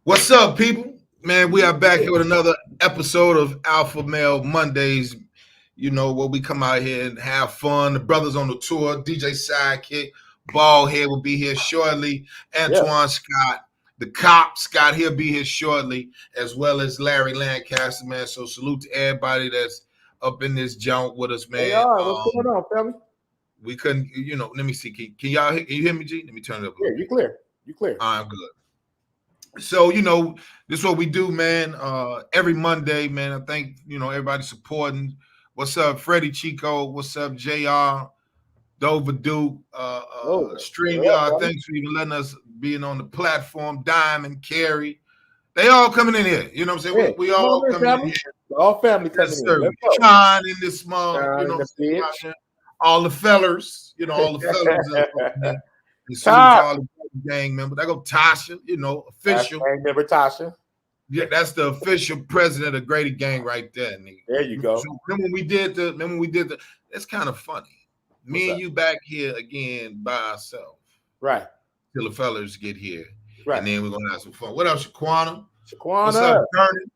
What's up, people? Man, we are back here with another episode of Alpha Male Mondays. You know, where we come out here and have fun. The brothers on the tour, DJ Sidekick, Ballhead will be here shortly. Antoine Scott, the cop Scott, he'll be here shortly, as well as Larry Lancaster, man. So salute to everybody that's up in this jump with us, man. Hey, what's going on, family? We couldn't, let me see. Can y'all can you hear me, G? Let me turn it up a little bit. You clear. You clear. I'm good. So, this is what we do, man. Every Monday, man. I think, everybody supporting. What's up, Freddie Chico? What's up, JR? Dover Duke, StreamYard. Thanks for even letting us being on the platform. Diamond, Carey. They all coming in here. You know what I'm saying? We all coming in here. All family coming in. Sean in this small, all the fellers, all the fellers. And gang member. I go Tasha, official. Gang member Tasha. Yeah, that's the official president of Grady Gang right there, nigga. There you go. So remember when we did the that's kind of funny. Me and you back here again by ourselves. Right. Till the fellas get here. Right. And then we're gonna have some fun. What up, Shaquana? What's up, Vernon?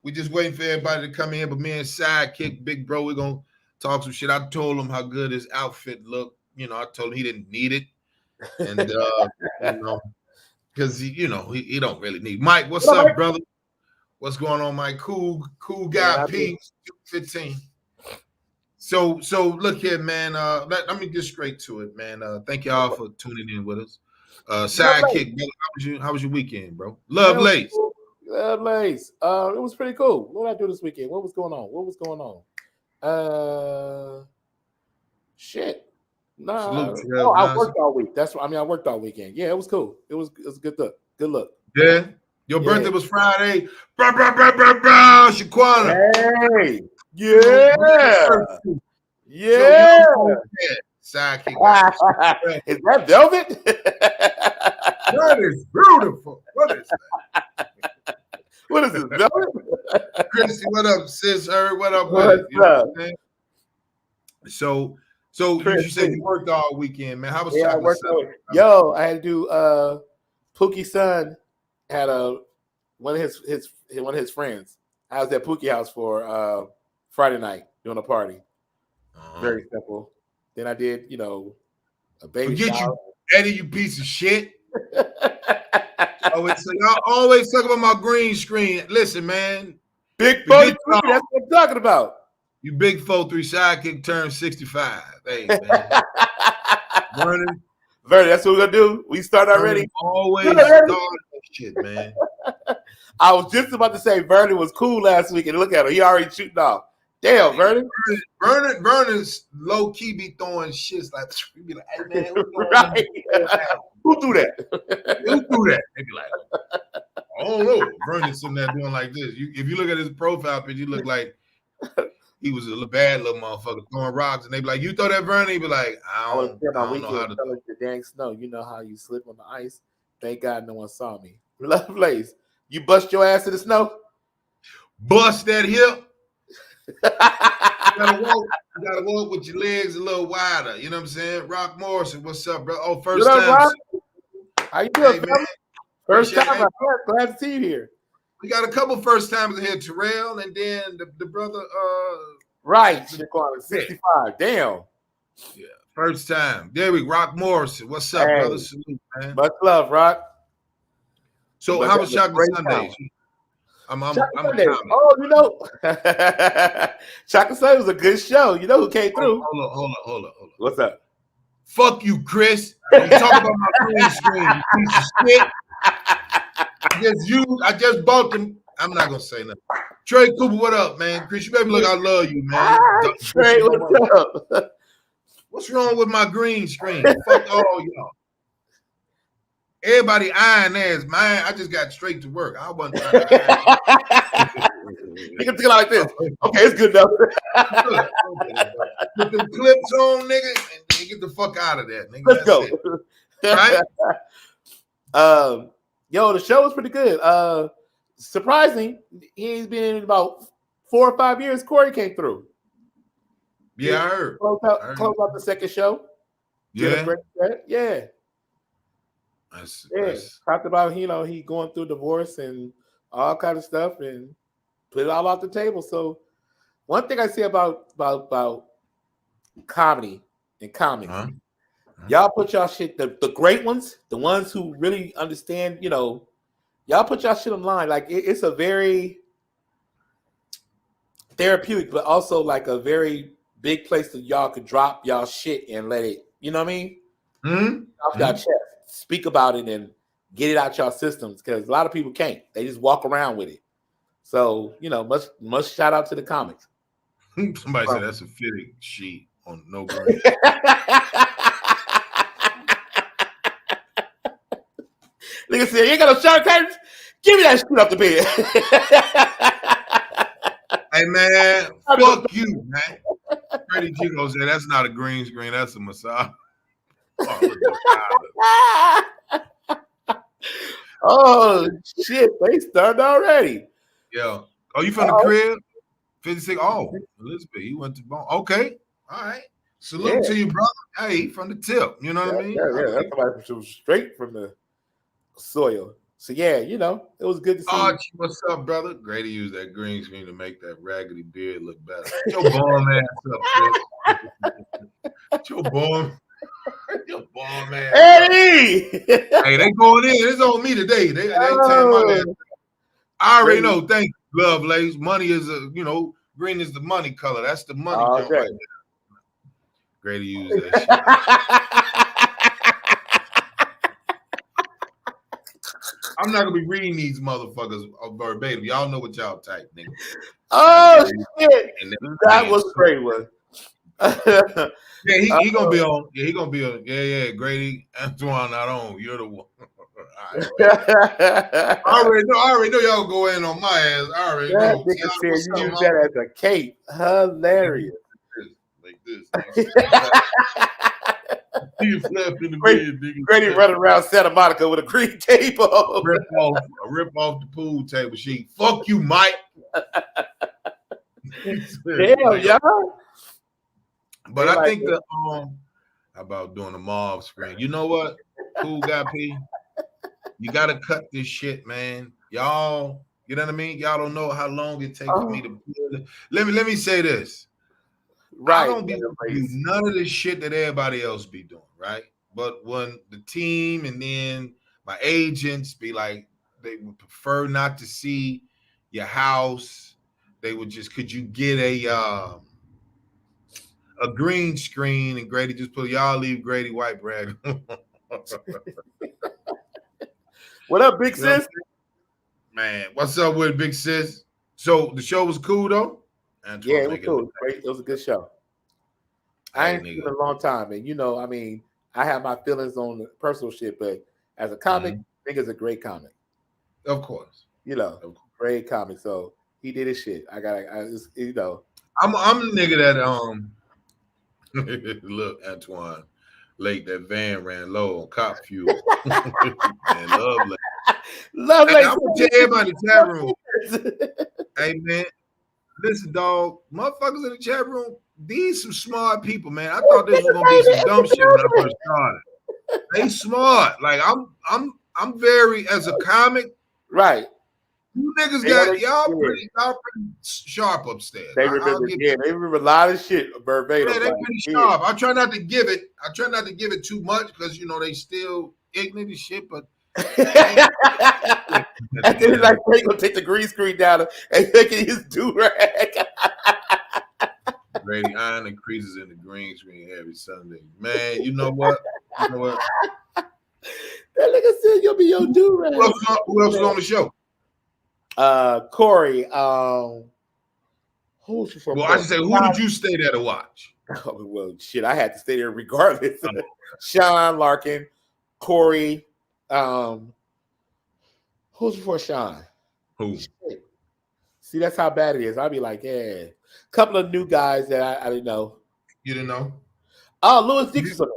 We just waiting for everybody to come in, but me and Sidekick, big bro, we're gonna talk some shit. I told him how good his outfit looked. I told him he didn't need it. And because he don't really need Mike. What's up, brother? What's going on, Mike? Cool guy. P 15. So look here, man. Let me get straight to it, man. Thank y'all for tuning in with us. Sidekick, brother, how was your weekend, bro? Love Lace. Love Lace. It was pretty cool. What did I do this weekend? What was going on? Shit. No, I worked all week. I worked all weekend. Yeah, it was cool. It was a good look. Good look. Yeah. Your birthday was Friday. Shaquana. Hey. Yeah. Yeah. Sidekick. Is that velvet? That is beautiful. What is that? What is this, velvet? Chrissy, what up, sis? What up, buddy? So Chris, you said you worked all weekend, man. How was I worked all week. Yo, I had to do Pookie's son had one of his friends. I was at Pookie house for Friday night doing a party. Very simple. Then I did, a baby shower. You, Eddie, you piece of shit. Y'all always talk about my green screen. Listen, man. Big 43, that's what I'm talking about. You big 4-3 Sidekick turned 65. Hey, man. Vernon, that's what we're gonna do. We start already. Always start that shit, man. I was just about to say Vernon was cool last week, and look at him. He already shooting off. Damn, Vernon. Vernon's low key be throwing shits like we be like, hey man, right. Who threw that? Who threw that? They be like, I don't know. Vernon's sitting there doing like this. If you look at his profile picture, you look like he was a bad little motherfucker throwing rocks, and they be like, "You throw that, Vernon?" He be like, "I don't know how to." The dang snow. You know how you slip on the ice. Thank God no one saw me. Love Blaze. You bust your ass in the snow. Bust that hip. You gotta walk with your legs a little wider. You know what I'm saying? Rock Morrison, what's up, bro? Oh, first time. Rock? How you doing, man? First time. I'm glad to see you here. We got a couple first timers here, Terrell, and then the brother. Right, 65. Damn. Yeah, first time. There we Rock Morrison. What's up, brother? Salute, man. Much love, Rock. So how was Chocolate Sundays? Sundays. Oh, Chocolate Sunday was a good show. You know who came through? Hold on. What's up? Fuck you, Chris. You talk about my green screen, you piece of shit. I just bought them. I'm not gonna say nothing. Trey Cooper, what up, man? Chris, you better look. I love you, man. Trey, what's up? What's wrong with my green screen? Fuck all y'all. Everybody eyeing theirs. Mine, I just got straight to work. I wasn't trying to You can take it like this. Okay, it's good enough. Put them clips on, nigga, and get the fuck out of there, nigga. Let's go. Right? Yo, the show was pretty good. Surprising, he's been in about 4 or 5 years. Corey came through. Yeah, I heard. Close out the second show. Yeah. Yeah. That's talked about he going through divorce and all kind of stuff and put it all off the table. So one thing I say about comedy and comics, y'all put y'all shit, the great ones, the ones who really understand, y'all put y'all shit online. Like it's a very therapeutic, but also like a very big place that y'all could drop y'all shit and let it, you know what I mean? Off y'all chest, speak about it and get it out y'all systems, because a lot of people can't. They just walk around with it. So much shout out to the comics. Somebody said that's a fitting sheet on no green. Nigga said, you ain't got no shower curtains? Give me that shit off the bed. Hey man, fuck you, man. Freddie Chico said that's not a green screen, that's a massage. Oh shit, they stunned already. Yeah. Oh, you from the crib? 56. Oh, Elizabeth, you went to Bone. Okay. All right. Salute to you, brother. Hey, from the tip. You know what I mean? Yeah, that's somebody from straight from the soil. So it was good to see. Archie, what's up, brother? Grady used that green screen to make that raggedy beard look better. Your bomb ass up, Chris. Your bomb ass. Hey! Hey, they going in. It's on me today. They ain't taking my ass. I already know. Thank you, Lovelace. Money is green is the money color. That's the money jump right there. Grady used that shit. I'm not gonna be reading these motherfuckers verbatim. Y'all know what y'all type, nigga. Oh shit! That was a great one. Yeah, he gonna be on. Yeah, he gonna be on. Yeah, Grady, Antoine, not on. You're the one. Right, I already know y'all go in on my ass. I already know. Nigga said you use that as a cape. Hilarious. Like this. You flapping the bed, nigga. Grady running around Santa Monica with a green cape on. Rip off the pool table sheet. Fuck you, Mike. Damn, y'all. But I think about doing a mob screen. You know what? Cool guy P. You gotta cut this shit, man. Y'all, you know what I mean? Y'all don't know how long it takes for me to let me say this. Right. I don't be doing none of this shit that everybody else be doing, right? But when the team and then my agents be like, they would prefer not to see your house. They would just, could you get a green screen and Grady just put y'all leave Grady white bread. What up, big sis? Man, what's up with big sis? So the show was cool though. Antoine, it was cool. It was a good show. I ain't seen it in a long time, and I mean, I have my feelings on the personal shit, but as a comic, I think it's a great comic. Of course, great comic. So he did his shit. I'm a nigga that look, Antoine. Late, that van ran low on cop fuel. And Lovely. Hey, I'm gonna tell everybody in the chat room. Hey man, listen, dog. Motherfuckers in the chat room, these some smart people, man. I thought this was gonna be some dumb shit when I first started. They smart. Like I'm very, as a comic, right. You niggas got y'all pretty sharp upstairs. They remember, they remember a lot of shit verbatim. Yeah, they pretty sharp. I try not to give it. Too much because they still ignorant as shit. But and then like they gonna take the green screen down and make it his do-rag. Brady iron increases in the green screen every Sunday. Man, you know what? That nigga said you'll be your do-rag. Who else was on the show? Corey. Who's from? Well, I should say, who did you stay there to watch? Oh, well, shit, I had to stay there regardless. Sean Larkin, Corey. Who's before Sean? Who? Shit. See, that's how bad it is. I'll be like, yeah. A couple of new guys that I didn't know. You didn't know? Oh, Louis Dixon.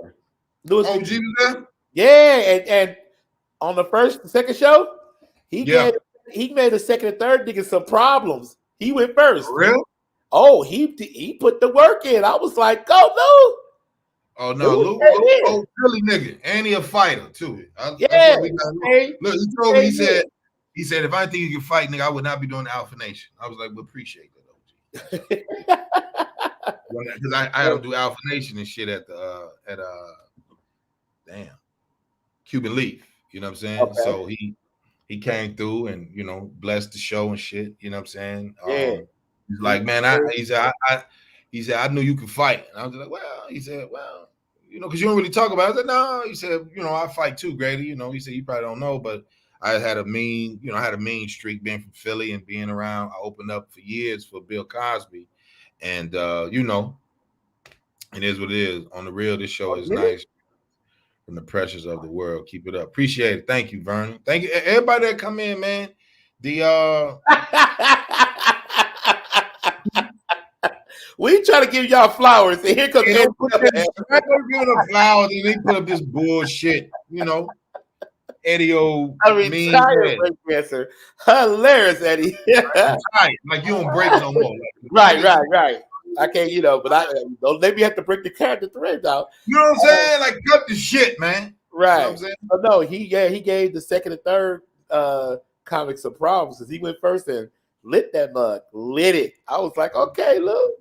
Louis Dixon there? Yeah, and on the second show, he made the second and third niggas some problems. He went first. For real? Oh, he put the work in. I was like, go, Lou. Oh no, Luke, old Philly nigga, and he a fighter too. That's what we got. Look, he told me. He said, if I think you can fight, nigga, I would not be doing the Alpha Nation. I was like, well, appreciate that, OG. Because I had him do Alpha Nation and shit at the damn Cuban Leaf. You know what I'm saying? Okay. So he came through and blessed the show and shit. You know what I'm saying? He's like, man, he said, I knew you could fight. And I was like, well, he said, well, because you don't really talk about it. I said, no, he said, I fight too, Grady. He said, you probably don't know, but I had a mean streak being from Philly and being around. I opened up for years for Bill Cosby. And, it is what it is. On the real, this show is nice. From the pressures of the world. Keep it up. Appreciate it. Thank you, Vernon. Thank you. Everybody that come in, man. We try to give y'all flowers, and here comes Eddie. I'm giving them flowers, and they put up this bullshit. Eddie old retired breakdancer. Hilarious, Eddie. Like you don't break no more. Right. I can't, but I don't let me have to break the character thread out. You know what I'm saying? Like cut the shit, man. Right. You know what I'm saying? But no, he gave the second and third comics some problems because he went first and lit that mug. Lit it. I was like, okay, look.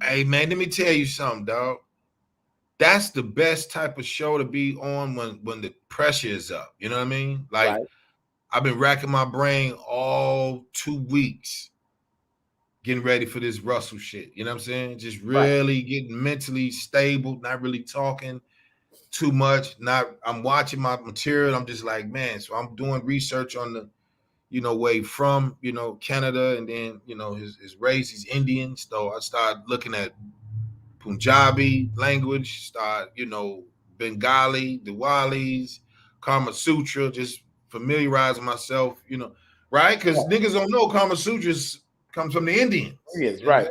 Hey man, let me tell you something, dog. That's the best type of show to be on when the pressure is up. You know what I mean? Like I've been racking my brain all 2 weeks. Getting ready for this Russell shit. You know what I'm saying? Just really getting mentally stable, not really talking too much. I'm watching my material. I'm just like, man, so I'm doing research on the, way from, Canada, and then, his race, he's Indian. So I started looking at Punjabi language, Bengali, Diwalis, Kama Sutra, just familiarizing myself, right? Because niggas don't know Kama Sutra's comes from the Indians. Yes, right.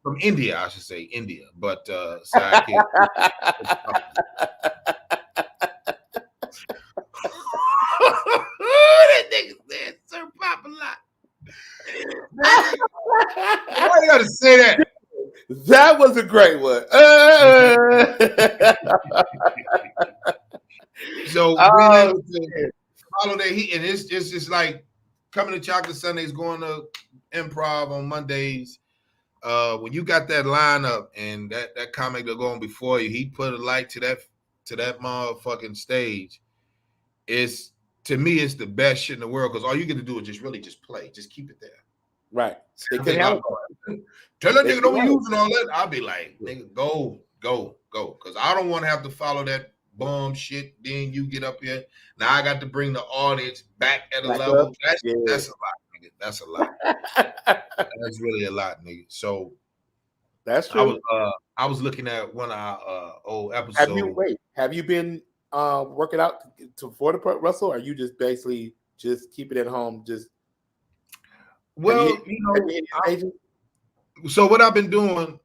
From India, I should say India, but sidekick. That nigga said Sir Pop-a-Lot. Why you gotta say that? That was a great one. So being able to follow that heat, and it's just like coming to Chocolate Sundays, going to Improv on Mondays. When you got that lineup and that comic that's going before you, he put a light to that motherfucking stage. To me, it's the best shit in the world because all you get to do is just play, just keep it there. Right. Tell that nigga don't be using all that. I'll be like, nigga, go, because I don't want to have to follow that bum shit. Then you get up here. Now I got to bring the audience back at a level. That's a lot, nigga. That's a lot. That's really a lot, nigga. So that's true. I was looking at one of our old episodes. Have you been working out for the Russell? Or are you just basically just keep it at home? So what I've been doing,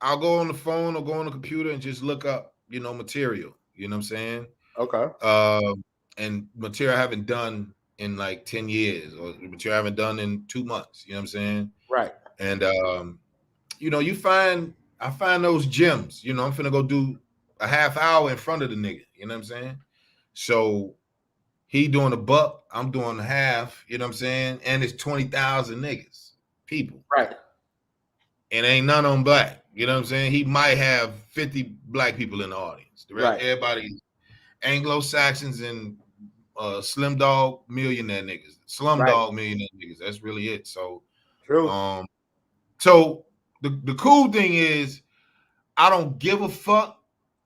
I'll go on the phone or go on the computer and just look up, material. You know what I'm saying? Okay. And material I haven't done in like 10 years, or material I haven't done in 2 months. You know what I'm saying? Right. And I find those gems. I'm finna go do a half hour in front of the nigga. You know what I'm saying? So he doing $1, I'm doing half. You know what I'm saying? And it's 20,000 niggas, people. Right. And ain't none of them black. You know what I'm saying? He might have 50 black people in the audience. The rest, everybody's Anglo-Saxons and slim dog millionaire niggas. Slumdog millionaire niggas. That's really it. So true. So the cool thing is I don't give a fuck.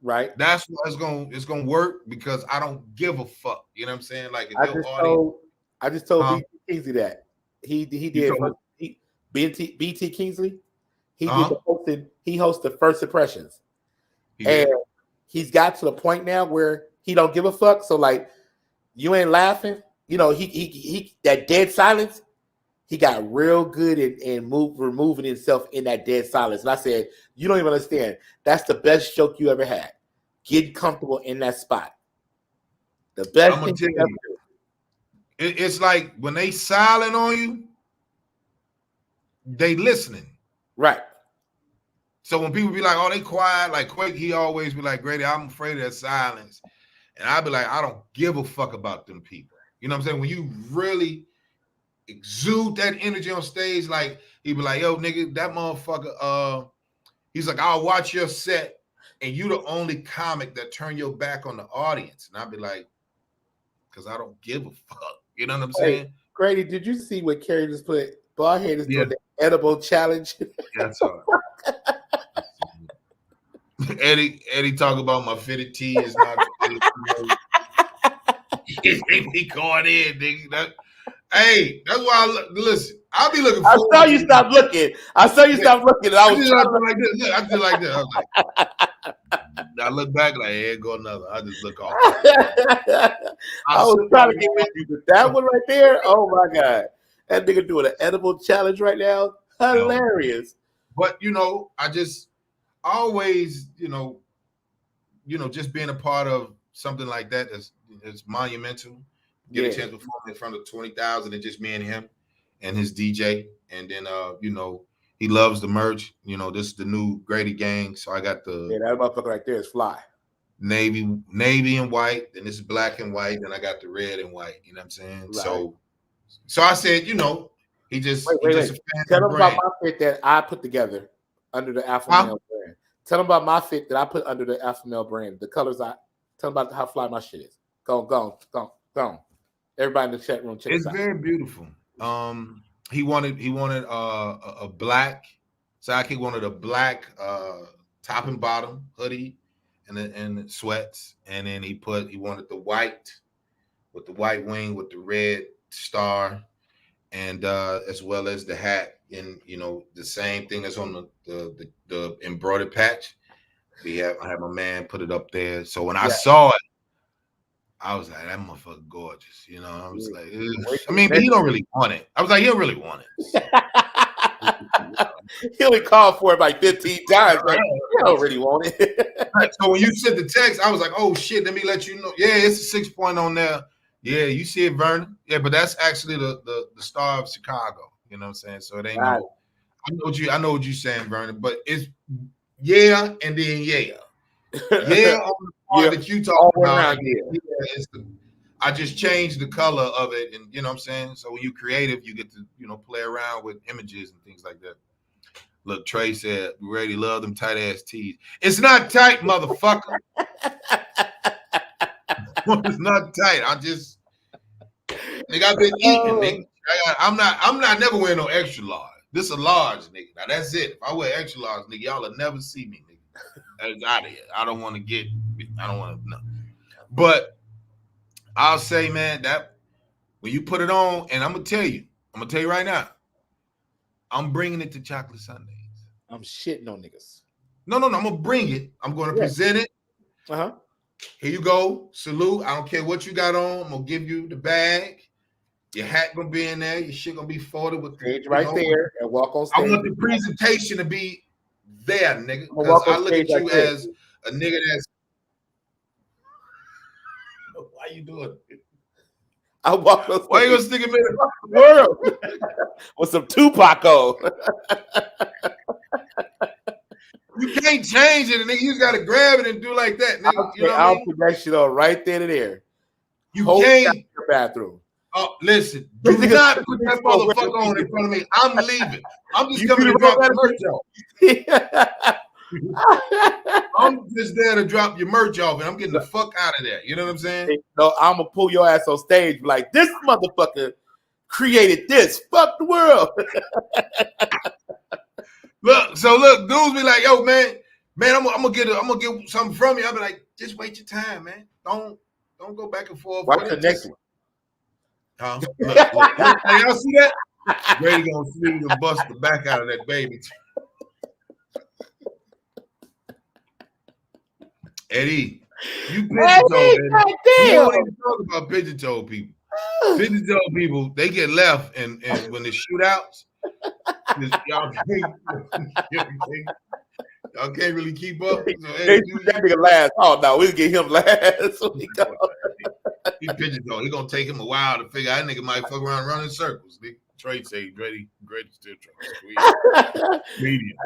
Right. That's why it's gonna work because I don't give a fuck. You know what I'm saying? Like I just told BT Kingsley that he did BT Kingsley. He did the hosting. He hosts the First Impressions, and he's got to the point now where he don't give a fuck. So like, you ain't laughing. He that dead silence. He got real good in removing himself in that dead silence. And I said, you don't even understand. That's the best joke you ever had. Get comfortable in that spot. The best thing you ever do. It's like when they silent on you, they listening. Right. So when people be like, "Oh, they quiet," like Quake, he always be like, "Grady, I'm afraid of that silence," and I be like, "I don't give a fuck about them people." You know what I'm saying? When you really exude that energy on stage, like he be like, "Yo, nigga, that motherfucker." He's like, "I'll watch your set, and you the only comic that turn your back on the audience," and I'll be like, "Cause I don't give a fuck." You know what I'm Hey, saying? Grady, did you see what Kerry just put? Baldhead is Yeah, doing the edible challenge. that's all. Eddie talk about my fitted tee is not. He going in, nigga. Hey, that's why listen. I'll be looking I forward saw to you it. stop looking. I saw you stop looking, and I I was just trying like this. Look, I just like this. I was like, I look back like, here go another. I just look off. I was trying to get with you, but that one right there, oh my god, that nigga doing an edible challenge right now, hilarious. But I just always, just being a part of something like that is monumental. Get a chance to perform in front of 20,000 and just me and him and his DJ. And then he loves the merch. This is the new Grady gang. So I got the that motherfucker right there is fly. Navy and white, then this is black and white, then I got the red and white. You know what I'm saying? Right. So I said, he just wait. a fan Tell of him the about brand. my fit that I put together under the Alpha Male brand. Tell him about my fit that I put under the Alpha Male brand. The colors tell him about how fly my shit is. Go on. Everybody in the chat room, check It's it out. very beautiful. He wanted a black sidekick, wanted a black top and bottom hoodie and sweats, and then he wanted the white with the white wing with the red star, and as well as the hat, and the same thing that's on the embroidered patch. I have my man put it up there. So when I saw it, I was like, that motherfucker gorgeous. I was like, I mean, but he don't really want it. I was like, he don't really want it. So. He only called for it like 15 times. Like, he don't really want it. Right. So when you sent the text, I was like, oh shit, let me let you know. Yeah, it's a 6 point on there. Yeah, you see it, Vernon. Yeah, but that's actually the star of Chicago. You know what I'm saying? So it ain't no. I know what you're saying, Vernon. But it's and then on the part that you talk about. I just changed the color of it, and you know what I'm saying. So when you're creative, you get to play around with images and things like that. Look, Trey said, we already love them tight ass tees. It's not tight, motherfucker. It's not tight. I've been eating, nigga. I'm not never wearing no extra large. This a large, nigga. Now that's it. If I wear extra large, nigga, y'all will never see me, nigga. That's out of here. I don't want to no. But I'll say, man, that when you put it on, and I'm gonna tell you right now, I'm bringing it to Chocolate Sundays. I'm shitting on niggas. No, I'm gonna bring it. I'm gonna present it. Here you go. Salute. I don't care what you got on. I'm gonna give you the bag. Your hat gonna be in there. Your shit gonna be folded with stage there and walk on stage. I want the presentation to be there, nigga. Because I look at you as a nigga that's. Why you doing it? I walk on stage. Why you gonna stick him in the world with some Tupac on? You can't change it, nigga. You just gotta grab it and do like that, nigga. I'll put that shit on right there and there. You can't. Your bathroom. Oh, listen. Do not put that motherfucker on in front of me. I'm leaving. I'm just coming to drop the merch off. I'm just there to drop your merch off, and I'm getting the fuck out of there. You know what I'm saying? No, I'm gonna pull your ass on stage like this motherfucker created this. Fuck the world. Look, dudes be like, yo, man, I'm gonna get something from you. I'll be like, just wait your time, man. Don't go back and forth. Watch the next one. Look, y'all see that? Grady gonna sneeze and bust the back out of that baby. Eddie, you pigeon toe, Eddie. We don't even talk about pigeon toe people. Pigeon toe people, they get left, and when they shootouts, y'all can't really keep up. So, Eddie, that nigga last. Oh no, we'll get him last. He pigeon toe. He gonna take him a while to figure out that nigga might fuck around running circles. Trey say Grady still trying to squeeze. Medium.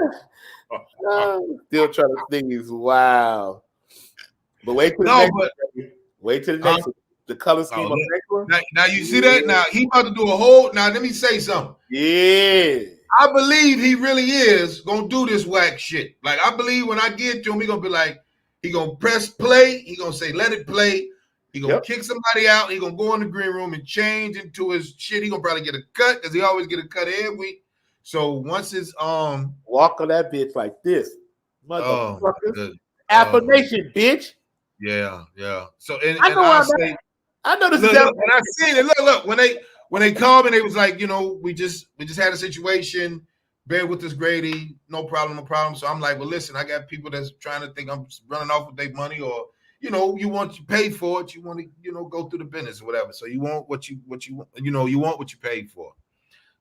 Still trying to sneeze. Wow. But wait till the No, next but one. Wait till the next one. The color scheme on the next one. Now you see that? Now he about to do a whole. Now let me say something. Yeah. I believe he really is gonna do this whack shit. Like I believe when I get to him, he gonna be like, he gonna press play. He gonna say, let it play. He gonna kick somebody out. He gonna go in the green room and change into his shit. He gonna probably get a cut because he always get a cut every week. So once it's walk on that bitch like this, motherfuckers. Affirmation, bitch. Yeah. So and I know I I'm say, I know this look, is and I seen it. Look. When they called me, they was like, you know, we just had a situation. Bear with us, Grady. No problem. So I'm like, well, listen, I got people that's trying to think I'm running off with their money, or you know, you want to pay for it. You want to, you know, go through the business or whatever. So you want what you want, you want what you paid for.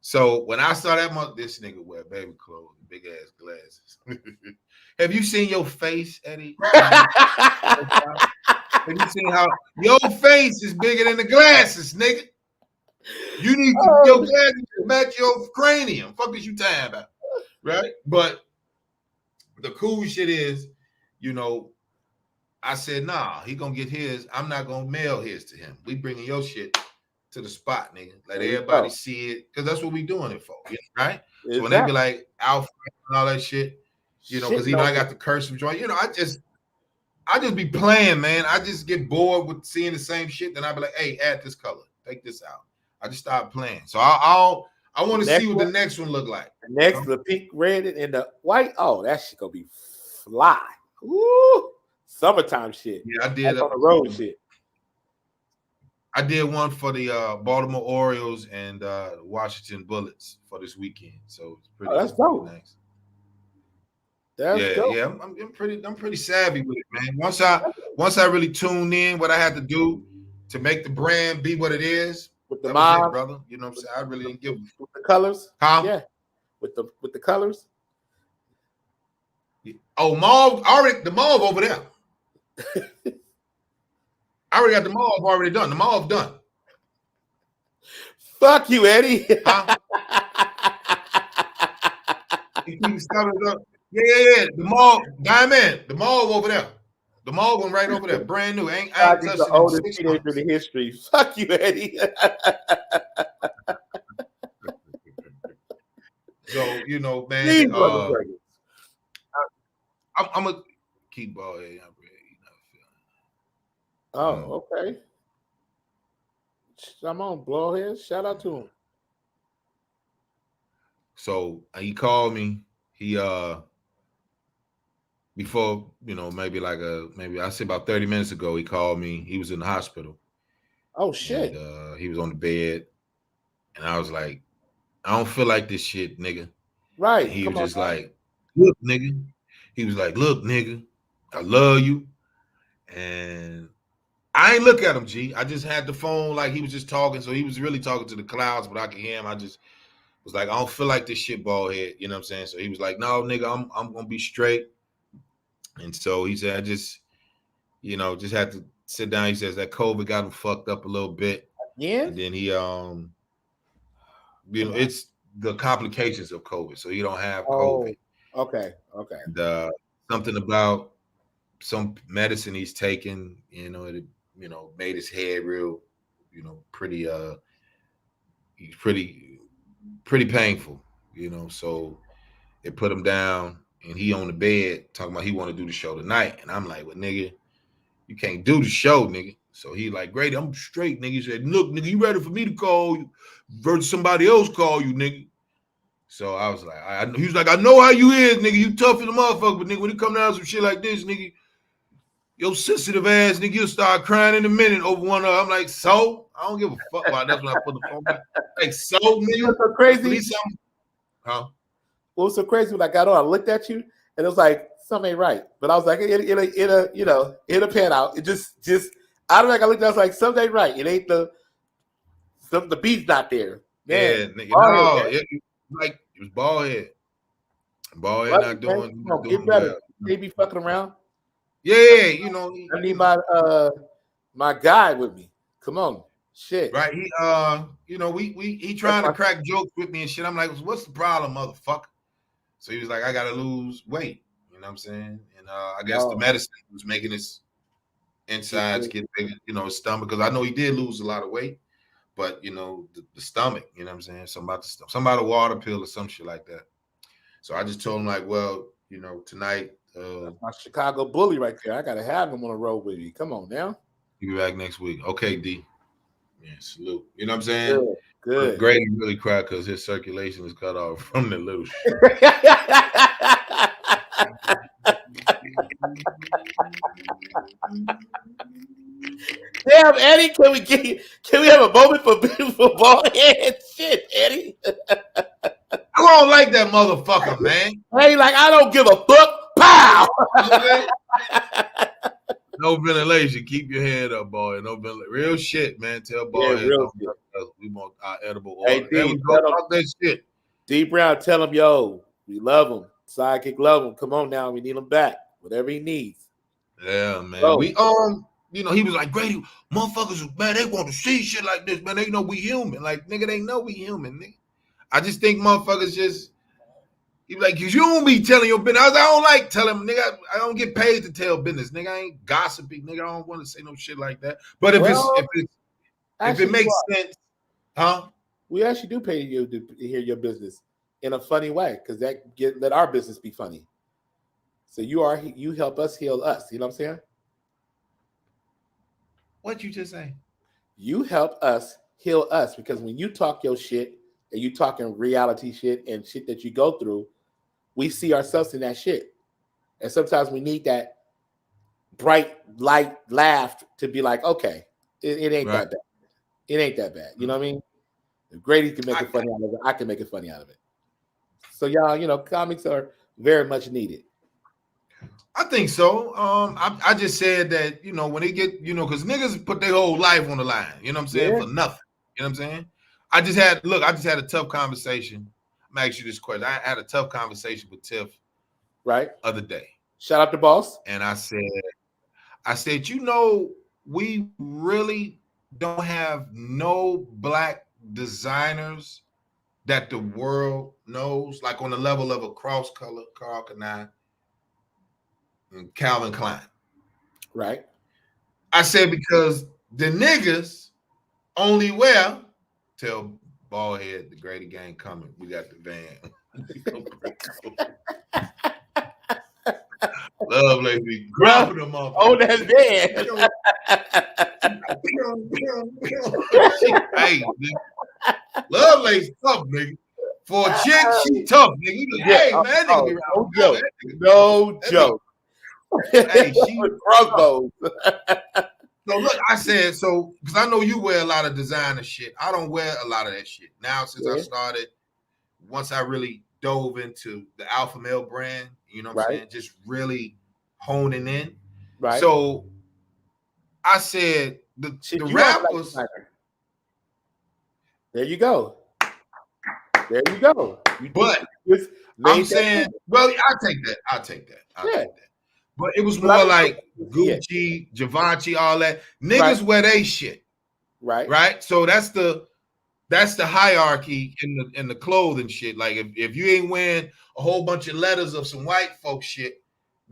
So when I saw that this nigga wear baby clothes, big ass glasses. Have you seen your face, Eddie? Have you seen how your face is bigger than the glasses, nigga? You need to your glasses to match your cranium. Fuck is you talking about? Right? But the cool shit is, you know, I said, nah, he gonna get his. I'm not gonna mail his to him. We bringing your shit to the spot, nigga. Let everybody see it, because that's what we doing it for, right? So when they be like Alfred and all that shit, you know, because even I got the cursive joint, you know, I just be playing, man. I just get bored with seeing the same shit. Then I be like, hey, add this color, take this out. I just start playing. So I want to see what the next one look like. Next, the pink, red, and the white. Oh, that shit gonna be fly. Woo! Summertime shit. Yeah, I did on the road shit. I did one for the Baltimore Orioles and Washington Bullets for this weekend. So it's pretty. That's dope. Nice. That's dope. Yeah. I'm pretty savvy with it, man. Once I really tuned in what I had to do to make the brand be what it is. With the mob, brother. You know what I'm saying? I really didn't give with the colors. Huh? Yeah. With the colors. Oh, mauve already. The mauve over there. I already got the mauve already done. The mauve done. Fuck you, Eddie. Huh? Yeah. The mauve, Diamond. The mauve over there. The mauve one right over there, brand new. I ain't touched the oldest teenager in the history. Fuck you, Eddie. So you know, man. I'm gonna keep ball head. Oh, okay. I'm on Blowhead. Shout out to him. So he called me. He before, you know, maybe I say about 30 minutes ago, he called me. He was in the hospital. Oh shit. And, he was on the bed, and I was like, I don't feel like this shit, nigga. Right. And he was just like, look, nigga. He was like, look, nigga, I love you. And I ain't look at him, G. I just had the phone like he was just talking. So he was really talking to the clouds, but I could hear him. I just was like, I don't feel like this shit, bald head. You know what I'm saying? So he was like, no, nigga, I'm gonna be straight. And so he said, I just, you know, just had to sit down. He says that COVID got him fucked up a little bit. Yeah. And then he, you know, it's the complications of COVID. So you don't have COVID. Okay. And, something about some medicine he's taken, you know, it, you know, made his head real, you know, pretty painful, you know. So it put him down, and he on the bed talking about he want to do the show tonight. And I'm like, well, nigga, you can't do the show, nigga. So he like, Grady, I'm straight, nigga. He said, look, nigga, you ready for me to call you versus somebody else call you, nigga? So I was like, he was like, I know how you is, nigga. You tough as a motherfucker, but nigga, when it come down to some shit like this, nigga, your sensitive ass, nigga, you'll start crying in a minute over one of them. I'm like, so? I don't give a fuck about that. That's when I put the phone back. Like, so, nigga? What's so crazy? Huh? What was so crazy when I got on, I looked at you, and it was like, something ain't right. But I was like, it'll pan out. It just, I don't know, I looked at it, I was like, something ain't right. It ain't the beat's not there. Man, yeah, nigga, it was bald head. Bald head not doing better. well. They be fucking around. Yeah, you know. I need my guy with me. Come on. Shit. Right? He he trying to crack jokes with me and shit. I'm like, what's the problem, motherfucker? So he was like, I gotta lose weight. You know what I'm saying? And I guess the medicine was making his insides get bigger, his stomach, because I know he did lose a lot of weight, but the stomach, you know what I'm saying? Some about a water pill or some shit like that. So I just told him like, well, tonight. That's my Chicago bully right there. I gotta have him on the road with me. Come on now. He'll be back next week. Okay, D. Yeah, salute. You know what I'm saying? Good. Grady really cried because his circulation is cut off from the little shit. Damn, Eddie, can we have a moment for beautiful bald head? Shit, Eddie. I don't like that motherfucker, man. Hey, like I don't give a fuck. Pow! No ventilation. Keep your head up, boy. No ventilation. Real shit, man. Tell bald head we want our edible oil. Hey, D, there we go. Talk that shit. D Brown, tell him, yo, we love him. Sidekick love him. Come on now, we need him back. Whatever he needs. Yeah, man. We he was like, Grady, motherfuckers, man, they want to see shit like this, man. They know we human. Like, nigga, they know we human, nigga. I just think motherfuckers just he be like, cause you don't be telling your business. I don't like telling them, nigga. I don't get paid to tell business, nigga. I ain't gossiping, nigga. I don't want to say no shit like that. But if it makes sense, huh? We actually do pay you to hear your business in a funny way, because let our business be funny. So you help us heal us. You know what I'm saying? What'd you just say? You help us heal us, because when you talk your shit and you talking reality shit and shit that you go through, we see ourselves in that shit. And sometimes we need that bright light laugh to be like, okay, it ain't that bad. It ain't that bad. You know what I mean? If Grady can make it funny out of it, I can make it funny out of it. So y'all, comics are very much needed. I think so. I just said that, when they get, because niggas put their whole life on the line, you know what I'm saying, for nothing. You know what I'm saying? I just had a tough conversation. I'm asking you this question. I had a tough conversation with Tiff other day. Shout out to boss. And I said, we really don't have no black designers that the world knows, like on the level of a cross color, Carl Kanai, and Calvin Klein. Right. I said, because the niggas only wear, tell Ballhead, the Grady gang coming. We got the van. Love lady grabbing them up. Oh, that's bad. Hey, nigga. Love lady's tough, nigga. For a chick, she tough, nigga. Hey, man, nigga. No joke. Hey, she crossbows. So look, I said, because I know you wear a lot of designer shit. I don't wear a lot of that shit. Now, since I started, once I really dove into the alpha male brand, you know what I'm saying? Just really honing in. Right. So I said the rappers. There you go. But I'm saying, well, I'll take that. But it was more like Gucci, Givenchy, all that. Niggas wear they shit. Right. So that's the hierarchy in the clothing shit. Like if you ain't wearing a whole bunch of letters of some white folk shit,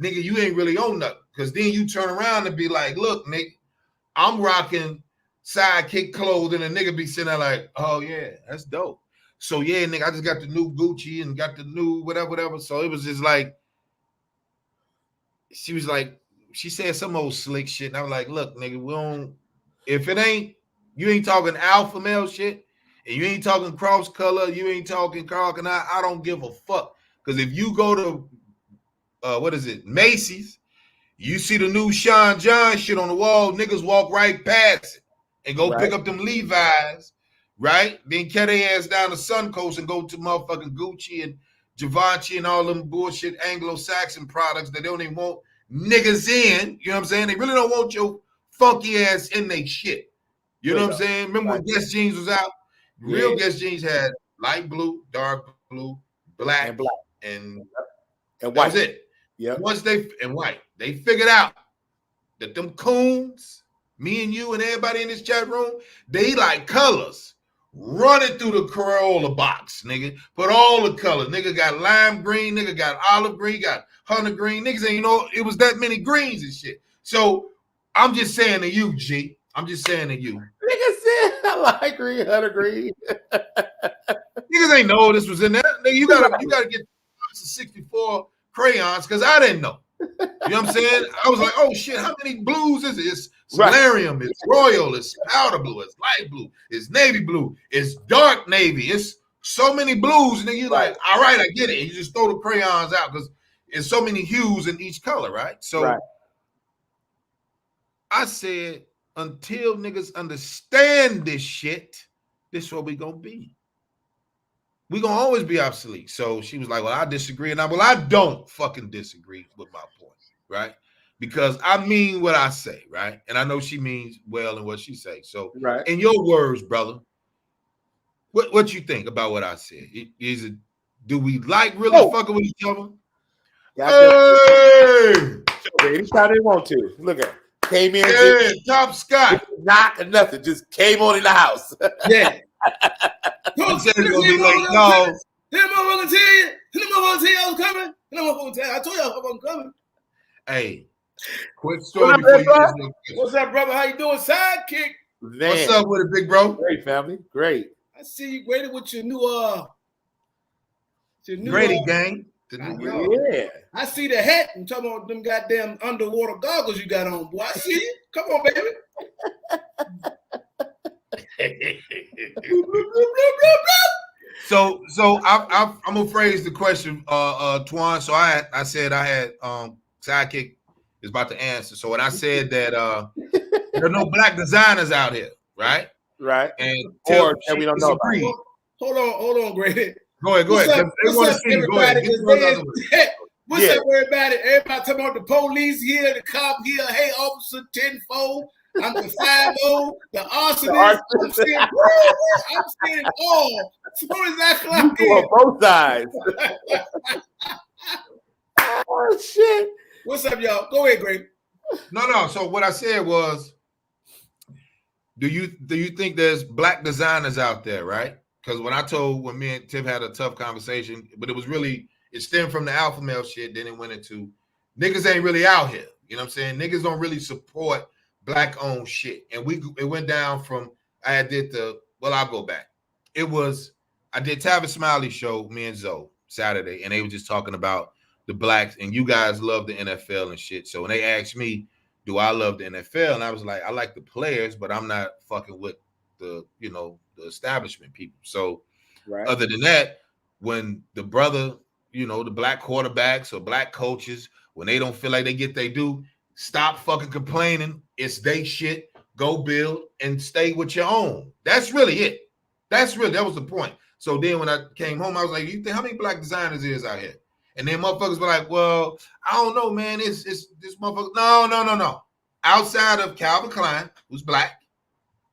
nigga, you ain't really on nothing. Because then you turn around and be like, look, nigga, I'm rocking Sidekick clothing, and nigga be sitting there like, oh yeah, that's dope. So yeah, nigga, I just got the new Gucci and got the new whatever. So it was just like, she was like, she said some old slick shit. And I was like, look, nigga, if it ain't, you ain't talking alpha male shit, and you ain't talking cross color, you ain't talking Carl Kanai, I don't give a fuck. Because if you go to, Macy's, you see the new Sean John shit on the wall, niggas walk right past it and go pick up them Levi's, right? Then carry their ass down the Suncoast and go to motherfucking Gucci and Givenchy and all them bullshit Anglo-Saxon products that they don't even want niggas in. You know what I'm saying? They really don't want your funky ass in they shit. You know what I'm saying? Remember when Guess Jeans was out? Real Guess Jeans had light blue, dark blue, black, and white. That was it. Yeah. Once white. They figured out that them coons Me and you and everybody in this chat room, they like colors. Running through the Corolla box, nigga. Put all the colors. Nigga got lime green, nigga got olive green, got hunter green. Niggas ain't it was that many greens and shit. So I'm just saying to you, G. I'm just saying to you. Nigga said I like green, hunter green. Niggas ain't know this was in there. Nigga, you gotta get 64 crayons because I didn't know. You know what I'm saying? I was like, oh shit, how many blues is it? It's Solarium, it's Royal, it's Powder Blue, it's Light Blue, it's Navy Blue, it's Dark Navy. It's so many blues, and then you're like, all right, I get it. And you just throw the crayons out because there's so many hues in each color, right? So I said, until niggas understand this shit, this is what we gonna be. We gonna always be obsolete. So she was like, well, I disagree. And I don't fucking disagree with my point, right? Because I mean what I say, right? And I know she means well in what she say. So in your words, brother, what you think about what I said? Is it, do we like really fucking with each other? Hey! Anytime they want to. Look at it. Came in. Yeah, top Scott. Not or nothing. Just came on in the house. Yeah. He said it's gonna be like, no. Didn't motherfucker tell you? Didn't motherfucker tell you I was coming? Didn't motherfucker tell you? I told you I was coming. Hey, quick story before you. What's up, brother? How you doing? Sidekick. Man. What's up with it, big bro? Great family. Great. I see you graded with your new Grady gang. Yeah. I see the hat. I'm talking about them goddamn underwater goggles you got on, boy. I see you. Come on, baby. So I'm gonna phrase the question, Twan. So I said I had Sidekick is about to answer. So when I said that there are no black designers out here, right? Right. And we don't know. Hold on, Grady. Go ahead. What's up, everybody? What's up, everybody? Everybody talking about the police here, the cop here. Hey, officer, tenfold. I'm the 5-0, the arsonist. I'm saying all. So exactly like on both sides. Oh shit! What's up, y'all? Go ahead, Greg. No. So what I said was, do you think there's black designers out there, right? Because when me and Tiff had a tough conversation, but it stemmed from the alpha male shit. Then it went into niggas ain't really out here. You know what I'm saying? Niggas don't really support black owned shit. And it went down from I'll go back. I did Tavis Smiley's show, me and Zoe, Saturday, and they were just talking about the blacks, and you guys love the NFL and shit. So when they asked me, do I love the NFL? And I was like, I like the players, but I'm not fucking with the establishment people. So other than that, when the brother, the black quarterbacks or black coaches, when they don't feel like they get they due, stop fucking complaining. It's they shit. Go build and stay with your own. That's really it. That was the point. So then when I came home, I was like, you think how many black designers is out here? And then motherfuckers were like, well, I don't know, man. It's this motherfucker. No. Outside of Calvin Klein, who's black.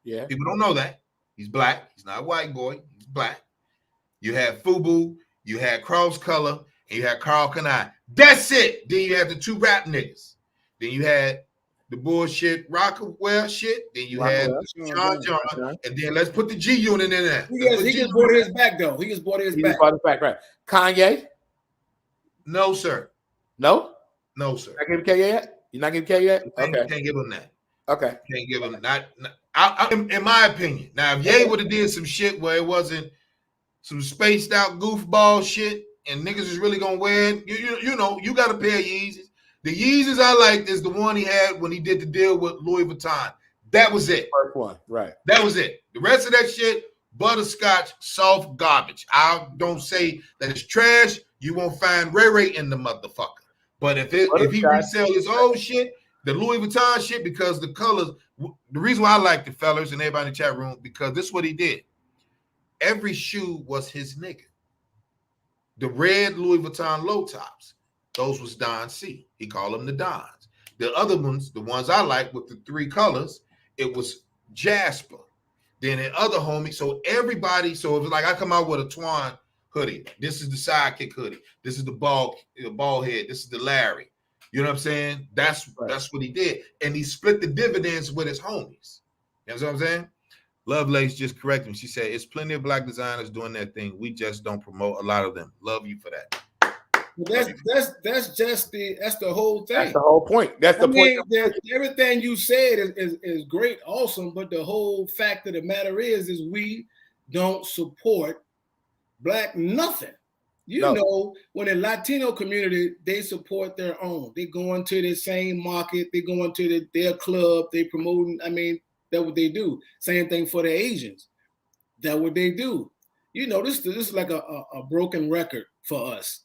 Yeah. People don't know that. He's black. He's not a white boy. He's black. You had FUBU. You had Cross Color. And you had Carl Kanai. That's it. Then you had the two rap niggas. Then you had the bullshit Rockwell shit. Then you had John. And then let's put the G unit in there. He just bought his back, though. He just bought his back. Right. Kanye? No, sir. No? No, sir. I give him K yet? You're not giving K yet? Okay. Can't give him that. Okay. Can't give him not in my opinion. Now, if Ye would have did some shit where it wasn't some spaced out goofball shit and niggas is really gonna wear it, you got a pair of Yeezys. The Yeezys I liked is the one he had when he did the deal with Louis Vuitton. That was it. First one, right. That was it. The rest of that shit, butterscotch, soft garbage. I don't say that it's trash. You won't find Ray in the motherfucker. But if he resell his old shit, the Louis Vuitton shit, because the colors, the reason why I like the fellas and everybody in the chat room, because this is what he did. Every shoe was his nigga. The red Louis Vuitton low tops, those was Don C. He called them the Dons. The other ones, the ones I like with the three colors, it was Jasper. Then the other homie, so everybody, so it was like I come out with a Twan hoodie. This is the Sidekick hoodie. This is the bald head. This is the Larry. You know what I'm saying? That's what he did. And he split the dividends with his homies. You know what I'm saying? Lovelace just corrected him. She said, it's plenty of black designers doing their thing. We just don't promote a lot of them. Love you for that. That's the whole thing. That's the whole point. That's the point. Everything you said is great, awesome, but the whole fact of the matter is we don't support black nothing. You know, when the Latino community, they support their own. They go into the same market. They go into their club. They promoting. I mean, that's what they do. Same thing for the Asians. That's what they do. You know, this is like a broken record for us.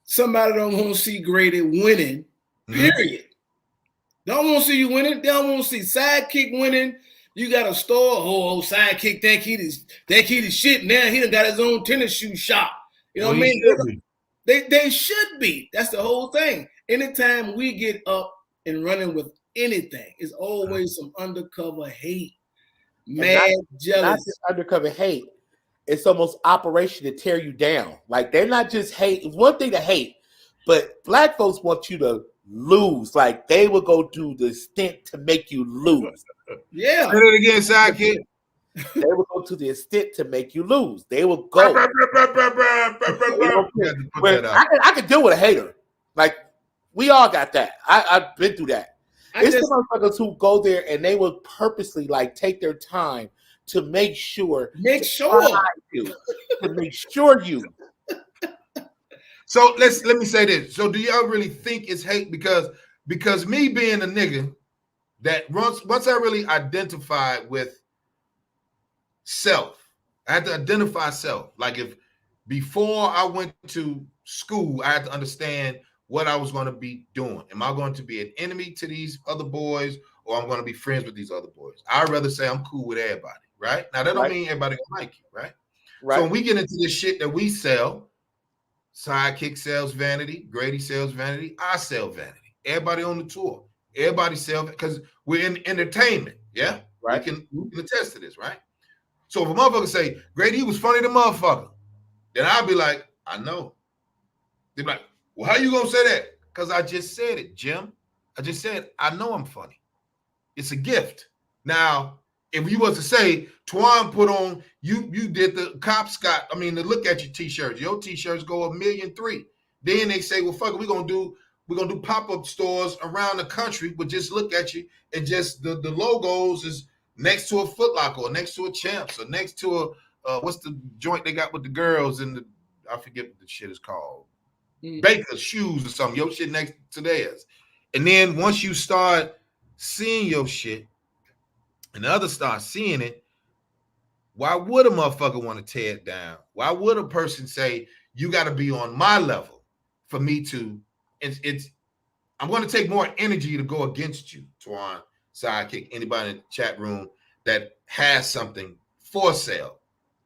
Somebody don't want to see Grady winning, period. Don't want to see you winning. They don't want to see Sidekick winning. You got a store, Sidekick think he the shit now. He done got his own tennis shoe shop. You know what I mean? They should be. That's the whole thing. Anytime we get up and running with anything, it's always some undercover hate, mad, jealous. Not just undercover hate. It's almost operation to tear you down. Like, they're not just hate. It's one thing to hate, but black folks want you to lose. Like, they will go to the extent to make you lose. Yeah. Say it again, Sidekick. They will go to the extent to make you lose. They will go. I can deal with a hater. Like, we all got that. I've been through that. It's the motherfuckers who go there and they will purposely like take their time to make sure you. So let me say this. So do y'all really think it's hate? Because me being a nigga that once I really identified with self, I had to identify self. Like, if before I went to school, I had to understand what I was going to be doing. Am I going to be an enemy to these other boys, or I'm going to be friends with these other boys? I'd rather say I'm cool with everybody, right? Now, that don't mean everybody gonna like you, right? So when we get into this shit that we sell, Sidekick sells Vanity, Grady sells Vanity, I sell Vanity. Everybody on the tour, everybody sells, because we're in entertainment, yeah? Right. We can attest to this, right? So if a motherfucker say, Grady, he was funny to motherfucker, then I'll be like, I know. They'll be like, well, how you gonna say that? Because I just said it, Jim. I just said, I know I'm funny. It's a gift. Now, if you was to say, Twan put on, you did the cops got, I mean, to look at your t-shirts. Your t-shirts go $1.3 million. Then they say, well, fuck it, we're gonna do pop-up stores around the country, but just look at you, and just the logos is next to a Foot Locker, or next to a Champs, or next to a what's the joint they got with the girls in the, I forget what the shit is called. Baker's shoes or something. Your shit next to theirs. And then once you start seeing your shit and the others start seeing it, why would a motherfucker want to tear it down? Why would a person say, you got to be on my level for me to, I'm going to take more energy to go against you, Twan, Sidekick, anybody in the chat room that has something for sale,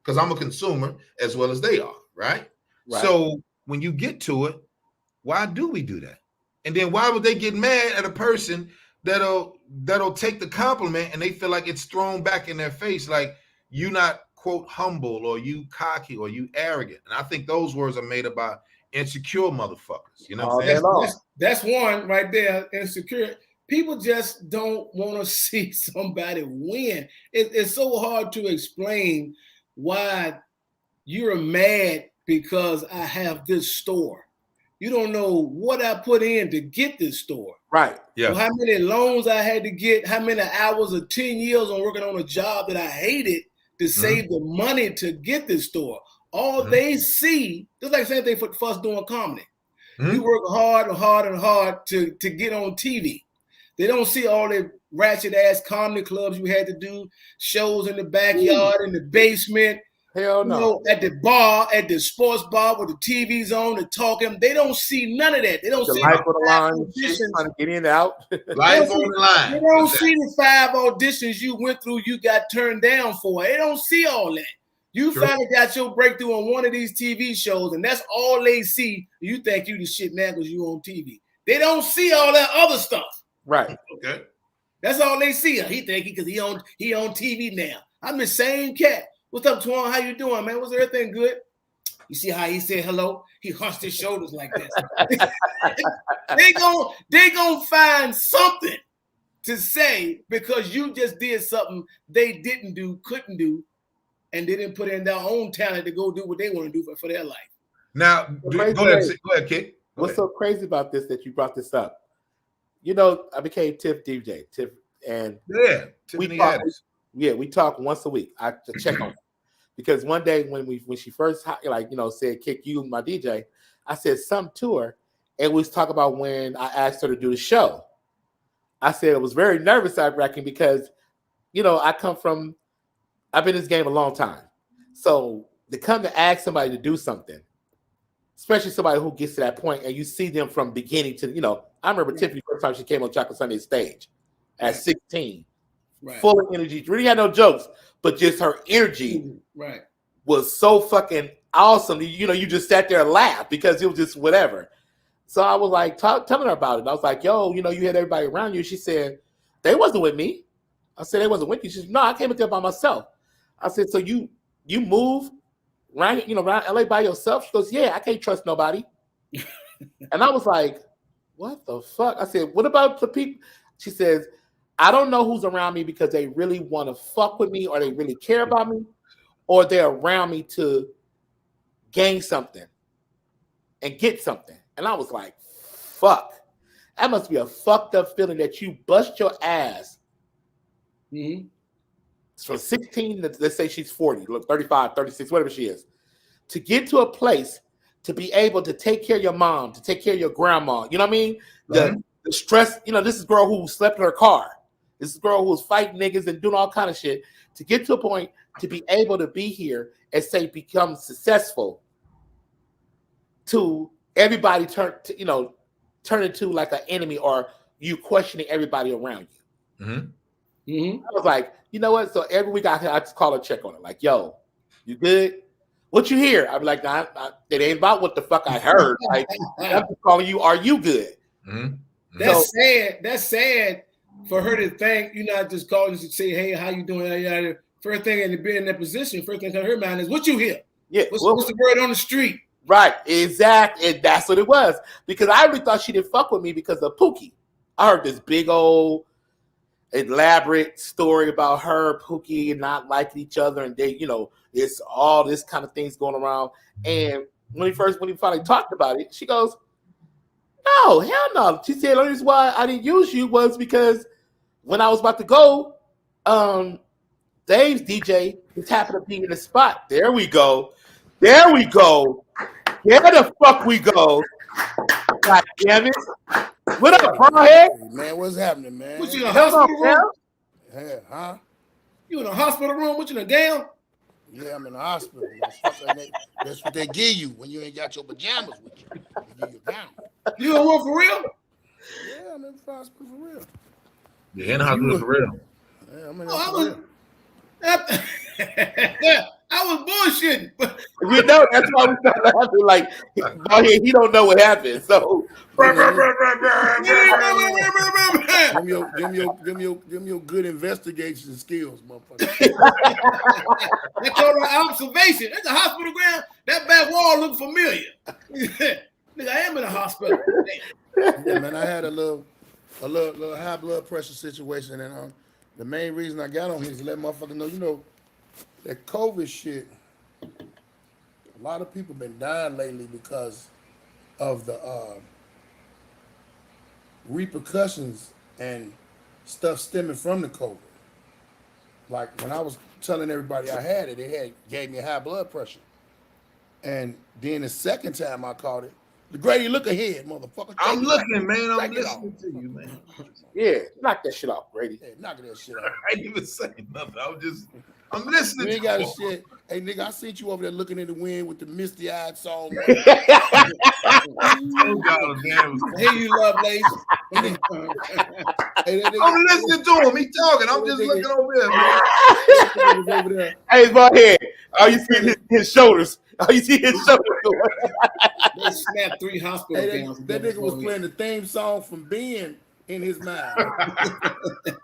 because I'm a consumer as well as they are, right? So when you get to it, why do we do that? And then why would they get mad at a person that'll take the compliment and they feel like it's thrown back in their face, like you not, quote, humble, or you cocky, or you arrogant? And I think those words are made about insecure motherfuckers. You know what I'm saying? That's one right there, insecure. People just don't want to see somebody win. It's so hard to explain why you're mad because I have this store. You don't know what I put in to get this store. Right. Yeah. So how many loans I had to get, how many hours of 10 years on working on a job that I hated to save the money to get this store. All they see, just like the same thing for us doing comedy. You work hard and hard and hard to get on TV. They don't see all the ratchet ass comedy clubs you had to do, shows in the backyard, in the basement. Hell no. You know, at the bar, at the sports bar with the TV's on, the talking. They don't see none of that. They don't see life on the line, trying to get in and out. Life on the line. They don't see the 5 auditions you went through, you got turned down for. They don't see all that. You finally got your breakthrough on one of these TV shows, and that's all they see. You think you the shit now because you on TV. They don't see all that other stuff. Right. Okay. That's all they see. He think because he on TV now. I'm the same cat. What's up, Twan? How you doing, man? Was everything good? You see how he said hello? He hunched his shoulders like this. they gonna find something to say because you just did something they didn't do, couldn't do, and they didn't put in their own talent to go do what they want to do for their life. Now, go ahead, Kid. What's so crazy about this that you brought this up? You know, I became Tiff DJ. Tiff, and we talk once a week. I check on her. Because one day when she first said kick you my DJ, I said something to her, and we was talking about when I asked her to do the show. I said I was very nervous, I reckon, because I've been in this game a long time. So to come to ask somebody to do something, especially somebody who gets to that point and you see them from beginning to, I remember Tiffany first time she came on Chocolate Sunday stage at 16. Right. Full of energy. Really had no jokes, but just her energy was so fucking awesome. You just sat there and laughed because it was just whatever. So I was like, telling her about it. I was like, yo, you had everybody around you. She said, they wasn't with me. I said, they wasn't with you. She said, no, I came up there by myself. I said, so you move around LA by yourself? She goes, yeah, I can't trust nobody. And I was like, what the fuck? I said, what about the people? She says, I don't know who's around me because they really want to fuck with me or they really care about me or they're around me to gain something and get something. And I was like, fuck. That must be a fucked up feeling that you bust your ass. Mm-hmm. From 16 to, let's say she's 40, 35, 36, whatever she is, to get to a place to be able to take care of your mom, to take care of your grandma. You know what I mean? The stress, this is a girl who slept in her car. This is a girl who was fighting niggas and doing all kind of shit to get to a point to be able to be here and say become successful. To everybody turn into like an enemy or you questioning everybody around you. Mm-hmm. Mm-hmm. I was like, you know what? So every week I just call her, check on her. Like, yo, you good? What you hear? I'd be like, nah, it ain't about what the fuck I heard. Like, I'm just calling you. Are you good? Mm-hmm. That's sad. That's sad. For her to think, you're not just calling to say, hey, how you doing? First thing and to be in that position, first thing on her mind is what you hear. Yeah. What's the word on the street? Right. Exactly. And that's what it was. Because I really thought she didn't fuck with me because of Pookie. I heard this big old elaborate story about her, Pookie, and not liking each other. And they, it's all this kind of things going around. And when we finally talked about it, she goes, no, hell no. She said the only reason why I didn't use you was because when I was about to go, Dave's DJ just happened to be in the spot. There we go. There we go. Where the fuck we go? God damn it. What up, bro? Hey, man, what's happening, man? What you in a hospital room? Yeah, huh? You in a hospital room? What you in a gown? Yeah, I'm in the hospital. That's what they give you when you ain't got your pajamas with you. They give you a gown. You in one for real? Yeah, I'm in the hospital for real. Yeah, in the hospital for real. Yeah, I'm in the hospital. I was bullshitting. That's why we started laughing. Like, he don't know what happened. So, Give me your good investigation skills, motherfucker. That's your observation. That's a hospital ground. That back wall look familiar. Nigga, I am in a hospital. Yeah, man, I had a little high blood pressure situation, and the main reason I got on here is to let motherfuckers know, that COVID shit. A lot of people been dying lately because of the repercussions and stuff stemming from the COVID. Like when I was telling everybody I had it, they gave me high blood pressure. And then the second time I caught it, the Grady, look ahead, motherfucker. I'm looking, man. I'm listening to you, man. Yeah, knock that shit off, Grady. Yeah, knock that shit off. I ain't even saying nothing. I'm listening you to ain't got shit. Hey, nigga, I seen you over there looking in the wind with the misty-eyed song. Hey, you love Lace. I'm listening to him. He talking. I'm just looking over there, man. Hey, my head. Oh, you see his shoulders. Oh, you see his shoulders. They snapped 3 hospital gowns. That nigga was playing the theme song from Ben in his mind.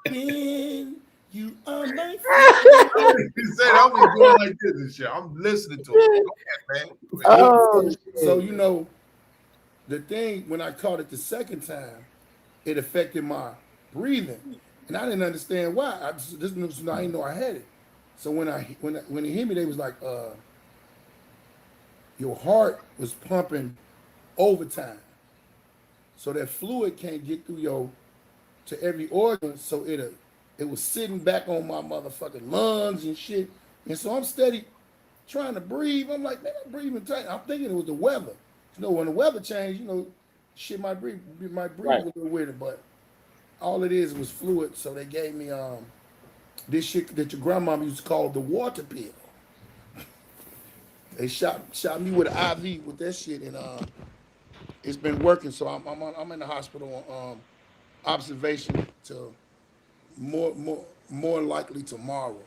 Ben, You are my He said I'm going like this and shit. I'm listening to him. Go ahead, man. Go ahead. Oh, so you know, the thing when I caught it the second time, it affected my breathing, and I didn't understand why. I didn't know I had it. So when it hit me, they was like, your heart was pumping overtime, so that fluid can't get through to every organ. So it was sitting back on my motherfucking lungs and shit. And so I'm steady trying to breathe. I'm like, man, I'm breathing tight. I'm thinking it was the weather. You know, when the weather changed, you know, shit might breathe right. A little weird, but all it is was fluid. So they gave me this shit that your grandmama used to call the water pill. They shot me with an IV with that shit, and it's been working. So I'm in the hospital on observation till more likely tomorrow.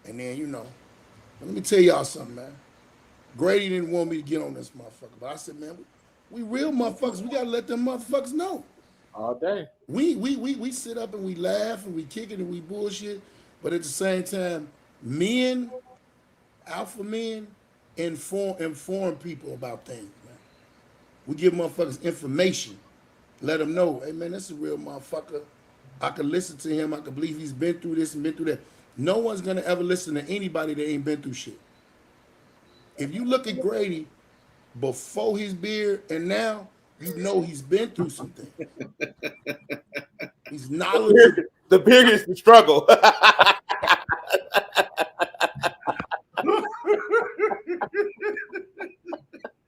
And then, you know, let me tell y'all something, man. Grady didn't want me to get on this motherfucker, but I said, man, we real motherfuckers. We gotta let them motherfuckers know. All day. We sit up and we laugh and we kick it and we bullshit, but at the same time, men, alpha men, inform people about things, man. We give motherfuckers information. Let them know, hey man, that's a real motherfucker. I can listen to him. I can believe he's been through this and been through that. No one's gonna ever listen to anybody that ain't been through shit. If you look at Grady before his beard and now, you know he's been through something. He's knowledgeable. The beard is the struggle.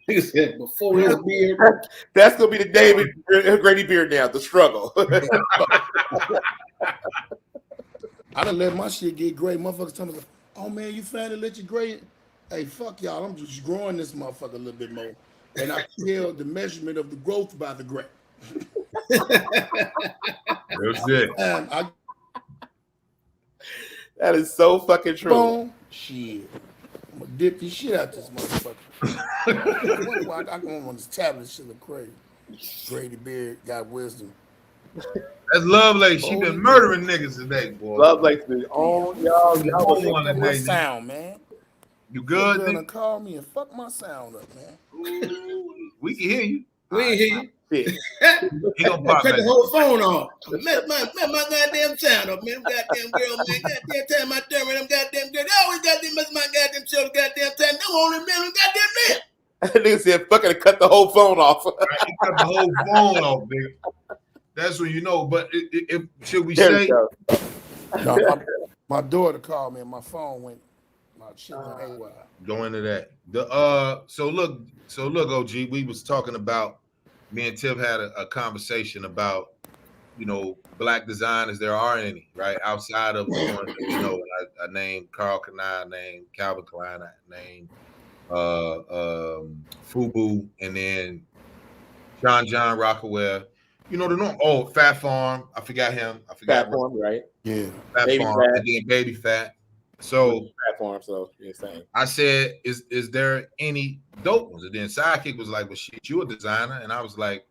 He said before his beard. That's gonna be the David Grady beard now. The struggle. I done let my shit get gray. Motherfuckers tell me, oh man, you finally let your gray. Hey, fuck y'all. I'm just growing this motherfucker a little bit more. And I tell the measurement of the growth by the gray. That's it. That is so fucking true. Boom. Shit. I'm gonna dip the shit out this motherfucker. I go on this tablet, shit look crazy. Grady beard got wisdom. That's Love Lake. She been murdering niggas today, boy. Love Lake's been on y'all. Y'all Fuck one my today. sound, man. You good? You're gonna call me and fuck my sound up, man. Ooh, we can hear you. We ain't hear you. He gonna pop Cut back. the whole phone off. Let my goddamn sound up, man. Goddamn girl, man. Goddamn time I turn with them goddamn girl. They always goddamn mess my goddamn show. Goddamn time. They won't remember goddamn man. Nigga said, fucking cut the whole phone off. Right, he cut the whole phone off, nigga. That's when you know. But if should we say? No, my daughter called me and my phone went. My shit went AWOL. Go into that. So look, OG. We was talking about. Me and Tip had a conversation about, you know, black designers. There aren't any, right? Outside of the ones that we know. I named Carl Kanai, I named Calvin Klein, I named Fubu, and then John Rockaway. You know the norm. Oh, Fat Farm. I forgot him. Fat Farm, right? Yeah. Fat Baby Farm, Fat. and then Baby Fat. So Fat Farm, so you're saying. I said, is there any dope ones? And then Sidekick was like, well, shit, you a designer. And I was like,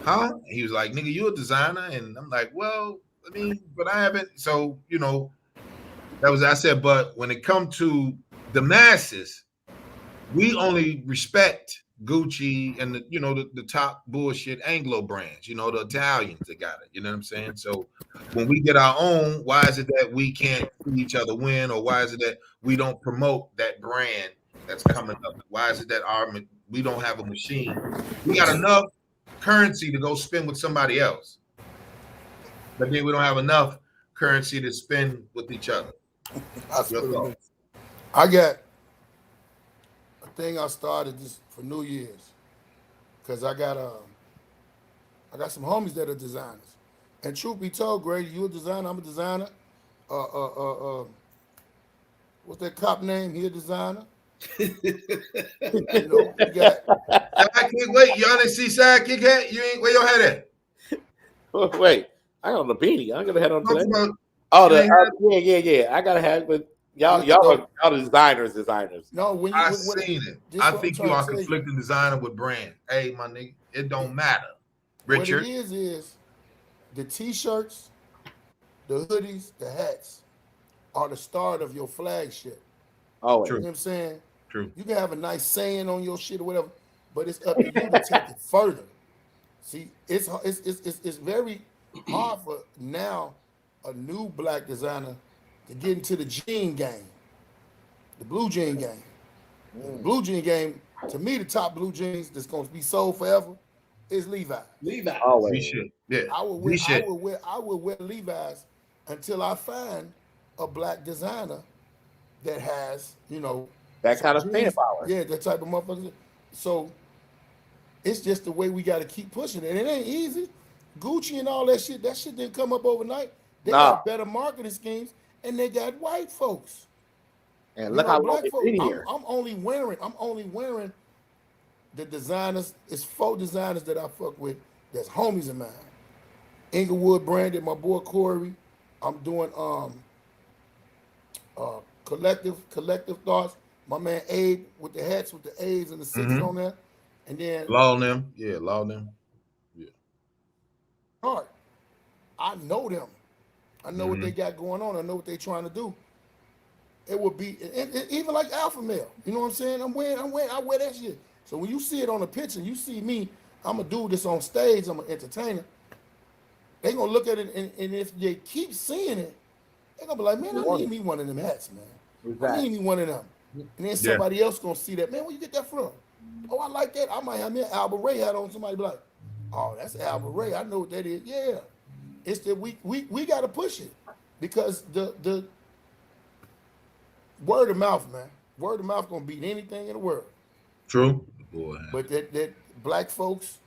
huh? And he was like, nigga, you a designer? And I'm like, well, I mean, but I haven't. So, you know, I said, but when it comes to the masses, we only respect Gucci and the top bullshit Anglo brands, you know, the Italians that got it. You know what I'm saying? So when we get our own, why is it that we can't see each other win, or why is it that we don't promote that brand that's coming up? Why is it that we don't have a machine? We got enough currency to go spend with somebody else, but then we don't have enough currency to spend with each other. I got a thing I started this for New Year's because I got some homies that are designers. And truth be told, Grady, you a designer, I'm a designer. What's that cop name? He a designer. You know, we got Sidekick, wait, y'all didn't see Sidekick hat? You ain't where your head at? Oh, wait, I got on the beanie. I got a head on today. About, Yeah. I gotta have, but y'all designers. no. When you, I seen it. I think you are conflicting designer with brand. Hey, my nigga, it don't matter. Richard, what it is the t-shirts, the hoodies, the hats. are the start of your flagship. Always. You know what I'm saying? True. You can have a nice saying on your shit or whatever, but it's up to you to take it further. See, it's very hard for now a new black designer to get into the jean game, the blue jean game. The blue jean game, to me, the top blue jeans that's going to be sold forever is Levi's. Always. Yeah. I would wear Levi's until I find a black designer that has, that kind of staying power. Yeah, that type of motherfucker. So it's just the way we got to keep pushing it. And it ain't easy. Gucci and all that shit didn't come up overnight. They got better marketing schemes, and they got white folks. And look how long it's been here. I'm only wearing the designers. It's 4 designers that I fuck with. That's homies of mine. Inglewood branded, my boy Corey. I'm doing collective thoughts. My man Abe with the hats with the A's and the 6s on there. And then Law them. Yeah. Hard. I know them. I know what they got going on. I know what they trying to do. It would be even like alpha male. You know what I'm saying? I wear that shit. So when you see it on the picture, you see me. I'm a dude that's on stage. I'm an entertainer. They gonna look at it, and if they keep seeing it, they gonna be like, man, I need me one of them hats, man. Exactly. I need me one of them. And then somebody else gonna see that, man. Where you get that from? Oh, I like that. I might have me an Albert Ray hat on. Somebody be like, oh, that's Albert Ray. I know what that is. Yeah, it's that we gotta push it because the word of mouth, man. Word of mouth gonna beat anything in the world. True. Boy. But that black folks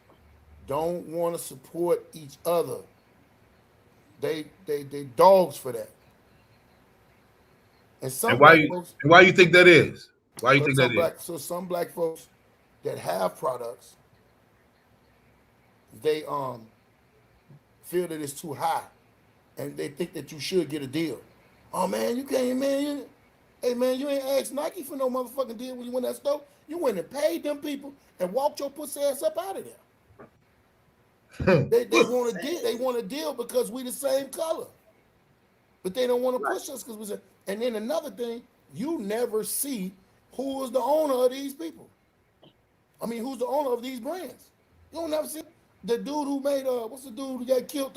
don't want to support each other. They dogs for that. And why you think that is? Why you think that is? So some black folks that have products, they feel that it's too high, and they think that you should get a deal. Oh man, you can't, man. Hey man, you ain't asked Nike for no motherfucking deal when you went to that store. You went and paid them people and walked your pussy ass up out of there. They want a deal. They want a deal because we the same color, but they don't want to push us because we say. And then another thing, you never see who is the owner of these people. I mean, who's the owner of these brands? You don't never see the dude who made what's the dude who got killed?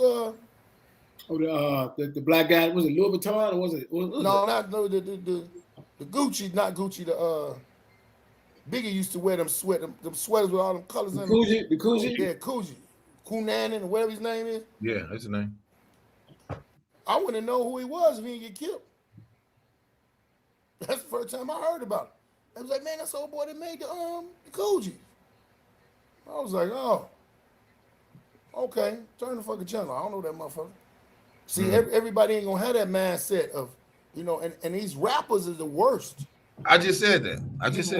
The black guy, was it Louis Vuitton or was it? The Gucci, not Gucci. The Biggie used to wear them sweaters with all them colors in them. The Coogee? Yeah, Coogee. Kunanen or whatever his name is. Yeah, that's his name. I wouldn't know who he was if he didn't get killed. That's the first time I heard about it. I was like, man, that's the old boy that made the Coogee. I was like, oh, okay, turn the fucking channel. I don't know that motherfucker. See, everybody ain't gonna have that mindset of, and these rappers are the worst. I just said that.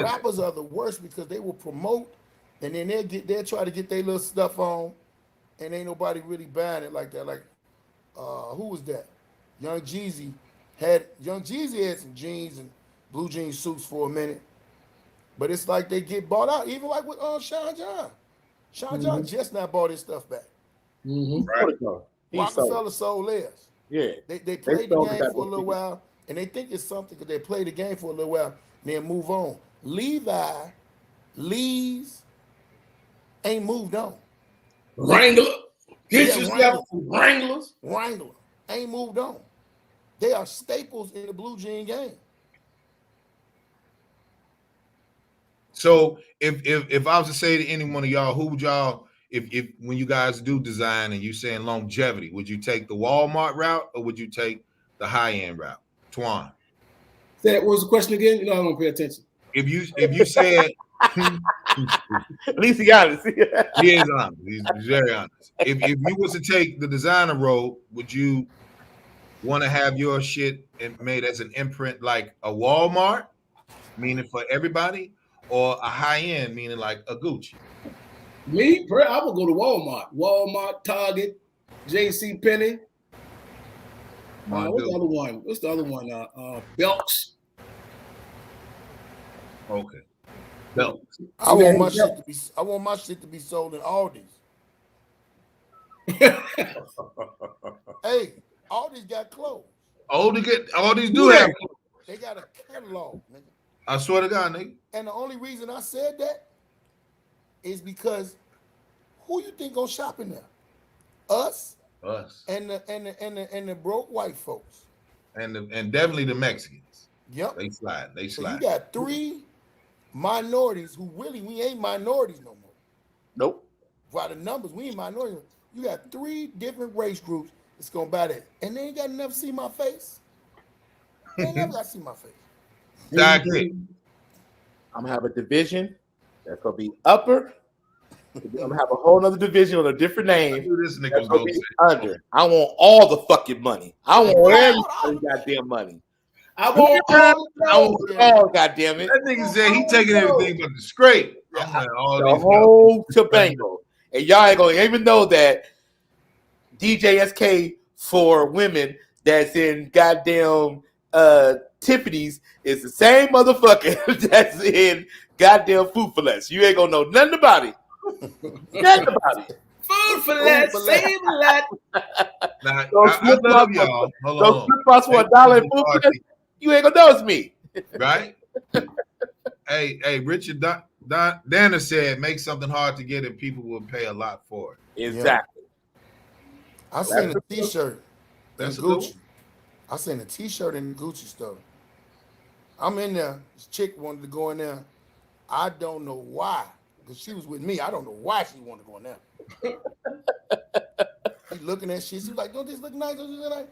Rappers are the worst because they will promote, and then they'll try to get their little stuff on, and ain't nobody really buying it like that. Like, who was that? Young Jeezy had some jeans and blue jean suits for a minute, but it's like they get bought out. Even like with Sean John. Sean John just now bought his stuff back. Right. Rockefeller sold theirs. Yeah. They played the game for a little while, and they think it's something because they play the game for a little while and then move on. Lee's ain't moved on. Wrangler. Get yourself some Wranglers. Wrangler ain't moved on. They are staples in the blue jean game. So if I was to say to any one of y'all, who would y'all, if when you guys do design and you saying longevity, would you take the Walmart route or would you take the high end route? Twan. What was the question again? I don't pay attention. If you said at least he got it. He is honest. He's very honest. If you was to take the designer road, would you want to have your shit made as an imprint like a Walmart, meaning for everybody, or a high end, meaning like a Gucci? Me, I would go to Walmart. Walmart, Target, J.C. Penney. What's the other one? Belks. Okay. Belks. I want my shit to be sold in Aldi's. Hey, Aldi's got clothes. All these do have. They got a catalog, nigga. I swear to God, nigga. And the only reason I said that is because who you think gonna shop in there? Us. And the broke white folks. And definitely the Mexicans. Yep. They slide. So you got 3 minorities who really we ain't minorities no more. Nope. By the numbers, we ain't minorities. You got 3 different race groups that's gonna buy that. And they ain't got to never see my face. They ain't never got to see my face. Exactly. I'm gonna have a division that's gonna be upper. I'm gonna have a whole other division on a different name. This nigga gonna be under. I want all the fucking money. I want everybody's goddamn money. I want all goddamn it. That nigga said he taking everything but the scrape. The whole Tobango. And y'all ain't gonna even know that DJSK for women that's in goddamn Tiffany's is the same motherfucker that's in goddamn Food for Less. You ain't gonna know nothing about it. Nothing about it. Food for less, same lot. Now, I love y'all. Those flip-flops for $1 in Food for Less, you ain't gonna know it's me. Right? Hey, Richard Danner said, make something hard to get and people will pay a lot for it. Exactly. Yeah. I seen a t-shirt. That's Gucci. I seen a t-shirt in the Gucci store. I'm in there. This chick wanted to go in there. I don't know why. Because she was with me. I don't know why she wanted to go in there. She's looking at shit. She's like, don't this look nice? Don't this look nice?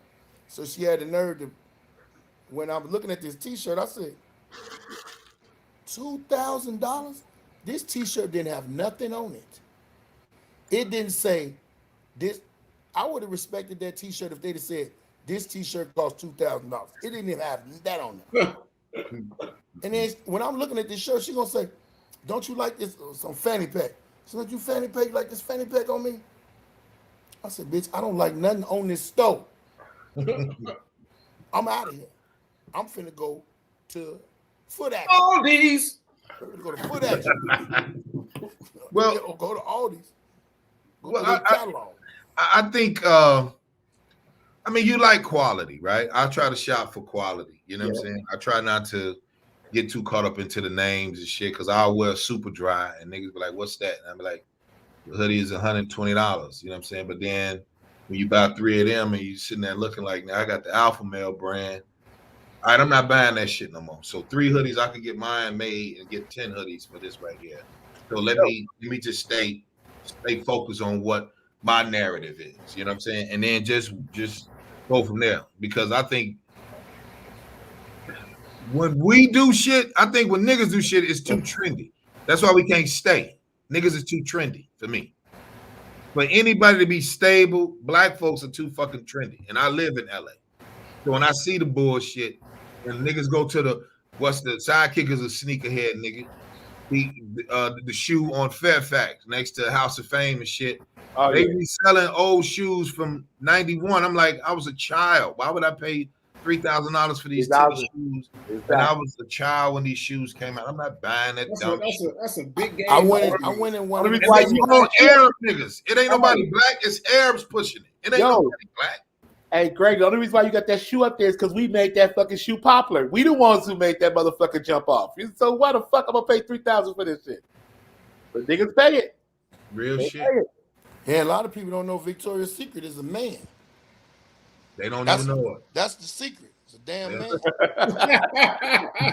So she had the nerve to, when I was looking at this t-shirt, I said, $2,000? This t-shirt didn't have nothing on it. It didn't say this. I would have respected that t-shirt if they'd have said, this t-shirt cost $2,000. It didn't even have that on it. And then when I'm looking at this shirt, she's going to say, don't you like this? Some fanny pack. So don't you fanny pack, you like this fanny pack on me? I said, bitch, I don't like nothing on this stove. I'm out of here. I'm finna go to Foot Action. All these. I'm finna go to Foot Action. Well, go to Aldi's. Well, I think, I mean, you like quality, right? I try to shop for quality. You know what I'm saying? I try not to get too caught up into the names and shit because I'll wear super dry and niggas be like, what's that? And I'm like, the hoodie is $120. You know what I'm saying? But then when you buy 3 of them and you sitting there looking like, now I got the Alpha Male brand. All right, I'm not buying that shit no more. So 3 hoodies, I could get mine made and get 10 hoodies for this right here. So let me just stay focused on what my narrative is. You know what I'm saying? And then just go from there. Because I think when we do shit, I think when niggas do shit, it's too trendy. That's why we can't stay. Niggas is too trendy for me. For anybody to be stable, black folks are too fucking trendy. And I live in LA. So when I see the bullshit, and niggas go to the sidekick is a sneakerhead nigga. The shoe on Fairfax next to House of Fame and shit. They be selling old shoes from 91. I'm like, I was a child. Why would I pay $3,000 for these shoes? And I was a child when these shoes came out. I'm not buying that dumb shit. That's a big game. I went in one. Why you want Arab niggas? It ain't nobody black. It's Arabs pushing it. It ain't nobody black. Hey, Greg, the only reason why you got that shoe up there is because we made that fucking shoe popular. We the ones who made that motherfucker jump off. So why the fuck I'm gonna pay $3,000 for this shit? But niggas pay it. Real shit. Yeah, a lot of people don't know Victoria's Secret is a man. They don't even know it. That's the secret. It's a damn man.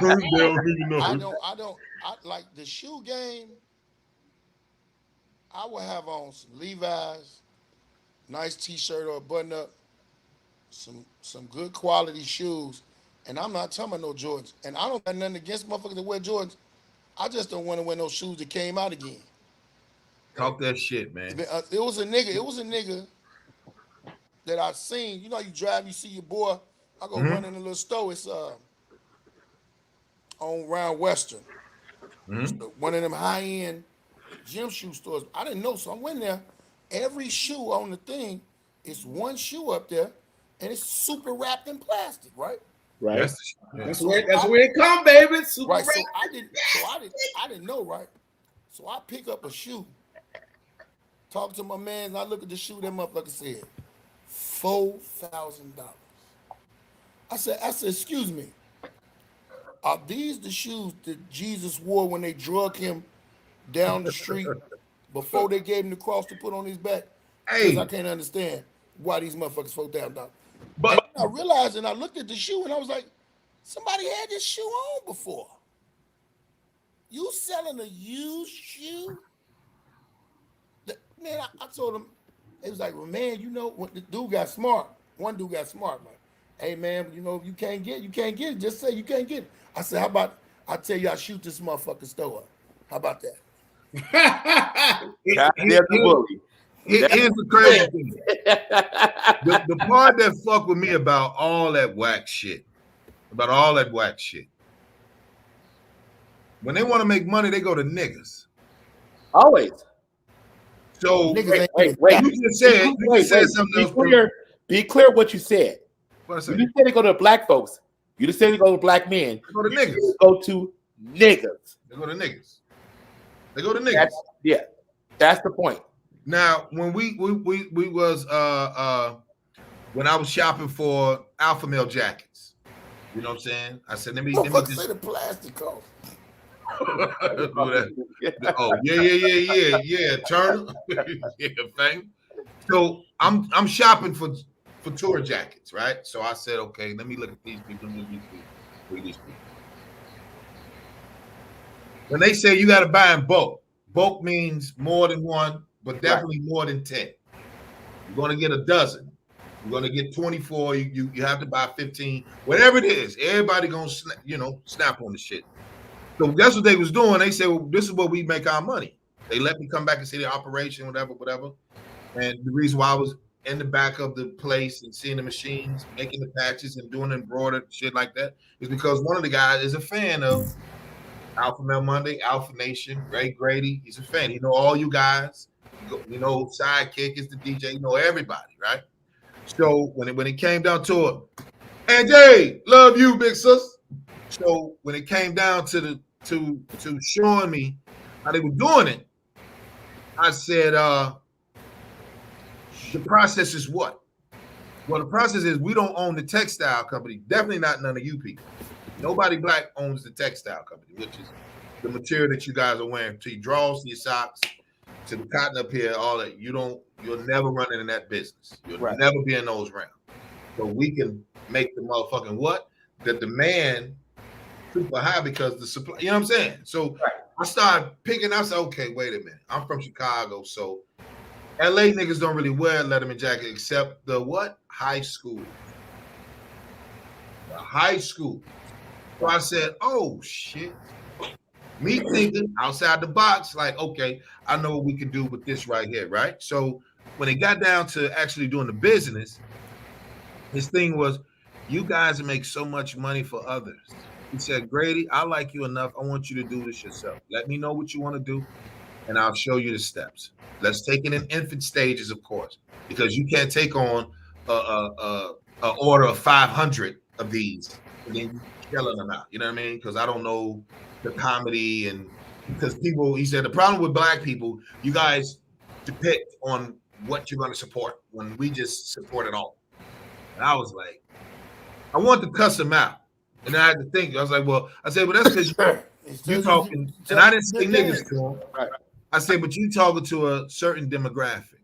They don't even know. I like the shoe game. I would have on some Levi's, nice t-shirt or button up, some good quality shoes. And I'm not talking about no Jordans. And I don't got nothing against motherfuckers that wear Jordans. I just don't want to wear no shoes that came out again. Talk that shit, man. It was a nigga that I seen. You know, you drive, you see your boy. I go run in a little store. It's on Round Western. One of them high-end gym shoe stores. I didn't know, so I went there. Every shoe on the thing is one shoe up there, and it's super wrapped in plastic, right? Right. That's where it come, baby. Super right. wrapped. I didn't know, right? So I pick up a shoe, talk to my man, and I look at the shoe. That motherfucker said $4,000. I said, excuse me. Are these the shoes that Jesus wore when they drug him down the street before they gave him the cross to put on his back? Because I Hey, can't understand why these motherfuckers fall down. And but I realized, and I looked at the shoe, and I was like, somebody had this shoe on before. You selling a used shoe? Man, I told him, it was like, well, man, you know, when the dude got smart. One dude got smart, like, hey, man, you know, you can't get it. Just say you can't get it. I said, how about I tell you I shoot this motherfucking store up? How about that? Here's the crazy thing. The part that fuck with me about all that whack shit, when they want to make money, they go to niggas. Always. So wait. You just said something else. Be clear what you said. What I You said? didn't say they go to black folks. You didn't say they go to black men. They go to niggas. They go to niggas. They go to niggas. They go to niggas. That's the point. Now, when we was when I was shopping for alpha male jackets, you know what I'm saying? I said, let me just say the plastic coat. Oh yeah, Turner. Yeah, fame. So I'm shopping for tour jackets, right? So I said, okay, let me look at these people. Look at these people. When they say you got to buy in bulk means more than one, but definitely more than 10. You're going to get a dozen. You're going to get 24. You have to buy 15. Whatever it is, everybody going to snap on the shit. So that's what they was doing. They said, well, this is where we make our money. They let me come back and see the operation, whatever. And the reason why I was in the back of the place and seeing the machines, making the patches and doing embroidered shit like that is because one of the guys is a fan of Alpha Male Monday, Alpha Nation, Ray Grady. He's a fan. He know all you guys. You know, Sidekick is the DJ. You know everybody, right? So when it came down to it, and Jay, love you, big sis. So when it came down to showing me how they were doing it, I said, the process is what? Well, the process is we don't own the textile company. Definitely not none of you people. Nobody black owns the textile company, which is the material that you guys are wearing. To your drawers, to your socks, to the cotton up here, all that. You'll never run into that business. You'll never be in those rounds. So we can make the motherfucking what? The demand super high because the supply, you know what I'm saying? So I started picking, I said, okay, wait a minute. I'm from Chicago, so LA niggas don't really wear Letterman jacket except the what? High school. The high school. So I said, oh shit. Me thinking outside the box, like, okay, I know what we can do with this right here, right? So when it got down to actually doing the business, his thing was, you guys make so much money for others. He said, Grady, I like you enough. I want you to do this yourself. Let me know what you want to do, and I'll show you the steps. Let's take it in infant stages, of course, because you can't take on a order of 500 of these and then killing them out. You know what I mean? Because I don't know the comedy, and because people, he said, the problem with black people, you guys depict on what you're going to support when we just support it all. And I was like, I want to cuss him out. And I had to think. I was like, well, that's because you talking, and I didn't say niggas to him. Right. I said, but you talking to a certain demographic,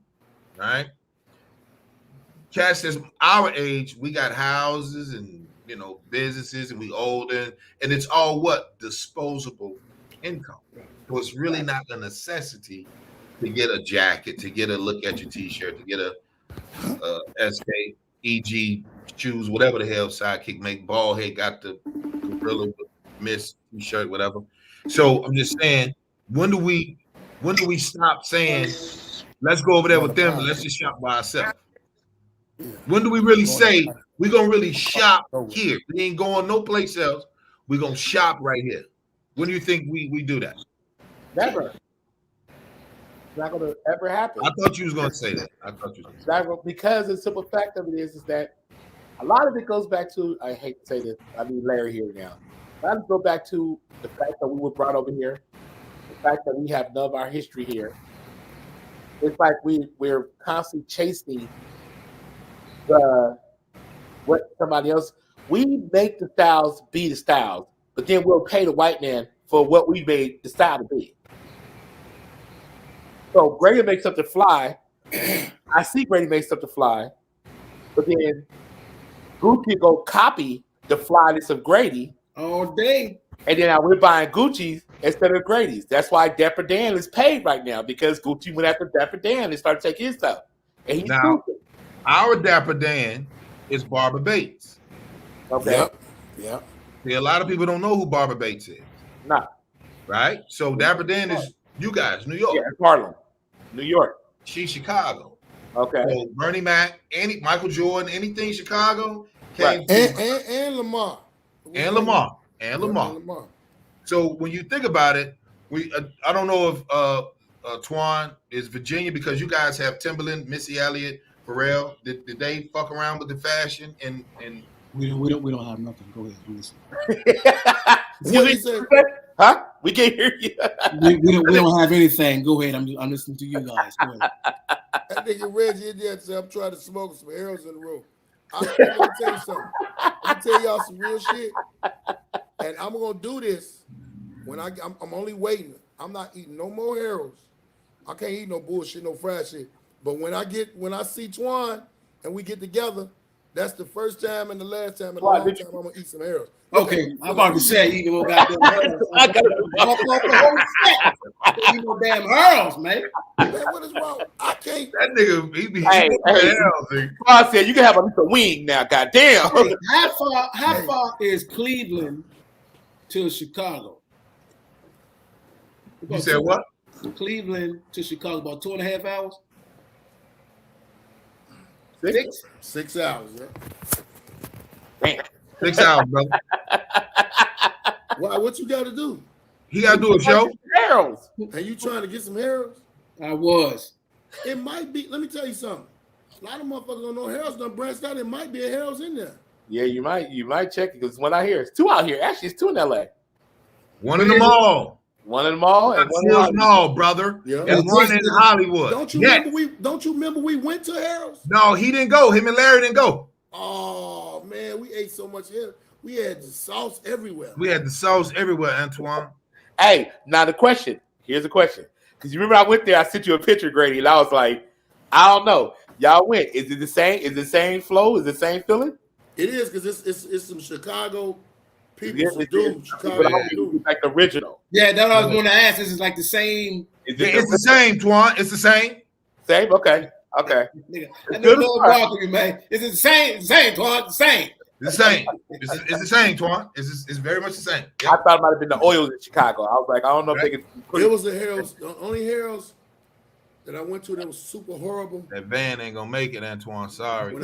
right? Cash says our age, we got houses and businesses, and we older, and it's all what? Disposable income. So it's really not a necessity to get a jacket, to get a look at your t-shirt, to get a SK, EG shoes, whatever the hell Sidekick make. Bald head got the Gorilla Miss t-shirt, whatever. So I'm just saying, when do we stop saying, let's go over there with them and let's just shop by ourselves? When do we really say we're gonna really shop here? We ain't going no place else. We're gonna shop right here. When do you think we do that? Never. It's not gonna ever happen. I thought you was gonna say that. Because the simple fact of it is that a lot of it goes back to, I hate to say this, I need Larry here now. A lot of it go back to the fact that we were brought over here, the fact that we have none of our history here. It's like we're constantly chasing what somebody else. We make the styles be the styles, but then we'll pay the white man for what we made the style to be. So Grady makes something fly. I see Grady makes something fly, but then Gucci go copy the flyness of Grady all day. And then we're buying Gucci's instead of Grady's. That's why Dapper Dan is paid right now, because Gucci went after Dapper Dan and started taking his stuff. And he's now, stupid. Our Dapper Dan is Barbara Bates. Okay. Yep. See, a lot of people don't know who Barbara Bates is. Nah. Right? So Dapper Dan is you guys, New York. Yeah, Harlem, New York. She's Chicago. Okay. So Bernie Mac, Michael Jordan, anything Chicago came and Lamar. And Lamar. So when you think about it, I don't know if Antoine is Virginia, because you guys have Timberland, Missy Elliott, Pharrell. Did they fuck around with the fashion and we don't have nothing. Go ahead, listen. What he said? Huh? We can't hear you. we don't have anything. Go ahead. I'm listening to you guys. Go ahead. That nigga Reggie in there said, I'm trying to smoke some arrows in the room. I'm gonna tell you something. I'm gonna tell y'all some real shit. And I'm gonna do this when I'm only waiting. I'm not eating no more arrows. I can't eat no bullshit, no fried shit. But when I see Twan and we get together, that's the first time and the last time and the last time I'm gonna eat some arrows. Okay, I'm about to say eating more goddamn arrows. I gotta the whole set. Eat no damn arrows, man. Man, what is wrong? I can't. That nigga, he be hey, I said you can have a little wing now. Goddamn. Hey, how far is Cleveland to Chicago? You said what? Cleveland to Chicago, about 2.5 hours. 6 hours. Damn. 6 hours, brother. Why? What you got to do? He got to do a show. Arrows. Are you trying to get some arrows? I was. It might be. Let me tell you something. A lot of motherfuckers don't know Harold's done branched out. It might be a Harold's in there. Yeah, you might check it, because one out here. It's 2 out here. Actually, it's 2 in LA. One in the mall. One in the mall and one in the mall, brother. Yeah. And one in Hollywood. Don't you remember we went to Harold's? No, he didn't go. Him and Larry didn't go. Oh man, we ate so much here. We had the sauce everywhere. We had the sauce everywhere, Antoine. Hey, now here's the question. Because you remember I went there, I sent you a picture, Grady, and I was like, I don't know. Y'all went. Is it the same? Is it the same flow? Is it the same feeling? It is, because it's some Chicago people from Doom. Chicago Doom. Like the original. Yeah, that's what I was going to ask. This is like the same. It's the same, Twan. It's the same. Same? Okay. Nigga, I know you, man. It's the same, Twan. The same. It's the same. It's the same, Twan. It's very much the same. Yep. I thought it might have been the oils in Chicago. I was like, I don't know if they could. It was the Harold's. The only Harold's that I went to that was super horrible. That van ain't gonna make it, Antoine. Sorry.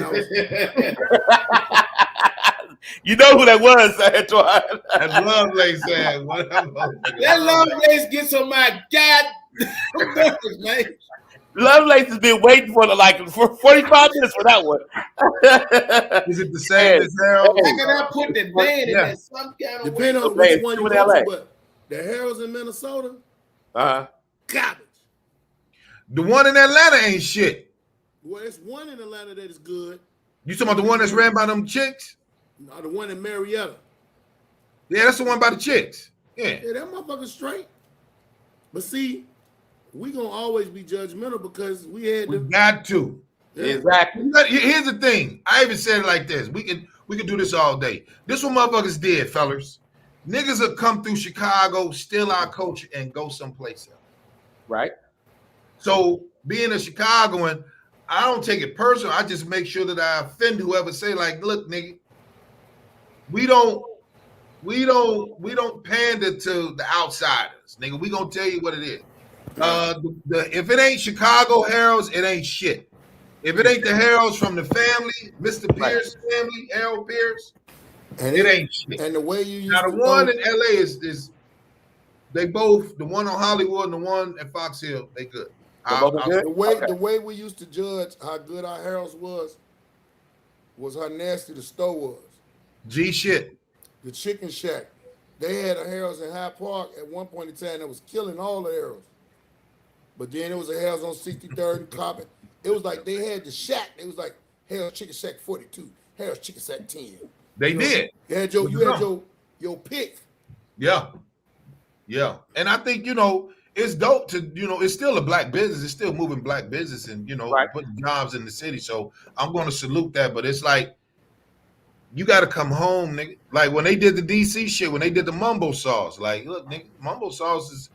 You know who that was, Antoine. That's Lovelace said. That Lovelace gets on my goddamn man. Lovelace has been waiting for 45 minutes for that one. Is it the same as Harold? How can I put the band in that some kind of depending on which one you go to, but the Harold's in Minnesota, garbage. The one in Atlanta ain't shit. Well, it's one in Atlanta that is good. You talking about the one that's ran by them chicks? No, the one in Marietta. Yeah, that's the one by the chicks. Yeah, that motherfucker's straight. But see, we gonna always be judgmental because we got to. Yeah. Exactly. Here's the thing. I even said it like this. We can do this all day. This what motherfuckers did, fellas. Niggas will come through Chicago, steal our culture, and go someplace else. Right. So being a Chicagoan, I don't take it personal. I just make sure that I offend whoever say, like, look, nigga, we don't pander to the outsiders, nigga. We gonna tell you what it is. If it ain't Chicago Harold's, it ain't shit. If it ain't the Harold's from the family, Mr. Pierce family, Harold Pierce, it ain't shit. And the way you used now the one in LA is they both, the one on Hollywood and the one at Fox Hill, they good. The way we used to judge how good our Harold's was how nasty the store was. G shit. The Chicken Shack. They had a Harold's in Hyde Park at one point in time that was killing all the Harold's. But then it was a Harold's on 63rd and Coppin. It was like they had the shack. It was like Harold's Chicken Shack 42, Harold's Chicken Shack 10. They did. You had your pick. Yeah. Yeah. And I think, it's dope to, it's still a black business. It's still moving black business and, Right. putting jobs in the city. So I'm going to salute that. But it's like, you got to come home, nigga. Like when they did the DC shit, when they did the mumbo sauce, like, look, nigga, mumbo sauce is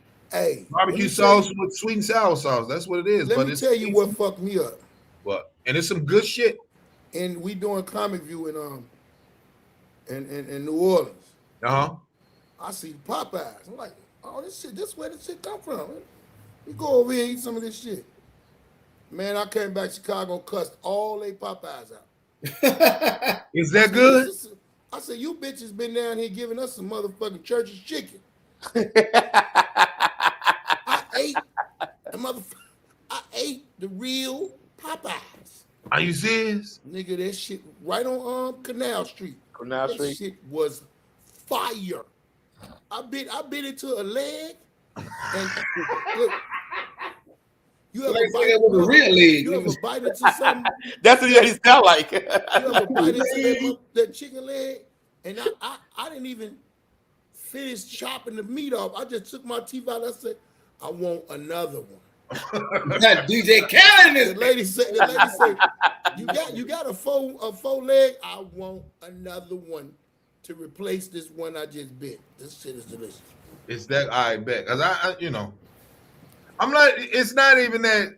barbecue sauce with sweet and sour sauce. That's what it is. Let me tell you what fucked me up. What? And it's some good shit. And we doing Comic View in New Orleans. Uh-huh. I see Popeyes. I'm like, oh, this where this shit come from. We go over here and eat some of this shit. Man, I came back to Chicago, cussed all they Popeyes out. Is that good? I said, you bitches been down here giving us some motherfucking church's chicken. I ate the real Popeyes. Are you serious? Nigga, that shit right on Canal Street. That shit was fire. I bit into a leg and look. You ever bite with a real leg? You ever bite into something? That's what he sound like. You ever bite into that chicken leg? And I didn't even finish chopping the meat off. I just took my teeth out. I said, I want another one. That DJ Khaled. The lady said, you got a faux leg? I want another one to replace this one I just bit. This shit is delicious. It's that I bet. Cause I I'm like, it's not even that.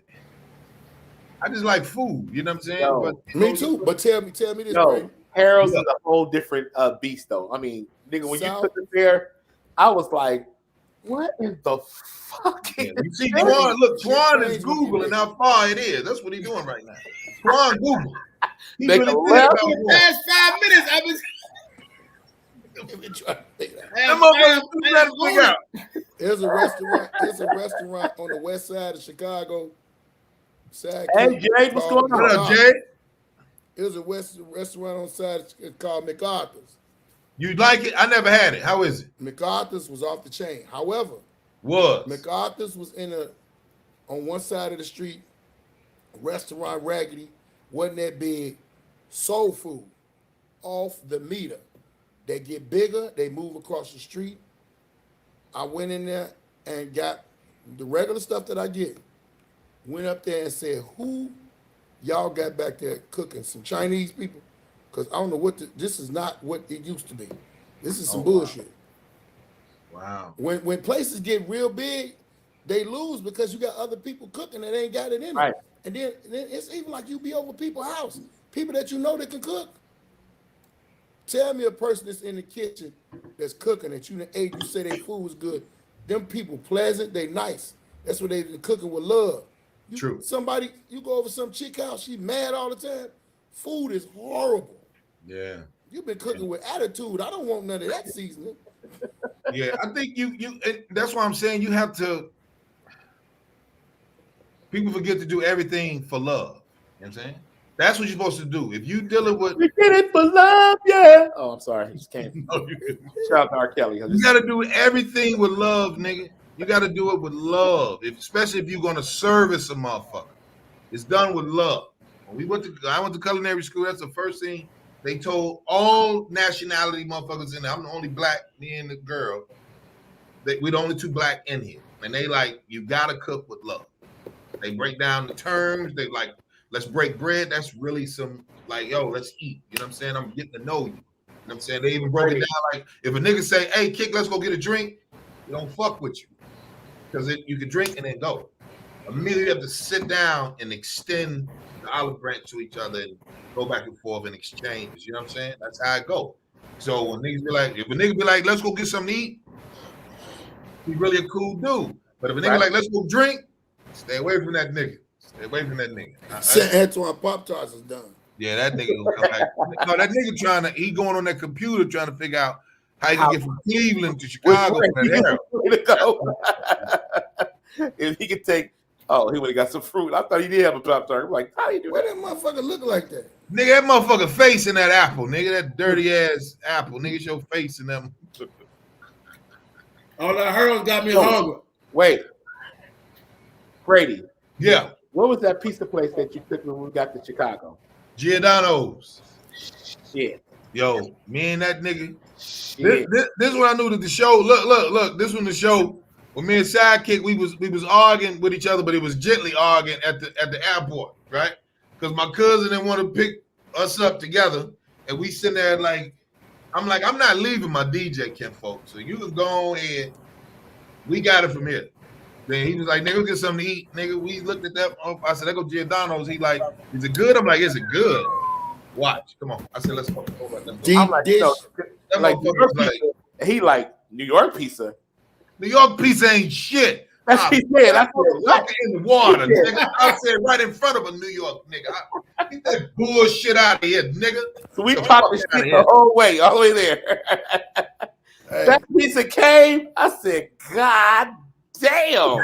I just like food, you know what I'm saying? No, but me too. But tell me this. No, Harold's is a whole different beast, though. I mean, nigga, when you took it there, I was like, "What in the fuck?" Yeah, you see, Twan, look, Twan is Googling how far it is. That's what he's doing right now. Twan Google. He's really for the past 5 minutes, I've been. There's a restaurant on the west side of Chicago. Hey Jay, what's going on? What up, Jay? There's a restaurant on the side called MacArthur's. You like it? I never had it. How is it? MacArthur's was off the chain. However, MacArthur's was on one side of the street, restaurant raggedy, wasn't that big, soul food, off the meter. They get bigger, they move across the street. I went in there and got the regular stuff that I get. Went up there and said, who y'all got back there cooking? Some Chinese people? Because I don't know this is not what it used to be. This is some bullshit. Wow. When places get real big, they lose because you got other people cooking that ain't got it in right. them. And then it's even like you be over people's house. People that you know that can cook. Tell me a person that's in the kitchen that's cooking that you ate, you say their food was good. Them people pleasant, they nice. That's what they cooking with love. True. Somebody, you go over some chick house, she mad all the time. Food is horrible. Yeah. You've been cooking with attitude. I don't want none of that seasoning. Yeah, I think you that's why I'm saying you have to. People forget to do everything for love. You know what I'm saying? That's what you're supposed to do. If you dealing with, we did it for love, yeah. Oh, I'm sorry. He just can't. Shout out to R. Kelly. You got to do everything with love, nigga. You got to do it with love, especially if you're gonna service a motherfucker. It's done with love. When I went to culinary school. That's the first thing they told all nationality motherfuckers in there. I'm the only black, me and the girl. We're the only two black in here, and they like you gotta cook with love. They break down the terms. They like. Let's break bread. That's really some like, yo, let's eat. You know what I'm saying? I'm getting to know you. You know what I'm saying? They even broke it down like, if a nigga say, hey, Kick, let's go get a drink, they don't fuck with you. Because you can drink and then go. Immediately have to sit down and extend the olive branch to each other and go back and forth and exchange. You know what I'm saying? That's how it go. So when niggas be like, if a nigga be like, let's go get something to eat, he's really a cool dude. But if a nigga like, let's go drink, stay away from that nigga. Stay away from that nigga. Said Antoine Pop-Tarts is done. Yeah, that nigga gonna come back. No, that nigga he going on that computer trying to figure out how he can get from Cleveland to Chicago. If he could take, he would have got some fruit. I thought he did have a Pop-Tart. I'm like, how you do Why that? that motherfucker look like that? Nigga, that motherfucker face in that apple, nigga. That dirty ass apple. Nigga, your face in them. All that hurdles got me hungry. Wait. Brady. Yeah. What was that pizza place that you took when we got to Chicago? Giordano's. Shit. Yo, me and that nigga. Shit. This is when I knew that the show. Look. This one the show. When me and Sidekick, we was arguing with each other, but it was gently arguing at the airport, right? Because my cousin didn't want to pick us up together, and we sitting there like, I'm not leaving my DJ kinfolk, so you can go on ahead. We got it from here. Then he was like, nigga, get something to eat. Nigga, we looked at that. I said, I go Giordano's. He like, is it good? I'm like, is it good? Watch. Come on. I said, let's go. I'm like, he like New York pizza. New York pizza ain't shit. That's what he said. That's what in the water, nigga. I said right in front of a New York nigga. Get that bullshit out of here, nigga. So we talked the shit the whole way, all the way there. Hey. That pizza came. I said, God damn.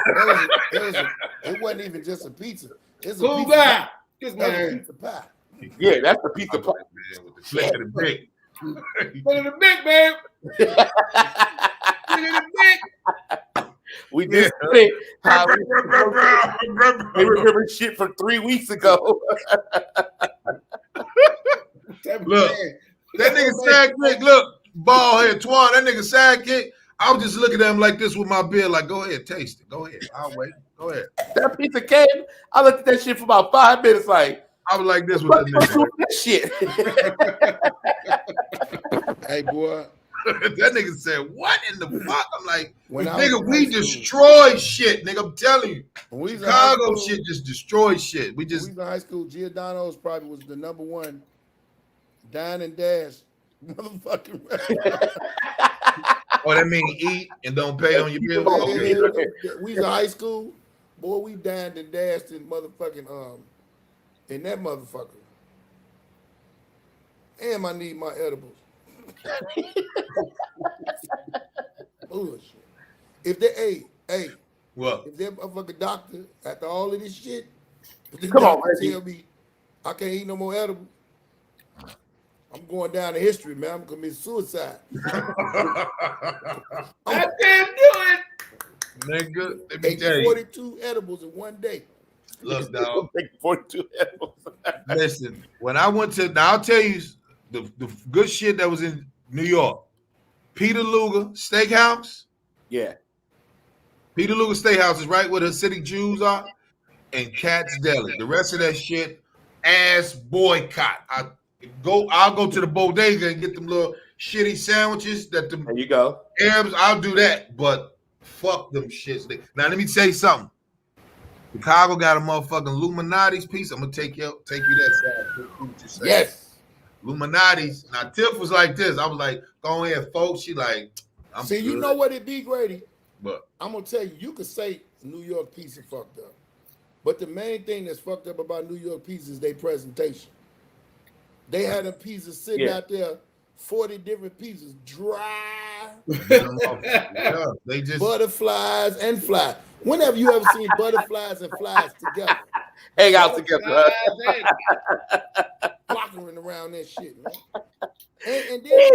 It wasn't even just a pizza. It's a pizza pie. It's a pizza pie. Yeah, that's the pizza pie. Man, with the flick of the brick. Look at the big man. Look at the big. We just said how we remember shit from 3 weeks ago. Look, that nigga Sidekick, look, bald head Antoine, that nigga Sidekick. I was just looking at him like this with my beard, like, go ahead, taste it. Go ahead. I'll wait. Go ahead. That pizza came. I looked at that shit for about 5 minutes, like, I was like this with that nigga. That shit. Hey, boy. That nigga said, what in the fuck? I'm like, nigga, we destroy shit, nigga. I'm telling you. Chicago shit just destroys shit. We was in high school, Giordano's probably was the #1 dine and dash motherfucking restaurant. Oh, that mean eat and don't pay on your bill? We was in high school. Boy, we dined and dashed in motherfucking, in that motherfucker. Damn, I need my edibles. Bullshit. If they, hey, what? If that motherfucking doctor, after all of this shit, come on, tell me I can't eat no more edibles, I'm going down to history, man. I'm gonna commit suicide. I can't do it. Nigga, let me tell you. 42 edibles in one day. Look, dog. 42 edibles. Listen, when I went to, now I'll tell you the good shit that was in New York. Peter Luger Steakhouse. Yeah. Peter Luger Steakhouse is right where the Hasidic Jews are. And Cat's Deli. The rest of that shit, ass boycott. I'll go to the bodega and get them little shitty sandwiches that the there you go. Arabs, I'll do that, but fuck them shits. Now let me tell you something. Chicago got a motherfucking Illuminati's piece. I'm gonna take you that side. Yes. Illuminati's. Now Tiff was like this. I was like, go ahead, folks. She like, I'm see, good. You know what it be, Grady? But I'm gonna tell you, you could say New York pizza fucked up. But the main thing that's fucked up about New York pizza is their presentation. They had a pizza sitting out there, 40 different pizzas, dry. Yeah, they just butterflies and flies. Whenever you ever seen butterflies and flies together, hang out together, flockering around that shit, man. And then